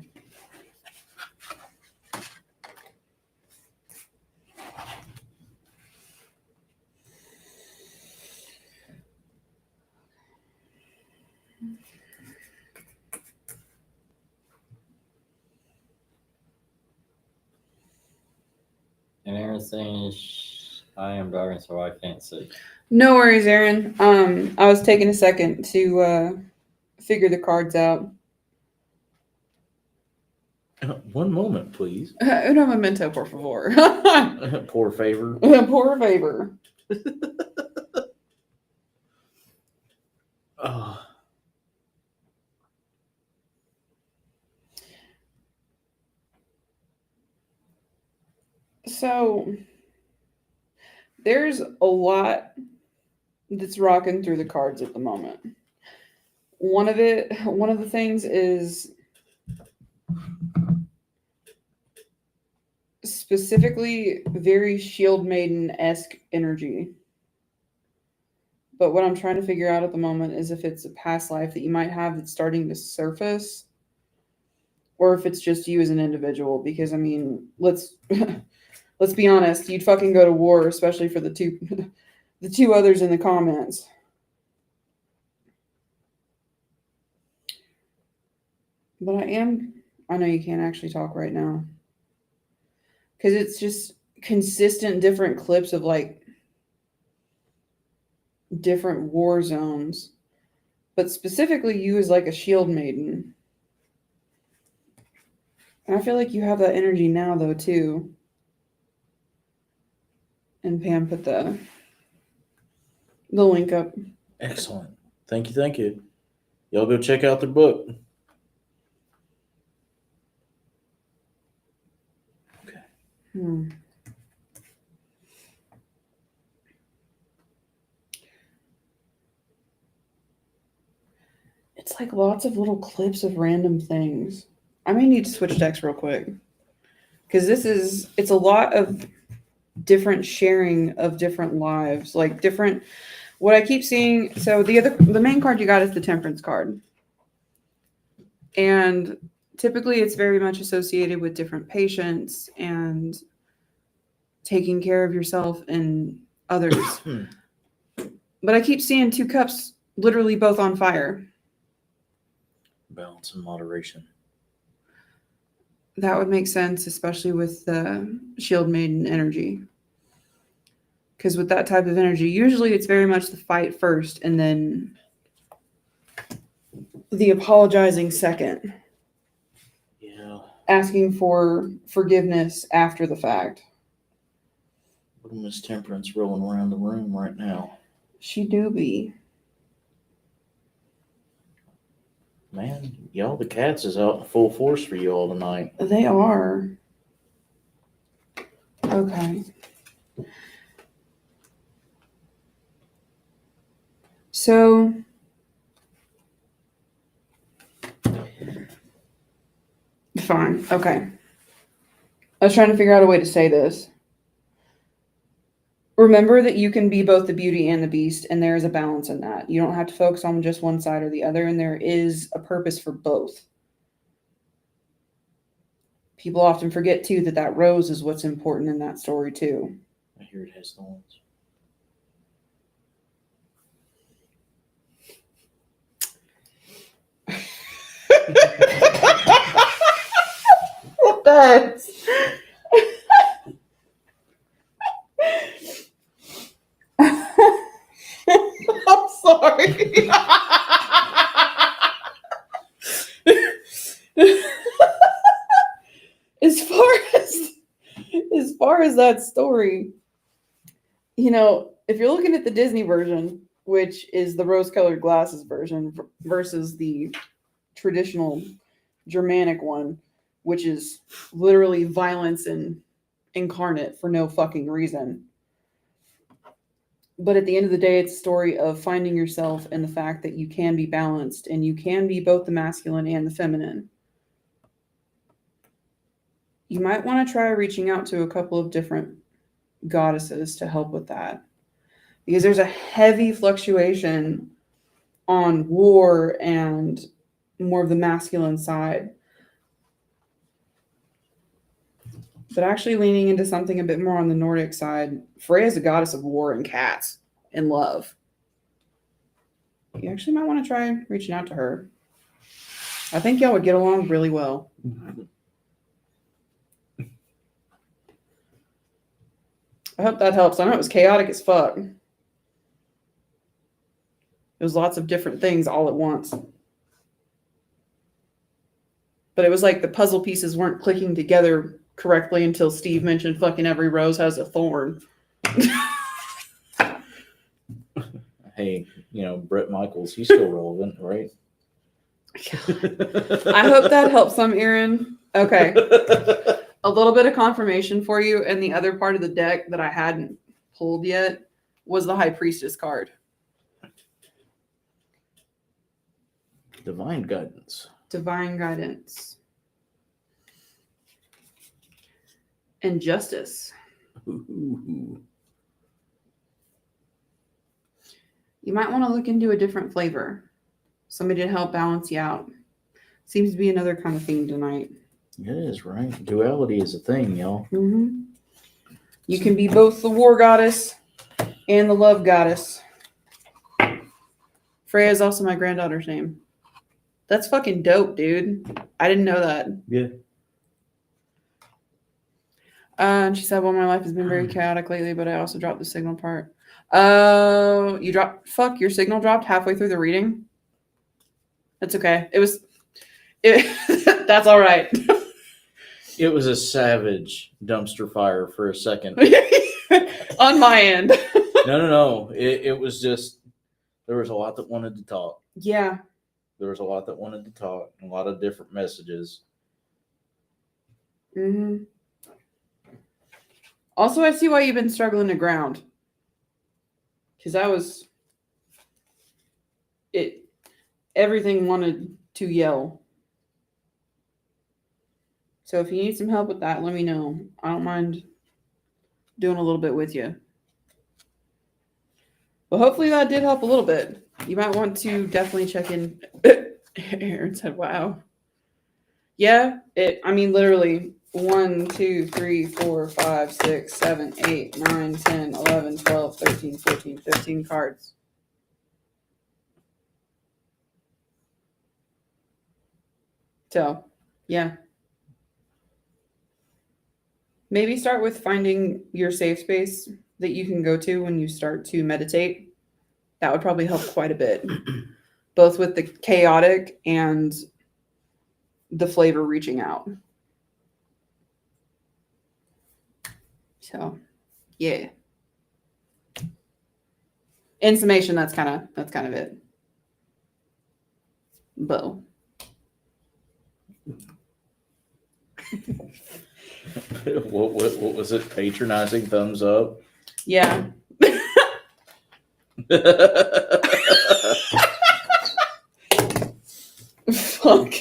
And Aaron's saying I am driving, so I can't see. No worries, Aaron. I was taking a second to figure the cards out. One moment, please. Uno momento, por favor. Poor favor. Poor favor. Oh. So there's a lot that's rocking through the cards at the moment. One of the things is specifically very Shield Maiden-esque energy. But what I'm trying to figure out at the moment is if it's a past life that you might have that's starting to surface, or if it's just you as an individual. Because I mean, let's be honest, you'd fucking go to war, especially for the two others in the comments. But I know you can't actually talk right now. Because it's just consistent different clips of like different war zones. But specifically you as like a shield maiden. And I feel like you have that energy now though too. And Pam put the link up. Excellent. Thank you. Thank you. Y'all go check out their book. Hmm. It's like lots of little clips of random things. I may need to switch decks real quick. Because it's a lot of different sharing of different lives, like different. What I keep seeing, so the main card you got is the Temperance card, and typically it's very much associated with different patients and taking care of yourself and others. But I keep seeing 2 cups literally both on fire. Balance and moderation. That would make sense, especially with the Shield Maiden energy. Because with that type of energy, usually it's very much the fight first and then the apologizing second. Yeah. Asking for forgiveness after the fact. Little Miss Temperance rolling around the room right now. She do be. Man, y'all, the cats is out in full force for you all tonight. They are. Okay. So fine. Okay. I was trying to figure out a way to say this. Remember that you can be both the beauty and the beast, and there is a balance in that. You don't have to focus on just one side or the other, and there is a purpose for both. People often forget, too, that that rose is what's important in that story, too. I hear it has thorns. It does. I'm sorry. As far as that story, you know, if you're looking at the Disney version, which is the rose-colored glasses version versus the traditional Germanic one, which is literally violence and incarnate for no fucking reason. But at the end of the day, it's a story of finding yourself and the fact that you can be balanced and you can be both the masculine and the feminine. You might want to try reaching out to a couple of different goddesses to help with that. Because there's a heavy fluctuation on war and more of the masculine side. But actually leaning into something a bit more on the Nordic side, Freya is a goddess of war and cats and love. You actually might want to try reaching out to her. I think y'all would get along really well. I hope that helps. I know it was chaotic as fuck. It was lots of different things all at once. But it was like the puzzle pieces weren't clicking together correctly until Steve mentioned fucking every rose has a thorn. Hey, you know, Brett Michaels, he's still relevant, right? I hope that helps some, Aaron. Okay. A little bit of confirmation for you, and the other part of the deck that I hadn't pulled yet was the High Priestess card. Divine guidance. Divine guidance. And justice. Ooh. You might want to look into a different flavor. Somebody to help balance you out. Seems to be another kind of theme tonight. It is, right? Duality is a thing, y'all. Mm-hmm. You can be both the war goddess and the love goddess. Freya is also my granddaughter's name. That's fucking dope, dude. I didn't know that. Yeah. And she said, well, my life has been very chaotic lately, but I also dropped the signal part. Oh, you dropped, fuck, your signal dropped halfway through the reading? That's okay. That's all right. It was a savage dumpster fire for a second. On my end. No. It was just, there was a lot that wanted to talk. Yeah. There was a lot that wanted to talk, a lot of different messages. Mm-hmm. Also, I see why you've been struggling to ground. Because everything wanted to yell. So if you need some help with that, let me know. I don't mind doing a little bit with you. Well, hopefully that did help a little bit. You might want to definitely check in. Aaron said, wow. Yeah, I mean, literally 1, 2, 3, 4, 5, 6, 7, 8, 9, 10, 11, 12, 13, 14, 15 cards. So, yeah. Maybe start with finding your safe space that you can go to when you start to meditate. That would probably help quite a bit, both with the chaotic and the flavor reaching out. So, yeah. In summation, that's kind of it. Bo. What was it? Patronizing thumbs up. Yeah. Fuck.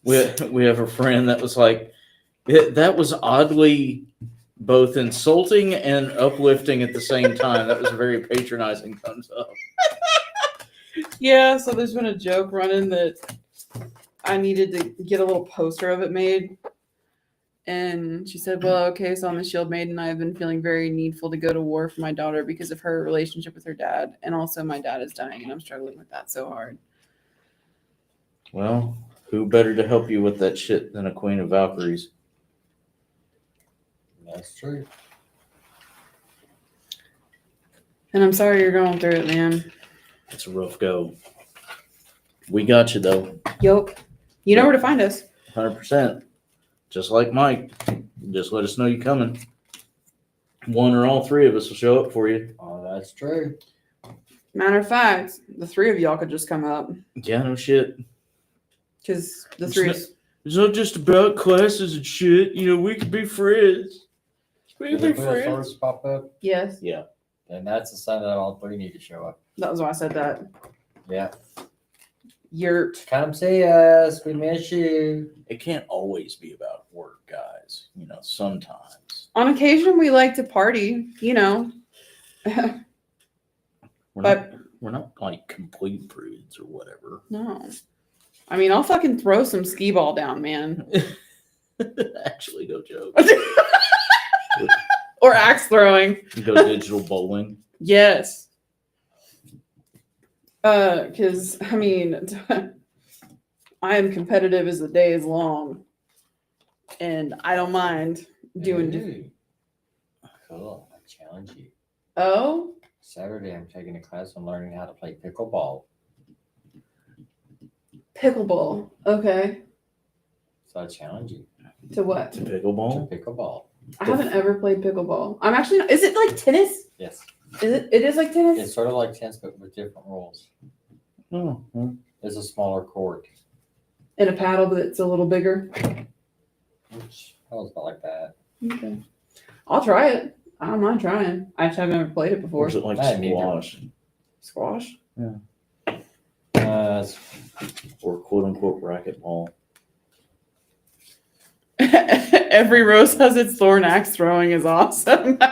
We have a friend that was like, that was oddly both insulting and uplifting at the same time. That was a very patronizing thumbs up. Yeah, so there's been a joke running that I needed to get a little poster of it made. And she said, well, okay, so I'm a shield maiden. I've been feeling very needful to go to war for my daughter because of her relationship with her dad. And also my dad is dying and I'm struggling with that so hard. Well, who better to help you with that shit than a Queen of Valkyries? That's true. And I'm sorry you're going through it, man. It's a rough go. We got you, though. Yup. You know where to find us. 100%. Just like Mike. Just let us know you're coming. One or all three of us will show up for you. Oh, that's true. Matter of fact, the three of y'all could just come up. Yeah, no shit. Because the three is... It's not just about classes and shit. You know, we could be friends. We Did could the be Queen of friends. Swords pop up? Yes. Yeah. Then that's a sign that all three need to show up. That was why I said that. Yeah. Yurt. Come see us. We miss you. It can't always be about work, guys. You know, sometimes. On occasion, we like to party, you know. We're not like complete prudes or whatever. No. I mean, I'll fucking throw some skee ball down, man. Actually, no joke. Or axe throwing. Go digital bowling. Yes. Because, I mean, I am competitive as the day is long. And I don't mind doing... Ooh. Cool. I challenge you. Oh? Saturday, I'm taking a class on learning how to play pickleball. Pickleball. Okay. So I challenge you To what? To to pickleball. pickleball. I haven't ever played pickleball. I'm actually not... Is it like tennis? Yes. Is it? It is like tennis? It's sort of like tennis, but with different rules. Oh, well, There's a smaller court, And a paddle that's a little bigger? which I was about like that. Okay. I'll try it. I don't mind trying. I just haven't ever played it or before. is it like I neither. squash Squash? It's- or quote unquote racquetball? Every rose has its thorn. Axe throwing is awesome. yeah,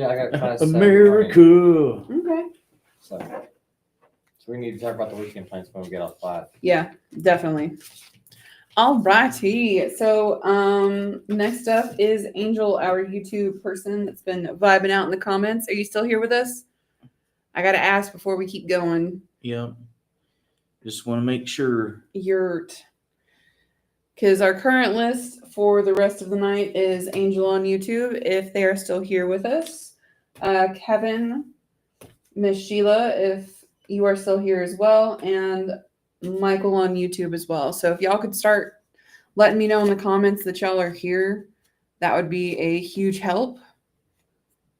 I got class Saturday morning. America. Okay. So we need to talk about the weekend plans when we get off 5. Yeah, definitely. All righty. So next up is Angel, our YouTube person that's been vibing out in the comments. Are you still here with us? I gotta ask before we keep going. Yeah. Just want to make sure. Yurt. Because our current list for the rest of the night is Angel on YouTube, if they are still here with us. Kevin, Miss Sheila, if you are still here as well, and Michael on YouTube as well. So if y'all could start letting me know in the comments that y'all are here, that would be a huge help.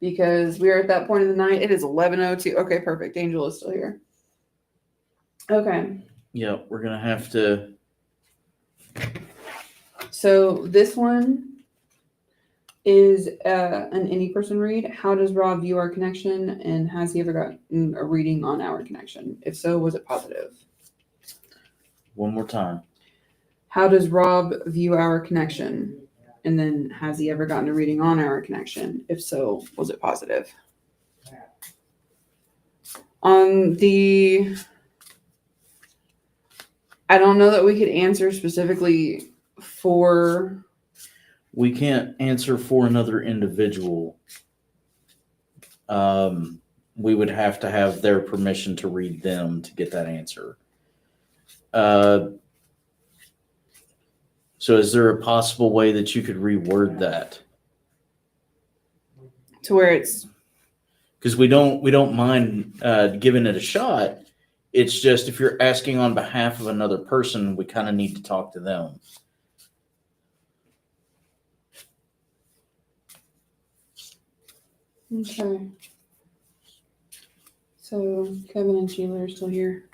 Because we are at that point of the night. It is 11:02. Okay, perfect. Angel is still here. Okay. Yeah, we're gonna have to. So this one is an any person read. How does Rob view our connection, and has he ever gotten a reading on our connection? If so, was it positive? One more time. How does Rob view our connection? And then has he ever gotten a reading on Our Connection? If so, was it positive? On the, I don't know that we could answer specifically for, We can't answer for another individual. We would have to have their permission to read them to get that answer. So is there a possible way that you could reword that? to where it's, Because we don't mind giving it a shot. It's just if you're asking on behalf of another person, we kind of need to talk to them. okay. So Kevin and Sheila are still here.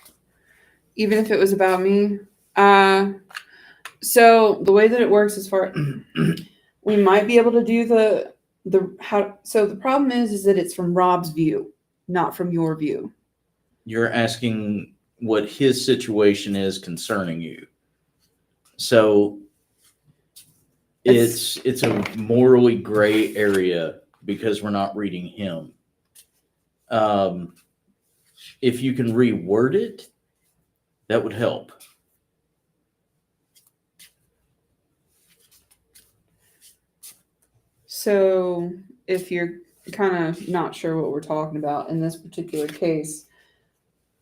Even if it was about me. So the way that it works as far, we might be able to do the how, so the problem is that it's from Rob's view, not from your view. You're asking what his situation is concerning you. So it's a morally gray area because we're not reading him. If you can reword it, that would help. So if you're kind of not sure what we're talking about in this particular case,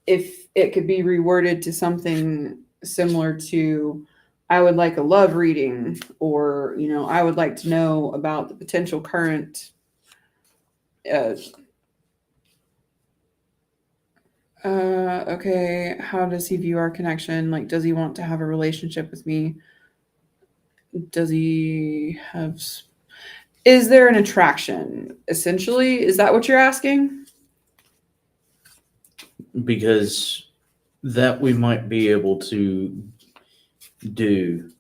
if it could be reworded to something similar to, I would like a love reading, or, you know, I would like to know about the potential current okay, how does he view Our Connection? Like, does he want to have a relationship with me? Does he have, is there an attraction? Essentially, is that what you're asking? Because that we might be able to do.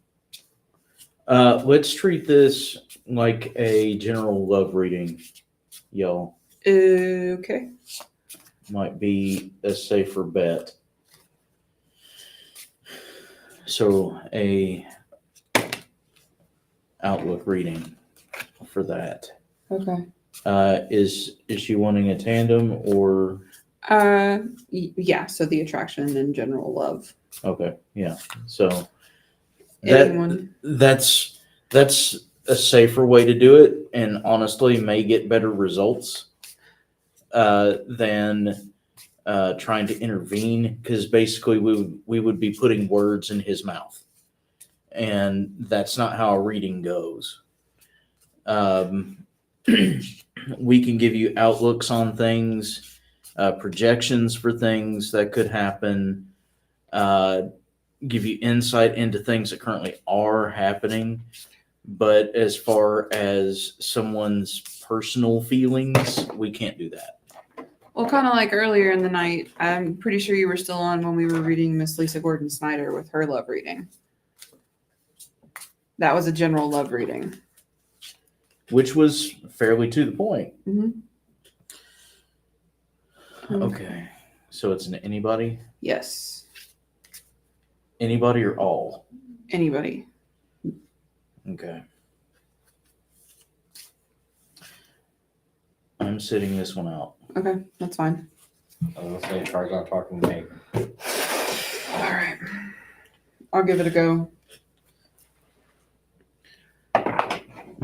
Let's treat this like a general love reading, y'all. Okay. Might be a safer bet. So a outlook reading for that. Okay. Is she wanting a tandem or Yeah, so the attraction and general love. okay, yeah. So Anyone? that's a safer way to do it, and honestly may get better results than trying to intervene, because basically we would be putting words in his mouth, and that's not how a reading goes. We can give you outlooks on things, projections for things that could happen, give you insight into things that currently are happening. But as far as someone's personal feelings, we can't do that. Well, kind of like earlier in the night, I'm pretty sure you were still on when we were reading Miss Lisa Gordon Snyder with her love reading. That was a general love reading. Which was fairly to the point. Mm-hmm. Okay. So it's an anybody? Yes. Anybody or all? Anybody. Okay. I'm sitting this one out. Okay, that's fine. I was gonna say, Charles not talking to me. All right. I'll give it a go.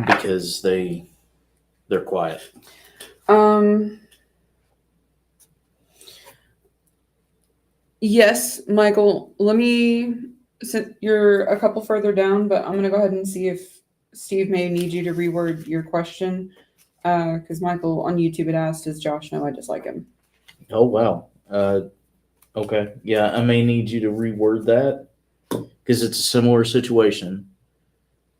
Because they're quiet. Yes, Michael, let me, since you're a couple further down, but I'm going to go ahead and see if Steve may need you to reword your question. Because Michael on YouTube had asked, does Josh know I dislike him? Oh, wow. Okay. Yeah, I may need you to reword that because it's a similar situation.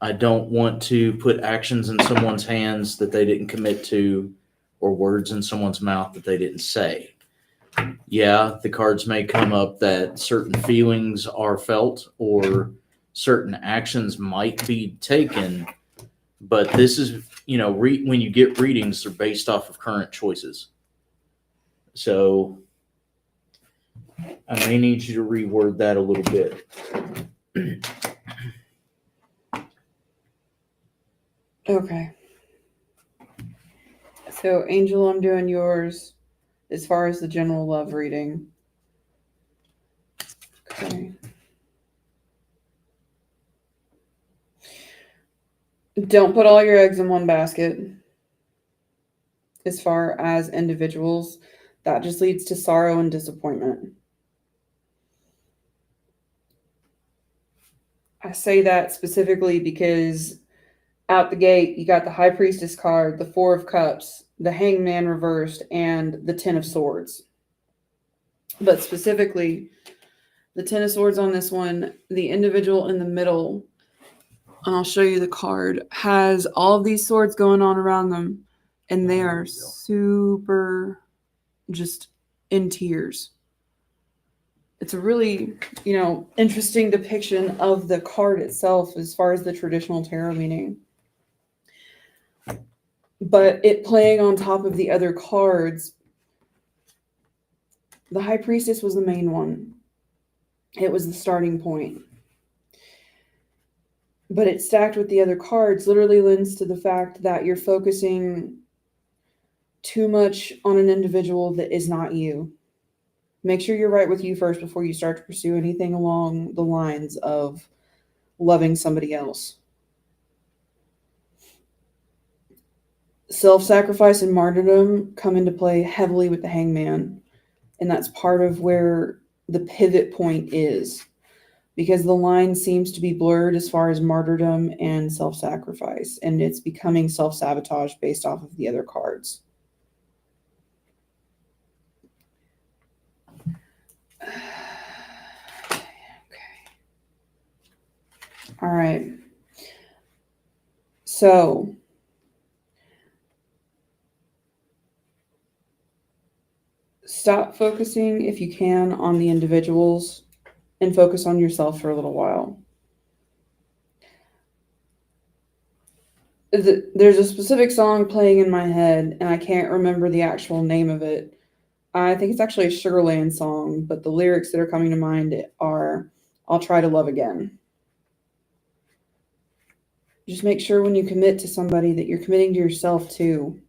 I don't want to put actions in someone's hands that they didn't commit to, or words in someone's mouth that they didn't say. Yeah, the cards may come up that certain feelings are felt or certain actions might be taken, but this is, when you get readings, they're based off of current choices. So I may need you to reword that a little bit. Okay. So, Angel, I'm doing yours as far as the general love reading. Okay. Don't put all your eggs in one basket as far as individuals. That just leads to sorrow and disappointment. I say that specifically because out the gate, you got the High Priestess card, the Four of Cups, the Hangman reversed, and the Ten of Swords. But specifically, the Ten of Swords on this one, the individual in the middle, and I'll show you the card, has all of these swords going on around them, and they are super just in tears. It's a really, interesting depiction of the card itself as far as the traditional tarot meaning. But it playing on top of the other cards, the High Priestess was the main one. It was the starting point. But it stacked with the other cards literally lends to the fact that you're focusing too much on an individual that is not you. Make sure you're right with you first before you start to pursue anything along the lines of loving somebody else. Self-sacrifice and martyrdom come into play heavily with the Hangman, and that's part of where the pivot point is, because the line seems to be blurred as far as martyrdom and self-sacrifice, and it's becoming self-sabotage based off of the other cards. Okay. All right. So, stop focusing, if you can, on the individuals and focus on yourself for a little while. There's a specific song playing in my head, and I can't remember the actual name of it. I think it's actually a Sugarland song, but the lyrics that are coming to mind are, "I'll try to love again." Just make sure when you commit to somebody that you're committing to yourself too.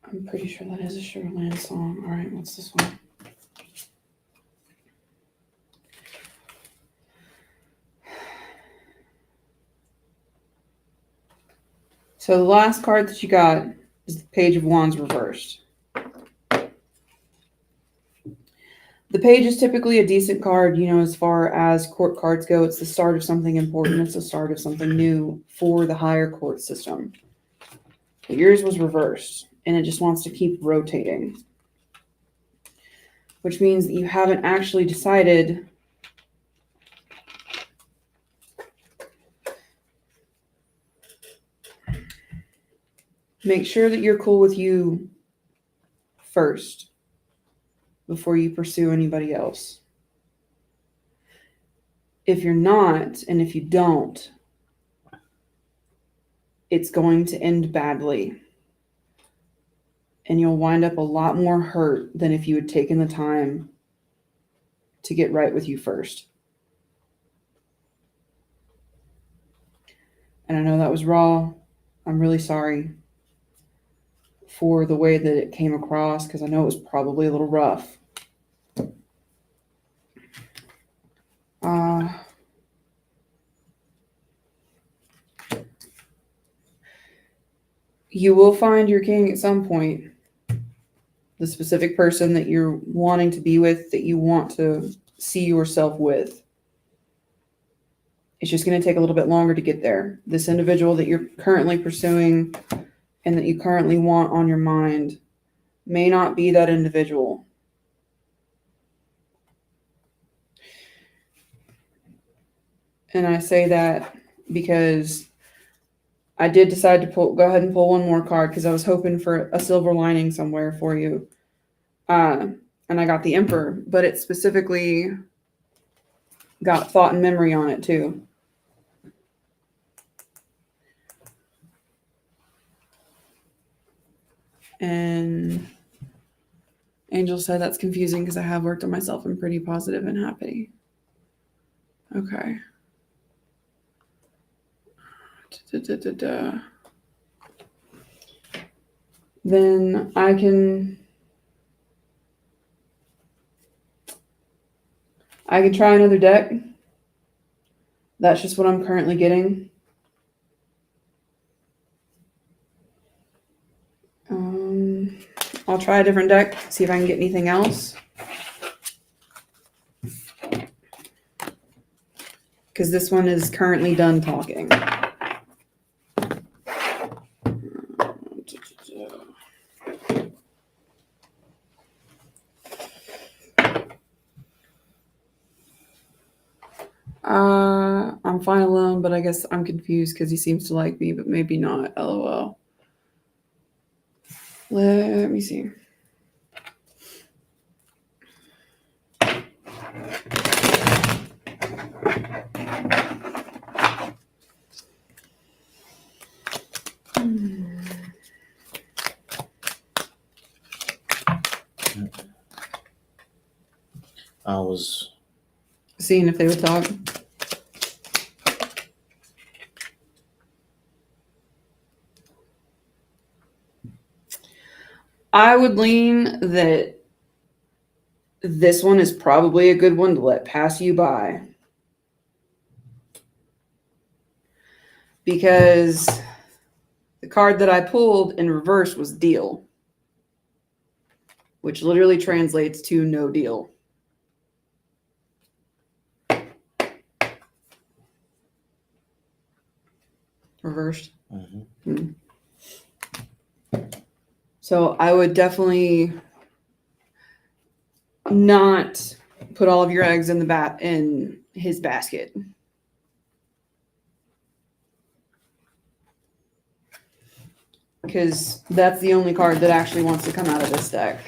I'm pretty sure that is a Sugarland song. All right, what's this one? So the last card that you got is the Page of Wands reversed. The page is typically a decent card, as far as court cards go. It's the start of something important. It's the start of something new for the higher court system. But yours was reversed, and it just wants to keep rotating, which means that you haven't actually decided make sure that you're cool with you first before you pursue anybody else. If you're not, and if you don't, it's going to end badly. And you'll wind up a lot more hurt than if you had taken the time to get right with you first. And I know that was raw. I'm really sorry for the way that it came across, because I know it was probably a little rough. You will find your king at some point. The specific person that you're wanting to be with, that you want to see yourself with. It's just going to take a little bit longer to get there. This individual that you're currently pursuing and that you currently want on your mind may not be that individual. And I say that because I did decide to go ahead and pull one more card, because I was hoping for a silver lining somewhere for you. And I got the Emperor, but it specifically got thought and memory on it too. And Angel said that's confusing because I have worked on myself. I'm pretty positive and happy. Okay. Then I can try another deck. That's just what I'm currently getting. I'll try a different deck, see if I can get anything else. Because this one is currently done talking. I'm fine alone, but I guess I'm confused because he seems to like me, but maybe not. LOL. Let me see. I was Seeing if they would talk. I would lean that this one is probably a good one to let pass you by. Because the card that I pulled in reverse was deal, which literally translates to no deal. Reversed. mhm. So I would definitely not put all of your eggs in his basket. Because that's the only card that actually wants to come out of this deck.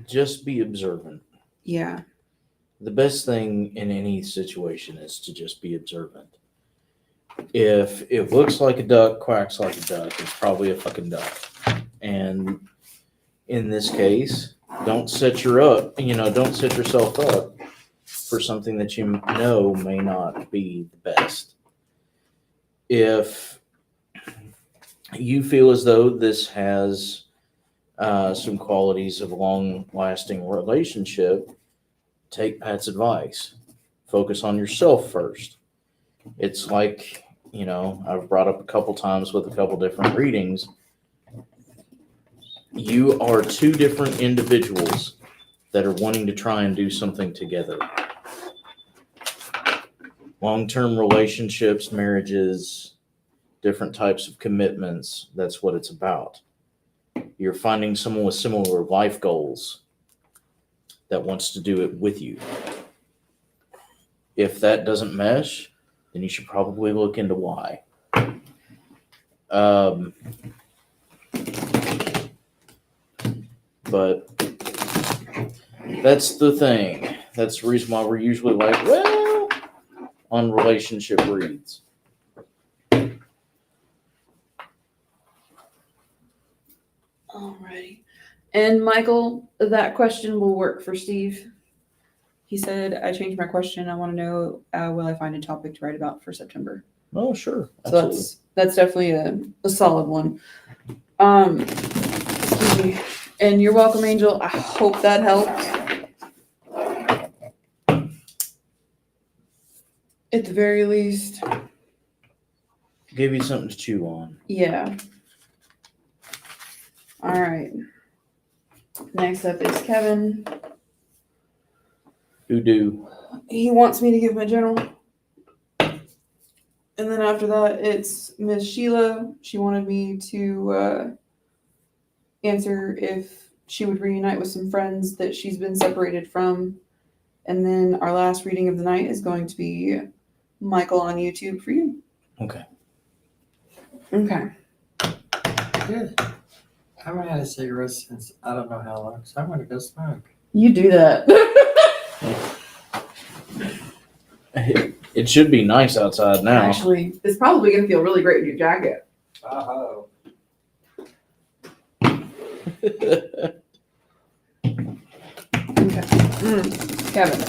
Just be observant. Yeah. The best thing in any situation is to just be observant. If it looks like a duck, quacks like a duck, it's probably a fucking duck. And in this case, don't set yourself up for something that you know may not be the best. If you feel as though this has some qualities of a long-lasting relationship, take Pat's advice. Focus on yourself first. It's like, I've brought up a couple times with a couple different readings. You are two different individuals that are wanting to try and do something together. Long-term relationships, marriages, different types of commitments, that's what it's about. You're finding someone with similar life goals that wants to do it with you. If that doesn't mesh, then you should probably look into why. But that's the thing. That's the reason why we're usually like, well, on relationship reads. Alrighty. And Michael, that question will work for Steve. He said, I changed my question. I want to know, will I find a topic to write about for September? Oh, sure. So Absolutely. that's definitely a solid one. Excuse me. And you're welcome, Angel. I hope that helped. At the very least. Give you something to chew on. Yeah. All right. Next up is Kevin. Who do? He wants me to give my general. And then after that, it's Miss Sheila. She wanted me to answer if she would reunite with some friends that she's been separated from. And then our last reading of the night is going to be Michael on YouTube for you. Okay. Okay. Good. I haven't had a cigarette since I don't know how long, so I'm going to go smoke. You do that. It should be nice outside now. Actually, it's probably gonna feel really great in your jacket. Uh-oh. Okay. Kevin.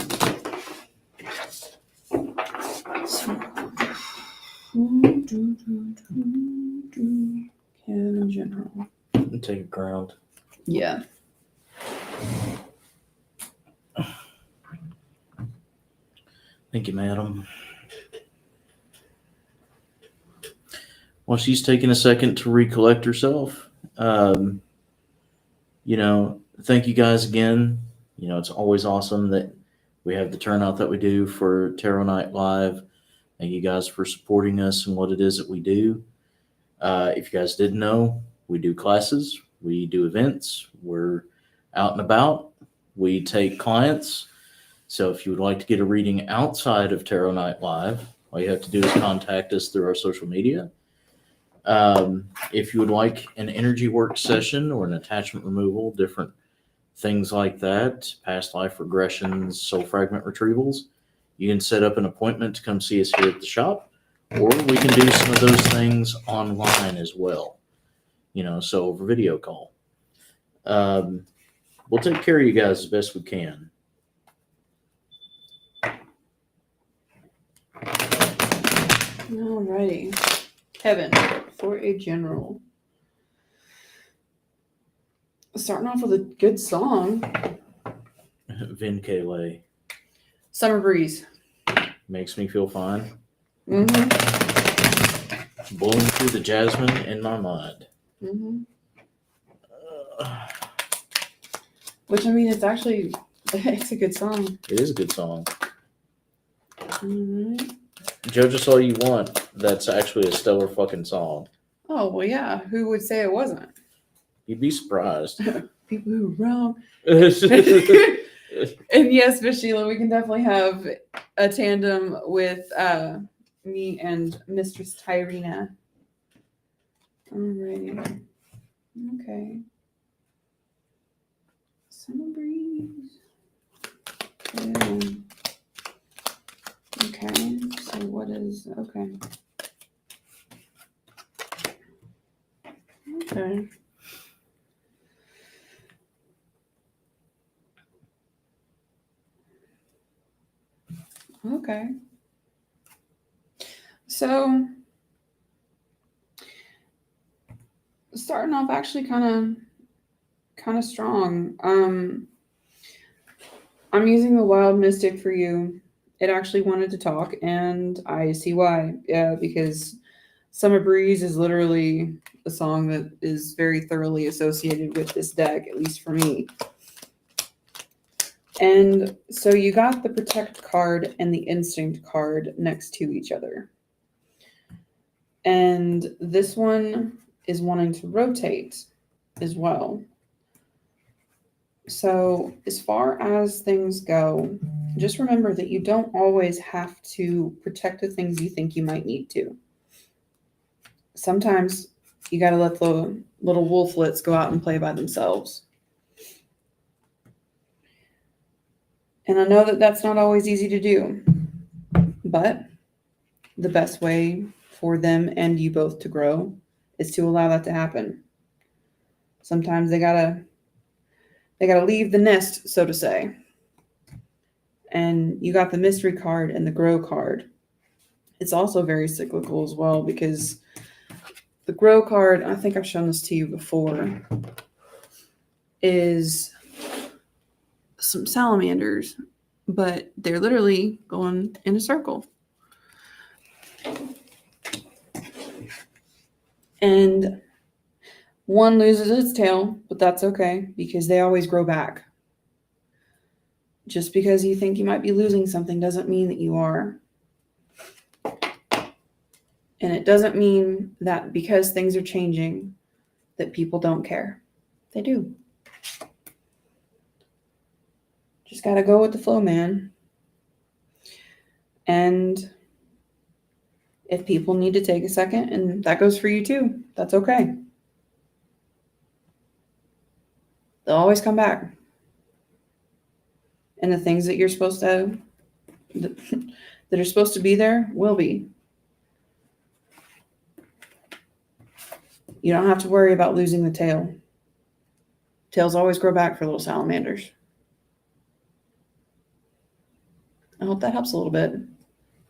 Kevin General. Take a ground. Yeah. Thank you, madam. While she's taking a second to recollect herself, thank you guys again. It's always awesome that we have the turnout that we do for Tarot Night Live. Thank you guys for supporting us and what it is that we do. If you guys didn't know, we do classes, we do events, we're out and about, we take clients. So if you would like to get a reading outside of Tarot Night Live, all you have to do is contact us through our social media. If you would like an energy work session or an attachment removal, different things like that, past life regressions, soul fragment retrievals, you can set up an appointment to come see us here at the shop, or we can do some of those things online as well, so over video call. We'll take care of you guys as best we can. Alrighty. Kevin, for a general. Starting off with a good song. Vin Kayleigh Summer Breeze. makes me feel fine. Mm-hmm. Blowing through the jasmine in my mind. Mm-hmm. Which, I mean, it's actually, it's a good song. It is a good song. Alright. Joe, just all you want. That's actually a stellar fucking song. Oh, well, yeah. Who would say it wasn't? You'd be surprised. People who are wrong. That's And yes, Miss Sheila, we can definitely have a tandem with me and Mistress Tyrina. Alrighty. Okay. Summer breeze. Yeah. Okay. So what is okay? Okay. Okay. So starting off actually kind of strong. I'm using the Wild Mystic for you. It actually wanted to talk, and I see why. Yeah, because Summer Breeze is literally a song that is very thoroughly associated with this deck, at least for me. And so you got the Protect card and the Instinct card next to each other. And this one is wanting to rotate as well. So as far as things go, just remember that you don't always have to protect the things you think you might need to. Sometimes you got to let the little wolflets go out and play by themselves. And I know that that's not always easy to do, but the best way for them and you both to grow is to allow that to happen. Sometimes they gotta leave the nest, so to say. And you got the mystery card and the grow card. It's also very cyclical as well, because the grow card, I think I've shown this to you before, is some salamanders, but they're literally going in a circle. And one loses its tail, but that's okay because they always grow back. Just because you think you might be losing something doesn't mean that you are. And it doesn't mean that because things are changing that people don't care. They do. Just got to go with the flow, man. And if people need to take a second, and that goes for you too, that's okay. They'll always come back. And the things that you're supposed to, the that are supposed to be there will be. You don't have to worry about losing the tail. Tails always grow back for little salamanders. I hope that helps a little bit.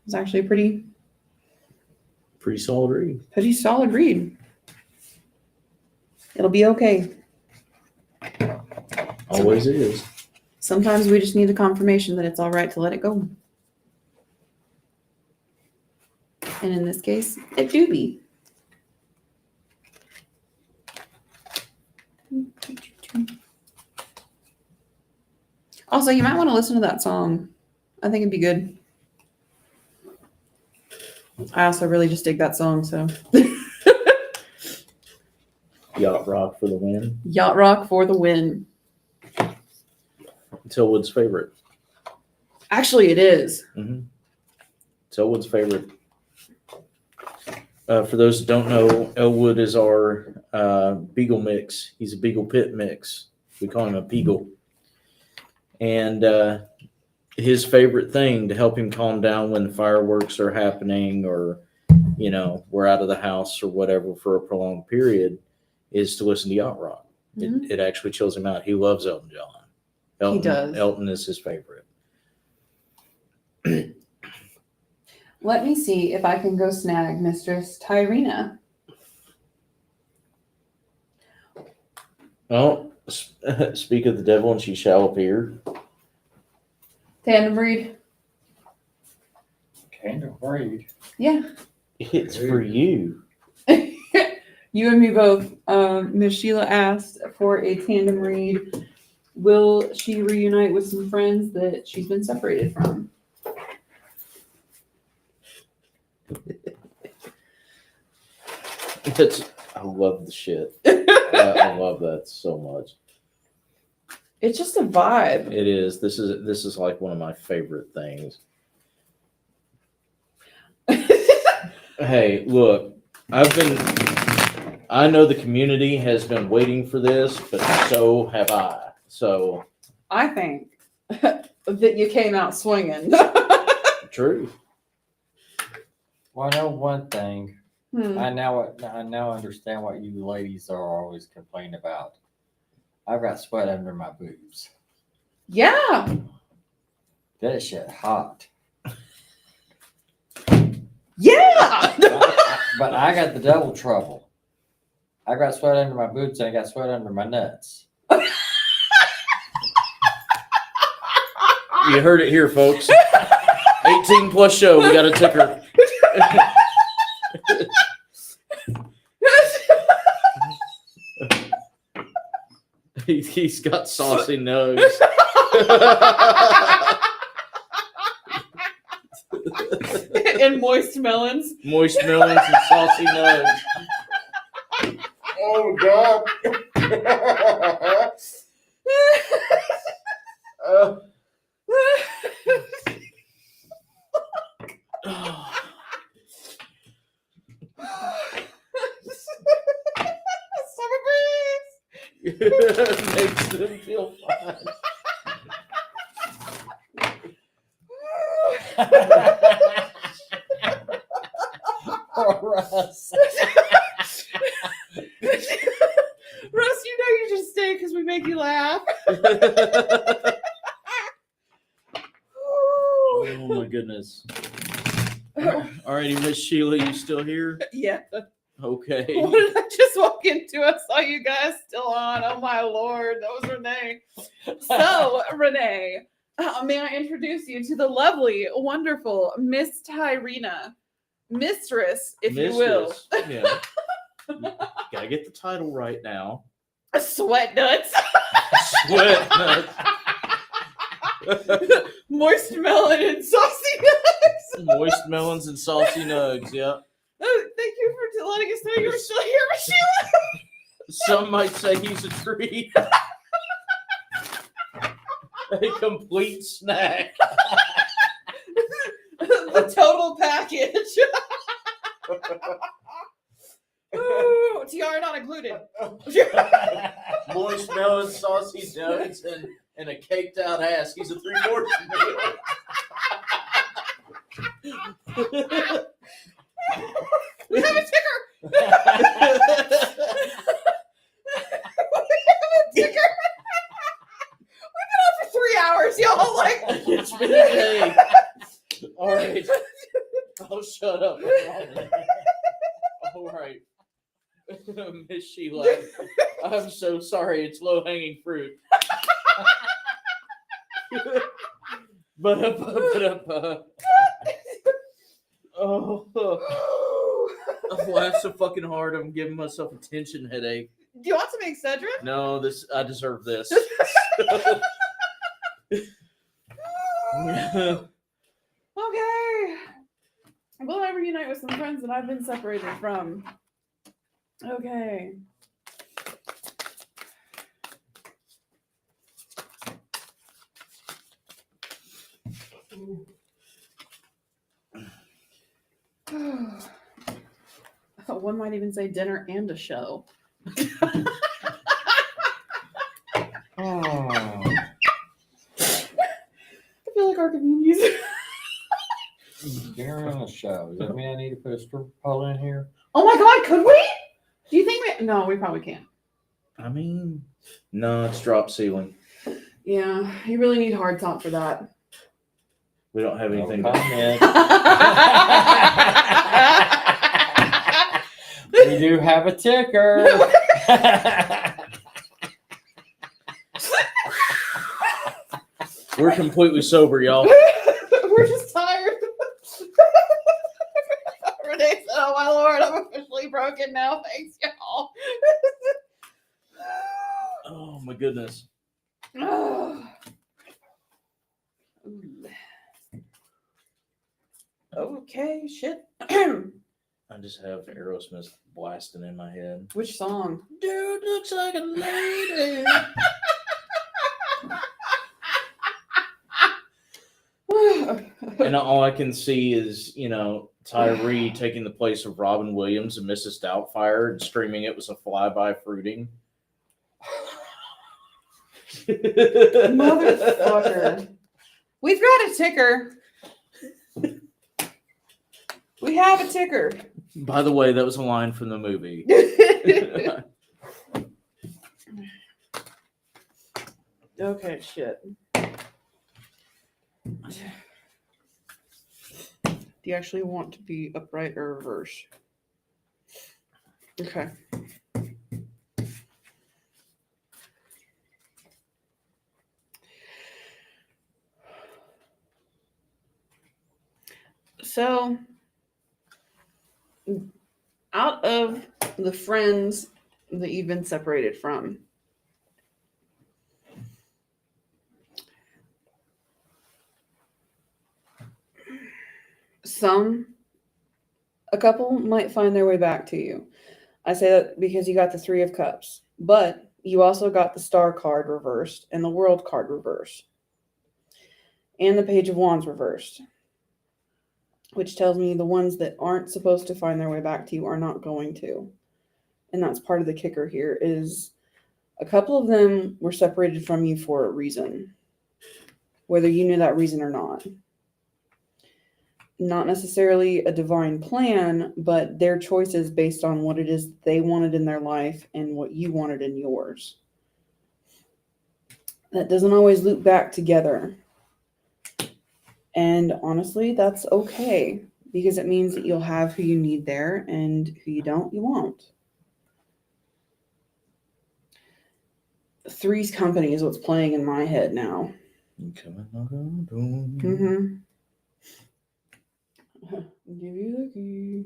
It's actually a pretty solid read. solid read. It'll be okay. Always is. Sometimes we just need a confirmation that it's all right to let it go. And in this case, it do be. Also, you might want to listen to that song. I think it'd be good. I also really just dig that song, so. Yacht Rock for the win. Yacht Rock for the win. Tilwood's favorite. Actually, it is. Tilwood's favorite. For those that don't know, Elwood is our Beagle mix. He's a Beagle Pit mix. We call him a Beagle. And his favorite thing to help him calm down when the fireworks are happening or, we're out of the house or whatever for a prolonged period is to listen to yacht rock. It actually chills him out. He loves Elton John. Elton, He does. Elton is his favorite. Let me see if I can go snag Mistress Tyrina. Well, speak of the devil and she shall appear. Tandem breed. Kind of worried. Yeah. It's for you. You and me both. Miss Sheila asked for a tandem read. Will she reunite with some friends that she's been separated from? I love the shit. I love that so much. It's just a vibe. It is. This is like one of my favorite things. Hey, look, I know the community has been waiting for this, but so have I. So I think that you came out swinging. true. Well, I know one thing. Hmm. I now understand what you ladies are always complaining about. I've got sweat under my boobs. Yeah. That shit hot. Yeah. But I got the double trouble. I got sweat under my boots and I got sweat under my nuts. You heard it here, folks. 18 plus show. We got a ticker. He's got saucy nugs. And moist melons. Moist melons and saucy nugs. Oh God. Makes them feel fine. Russ. Russ, you know you just stay because we make you laugh. Oh my goodness. Alrighty, Miss Sheila, you still here? Yeah. Okay. What did I just walk into? I saw you guys still on. Oh my Lord, that was Renee. So, Renee, may I introduce you to the lovely, wonderful Miss Tyrina, mistress, if you will. Mistress, yeah. You gotta get the title right now. Sweat nuts. Sweat nuts. Moist melon and saucy nuts. Moist melons and saucy nugs, yeah. Oh, thank you for letting us know you were still here, Miss Sheila. Some might say he's a treat. A complete snack. The total package. Ooh, TR not included. Moist melons, saucy nugs, and a caked out ass. He's a 3/4 meal. We have a ticker. We have a ticker. We've been on for 3 hours, y'all. Like, It's been a day. All right. I'll shut up. All right. Miss Sheila, I'm so sorry. It's low hanging fruit. Oh, I've laughed so fucking hard. I'm giving myself a tension headache. do you want some Excedrin? No, I deserve this. Okay. Will I reunite with some friends that I've been separated from? Okay. I thought one might even say dinner and a show. Oh. I feel like our communities. Dinner on the show. Does that mean I need to put a stripper pole in here? Oh my god, could we? Do you think we? No, we probably can't. I mean, no, it's drop ceiling. Yeah, you really need hard top for that. We don't have anything. No To, comment. We do have a ticker. we're completely sober, y'all. We're just tired. Renee said, "Oh my lord, I'm officially broken now. Thanks, y'all." Oh my goodness. Okay, shit. I just have Aerosmith blasting in my head. Which song? Dude looks like a lady. And all I can see is, Tyree taking the place of Robin Williams and Mrs. Doubtfire and screaming it was a flyby fruiting. Motherfucker. We've got a ticker. We have a ticker. By the way, that was a line from the movie. Okay, shit. Do you actually want to be upright or reverse? Okay. So, out of the friends that you've been separated from, a couple might find their way back to you. I say that because you got the Three of Cups, but you also got the Star card reversed and the World card reversed and the Page of Wands reversed, which tells me the ones that aren't supposed to find their way back to you are not going to. And that's part of the kicker here is a couple of them were separated from you for a reason, whether you knew that reason or not. Not necessarily a divine plan, but their choices based on what it is they wanted in their life and what you wanted in yours. That doesn't always loop back together. And honestly, that's okay because it means that you'll have who you need there and who you don't, you won't. Three's Company is what's playing in my head now. Mm-hmm. Give you the key.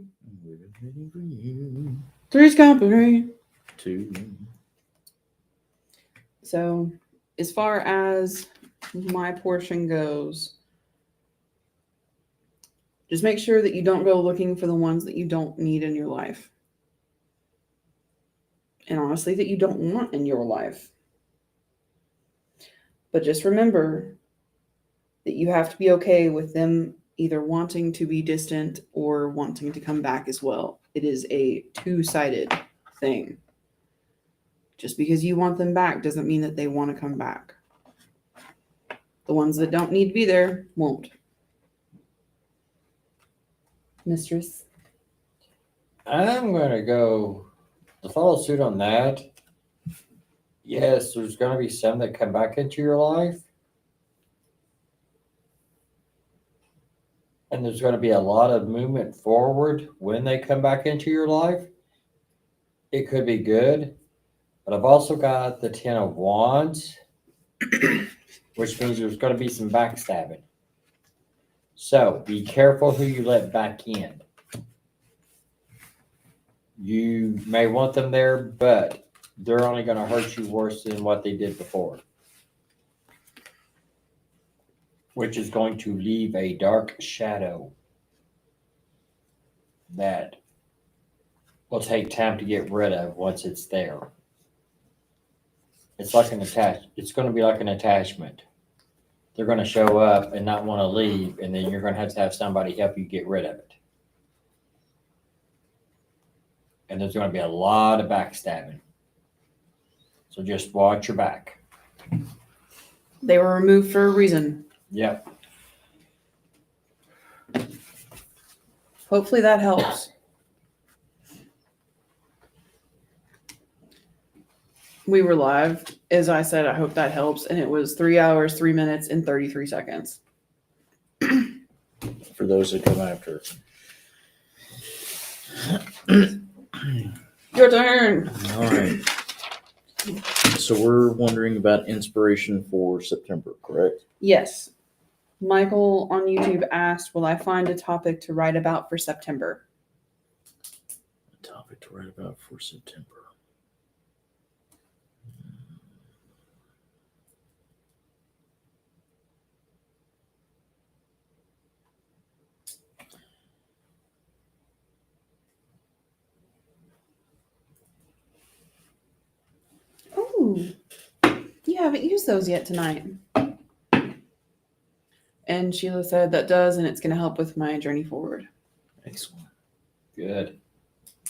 Three's Company. Two. So, as far as my portion goes, just make sure that you don't go looking for the ones that you don't need in your life. And honestly, that you don't want in your life. But just remember that you have to be okay with them either wanting to be distant or wanting to come back as well. It is a two-sided thing. Just because you want them back doesn't mean that they want to come back. The ones that don't need to be there won't. mistress? I'm gonna go to follow suit on that. Yes, there's gonna be some that come back into your life. And there's gonna be a lot of movement forward when they come back into your life. It could be good, but I've also got the Ten of Wands, which means there's gonna be some backstabbing. So be careful who you let back in. You may want them there, but they're only going to hurt you worse than what they did before, which is going to leave a dark shadow that will take time to get rid of once it's there. It's like it's going to be like an attachment. They're going to show up and not want to leave, and then you're going to have somebody help you get rid of it. And there's going to be a lot of backstabbing. So just watch your back. They were removed for a reason. Yep. Hopefully that helps. We were live. As I said, I hope that helps. And it was 3 hours, 3 minutes, and 33 seconds. For those that come after. Your turn. All right. So we're wondering about inspiration for September, correct? Yes. Michael on YouTube asked, will I find a topic to write about for September? A topic to write about for September. Oh, you haven't used those yet tonight. And Sheila said that does, and it's going to help with my journey forward. Excellent. Good.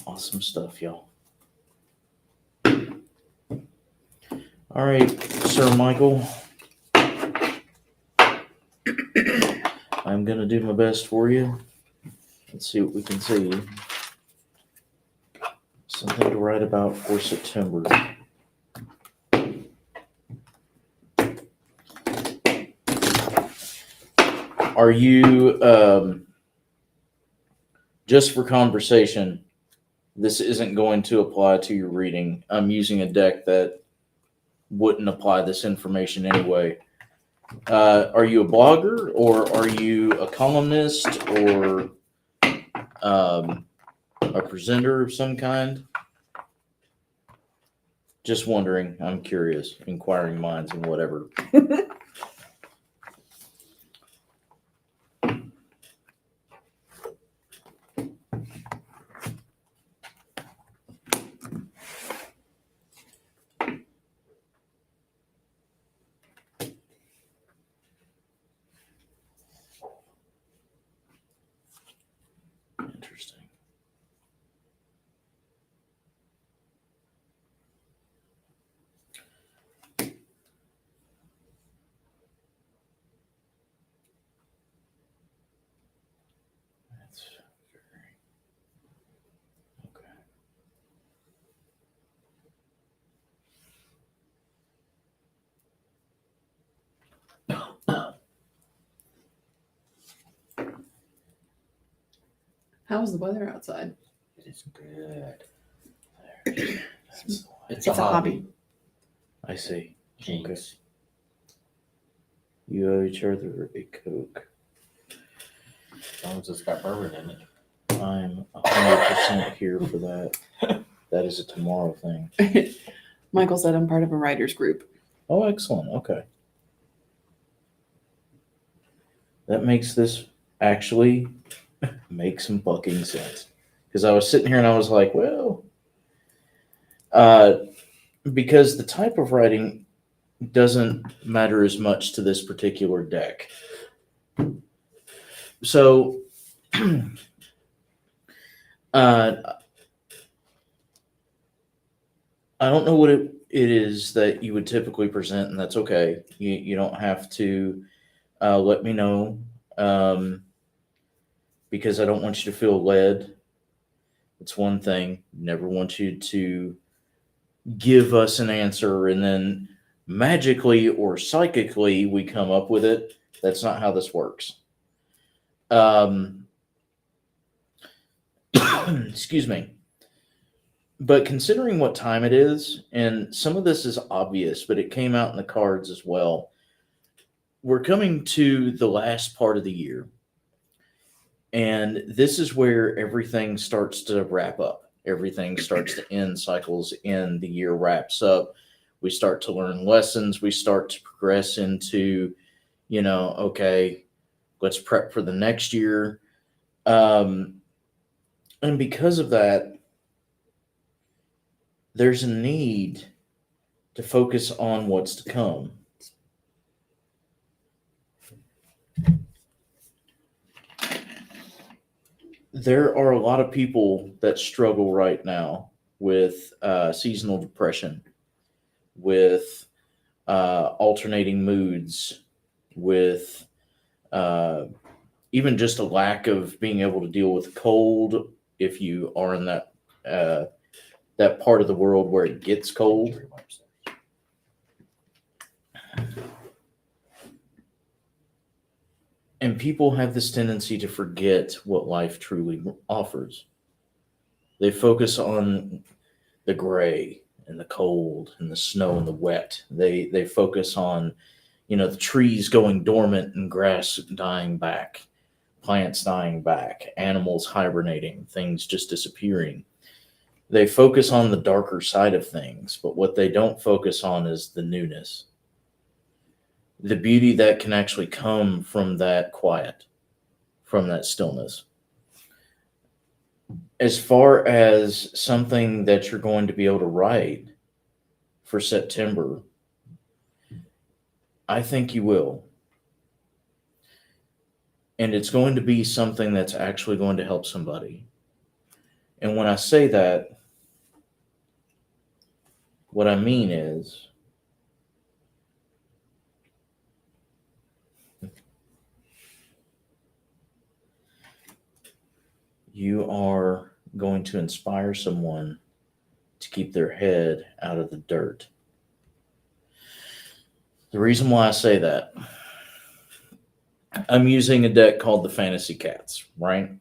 Awesome stuff, y'all. All right, Sir Michael. I'm going to do my best for you. Let's see what we can see. Something to write about for September. Are you, just for conversation, this isn't going to apply to your reading. I'm using a deck that wouldn't apply this information anyway. Are you a blogger, or are you a columnist, or a presenter of some kind? Just wondering. I'm curious. Inquiring minds and whatever. Interesting. That's very okay. How's the weather outside? It is good. That's the one. It's a hobby. I see. Jinx. You owe each other a Coke. As long as it's got bourbon in it. I'm 100% here for that. That is a tomorrow thing. Michael said I'm part of a writers group. Oh, excellent. Okay. That makes this actually make some fucking sense. Because I was sitting here and I was like, well, because the type of writing doesn't matter as much to this particular deck. So, I don't know what it is that you would typically present, and that's okay. You don't have to let me know, because I don't want you to feel led. It's one thing. Never want you to give us an answer and then magically or psychically we come up with it. That's not how this works. Excuse me. But considering what time it is, and some of this is obvious, but it came out in the cards as well. We're coming to the last part of the year. And this is where everything starts to wrap up. Everything starts to end, cycles in, the year wraps up. We start to learn lessons. We start to progress into, okay, let's prep for the next year. And because of that, there's a need to focus on what's to come. There are a lot of people that struggle right now with seasonal depression, with alternating moods, with even just a lack of being able to deal with the cold if you are in that part of the world where it gets cold. And people have this tendency to forget what life truly offers. They focus on the gray and the cold and the snow and the wet. They focus on, the trees going dormant and grass dying back, plants dying back, animals hibernating, things just disappearing. They focus on the darker side of things, but what they don't focus on is the newness. The beauty that can actually come from that quiet, from that stillness. As far as something that you're going to be able to write for September, I think you will. And it's going to be something that's actually going to help somebody. And when I say that, what I mean is, you are going to inspire someone to keep their head out of the dirt. The reason why I say that, I'm using a deck called the Fantasy Cats, right?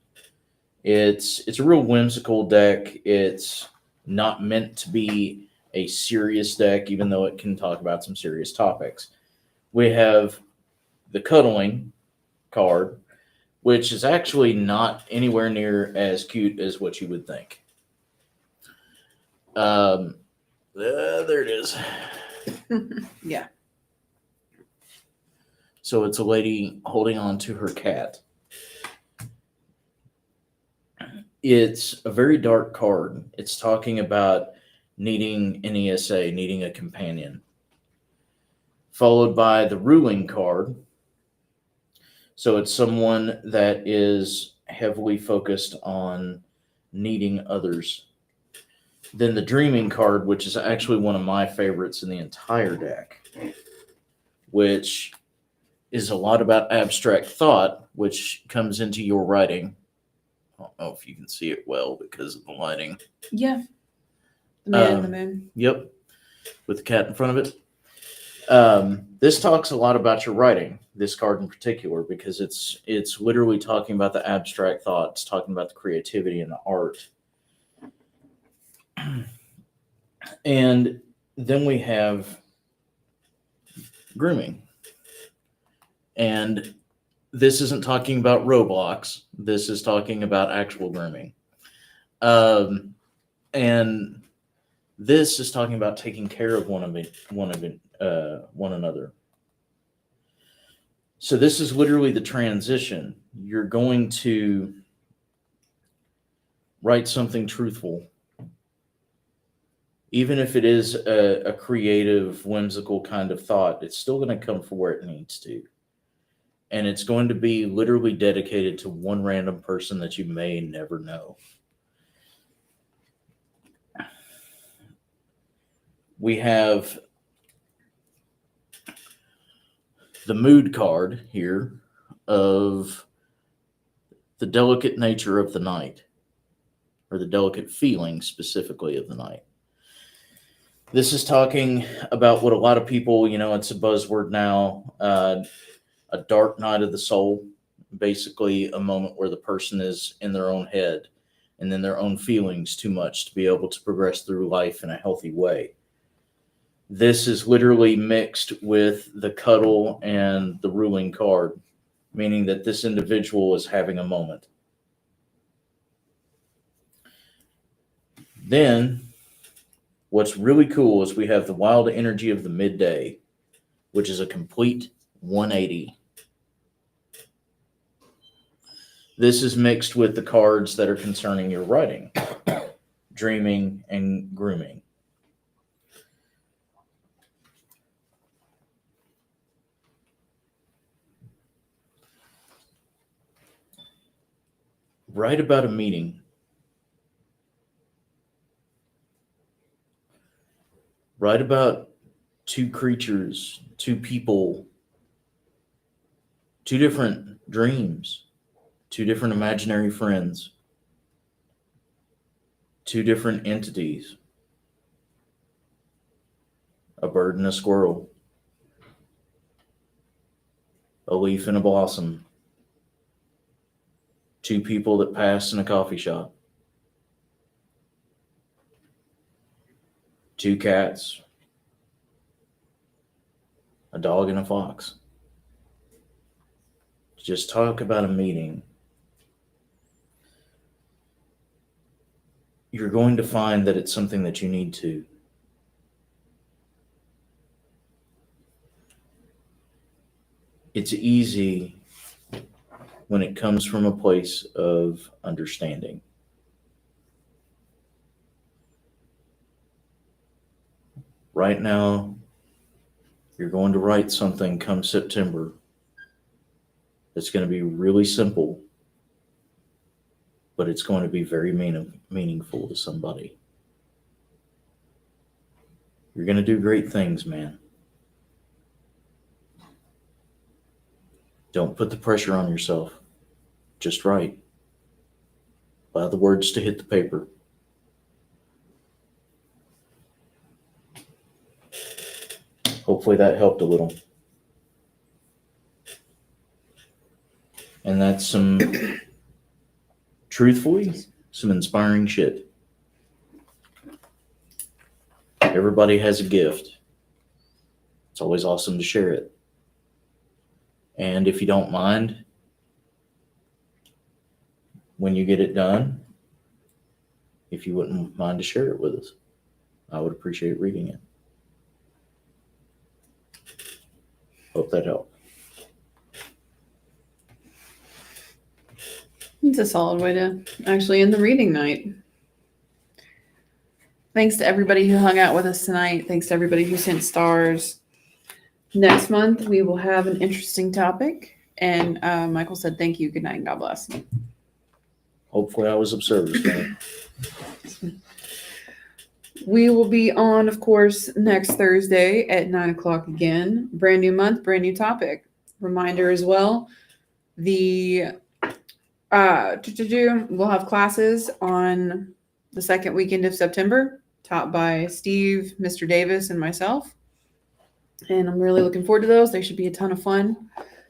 It's a real whimsical deck. It's not meant to be a serious deck, even though it can talk about some serious topics. We have the Cuddling card, which is actually not anywhere near as cute as what you would think. There it is. Yeah. So it's a lady holding on to her cat. It's a very dark card. It's talking about needing an ESA, needing a companion. Followed by the Ruling card. So it's someone that is heavily focused on needing others. Then the Dreaming card, which is actually one of my favorites in the entire deck, which is a lot about abstract thought, which comes into your writing. I don't know if you can see it well because of the lighting. Yeah. The man, the moon. Yep. With the cat in front of it. This talks a lot about your writing, this card in particular, because it's literally talking about the abstract thoughts, talking about the creativity and the art. And then we have grooming. And this isn't talking about Roblox. This is talking about actual grooming. And this is talking about taking care of one another. So this is literally the transition. You're going to write something truthful. Even if it is a creative, whimsical kind of thought, it's still going to come from where it needs to. And it's going to be literally dedicated to one random person that you may never know. We have the Mood card here of the delicate nature of the night, or the delicate feeling specifically of the night. This is talking about what a lot of people, it's a buzzword now, a dark night of the soul, basically a moment where the person is in their own head and in their own feelings too much to be able to progress through life in a healthy way. This is literally mixed with the cuddle and the ruling card, meaning that this individual is having a moment. Then, what's really cool is we have the wild energy of the midday, which is a complete 180. This is mixed with the cards that are concerning your writing, dreaming, and grooming. Write about a meeting. Write about two creatures, two people, two different dreams, two different imaginary friends, two different entities, a bird and a squirrel, a leaf and a blossom, two people that pass in a coffee shop, two cats, a dog and a fox. Just talk about a meeting. You're going to find that it's something that you need to. It's easy when it comes from a place of understanding. Right now, you're going to write something come September that's going to be really simple, but it's going to be very meaningful to somebody. You're going to do great things, man. Don't put the pressure on yourself. Just write. Allow the words to hit the paper. Hopefully that helped a little. And that's truthfully, some inspiring shit. Everybody has a gift. It's always awesome to share it. And if you don't mind, when you get it done, if you wouldn't mind to share it with us, I would appreciate reading it. Hope that helped. It's a solid way to actually end the reading night. Thanks to everybody who hung out with us tonight. Thanks to everybody who sent stars. Next month, we will have an interesting topic. And Michael said, thank you. Good night and God bless. Hopefully I was of service, man. We will be on, of course, next Thursday at 9 o'clock again. Brand new month, brand new topic. Reminder as well, we'll have classes on the second weekend of September, taught by Steve, Mr. Davis, and myself. And I'm really looking forward to those. They should be a ton of fun.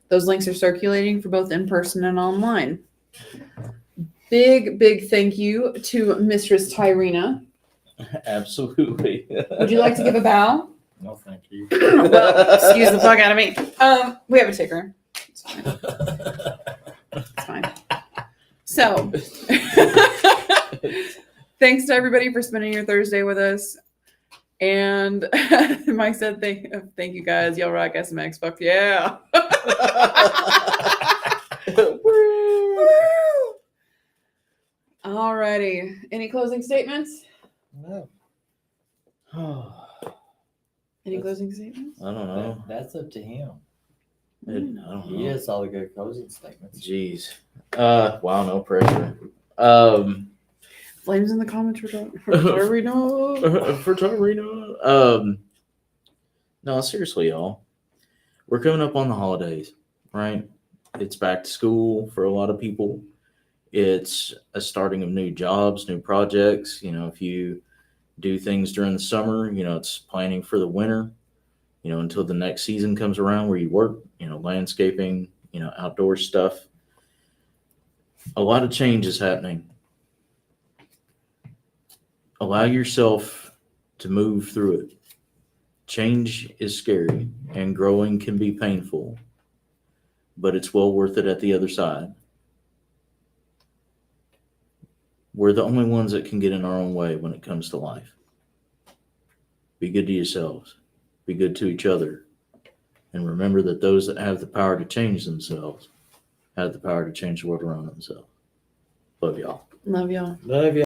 Those links are circulating for both in person and online. Big, big thank you to Mistress Tyrena. Absolutely. Would you like to give a bow? No, thank you. Well, excuse the fuck out of me. We have a ticker. It's fine. It's fine. So, thanks to everybody for spending your Thursday with us. And Mike said, thank you guys. Y'all rock SMX. Fuck yeah. Alrighty. Any closing statements? No, Any closing statements? I don't know. that's up to him. I don't know. He has all the good closing statements. Jeez. Wow, no pressure. Flames in the comments for Tyrena. For Tyrena. No, seriously, y'all. We're coming up on the holidays, right? It's back to school for a lot of people. It's a starting of new jobs, new projects. If you do things during the summer, it's planning for the winter, until the next season comes around where you work, landscaping, outdoor stuff. A lot of change is happening. Allow yourself to move through it. Change is scary and growing can be painful, but it's well worth it at the other side. We're the only ones that can get in our own way when it comes to life. Be good to yourselves. Be good to each other. And remember that those that have the power to change themselves have the power to change the world around themselves. Love y'all. Love y'all. Love you.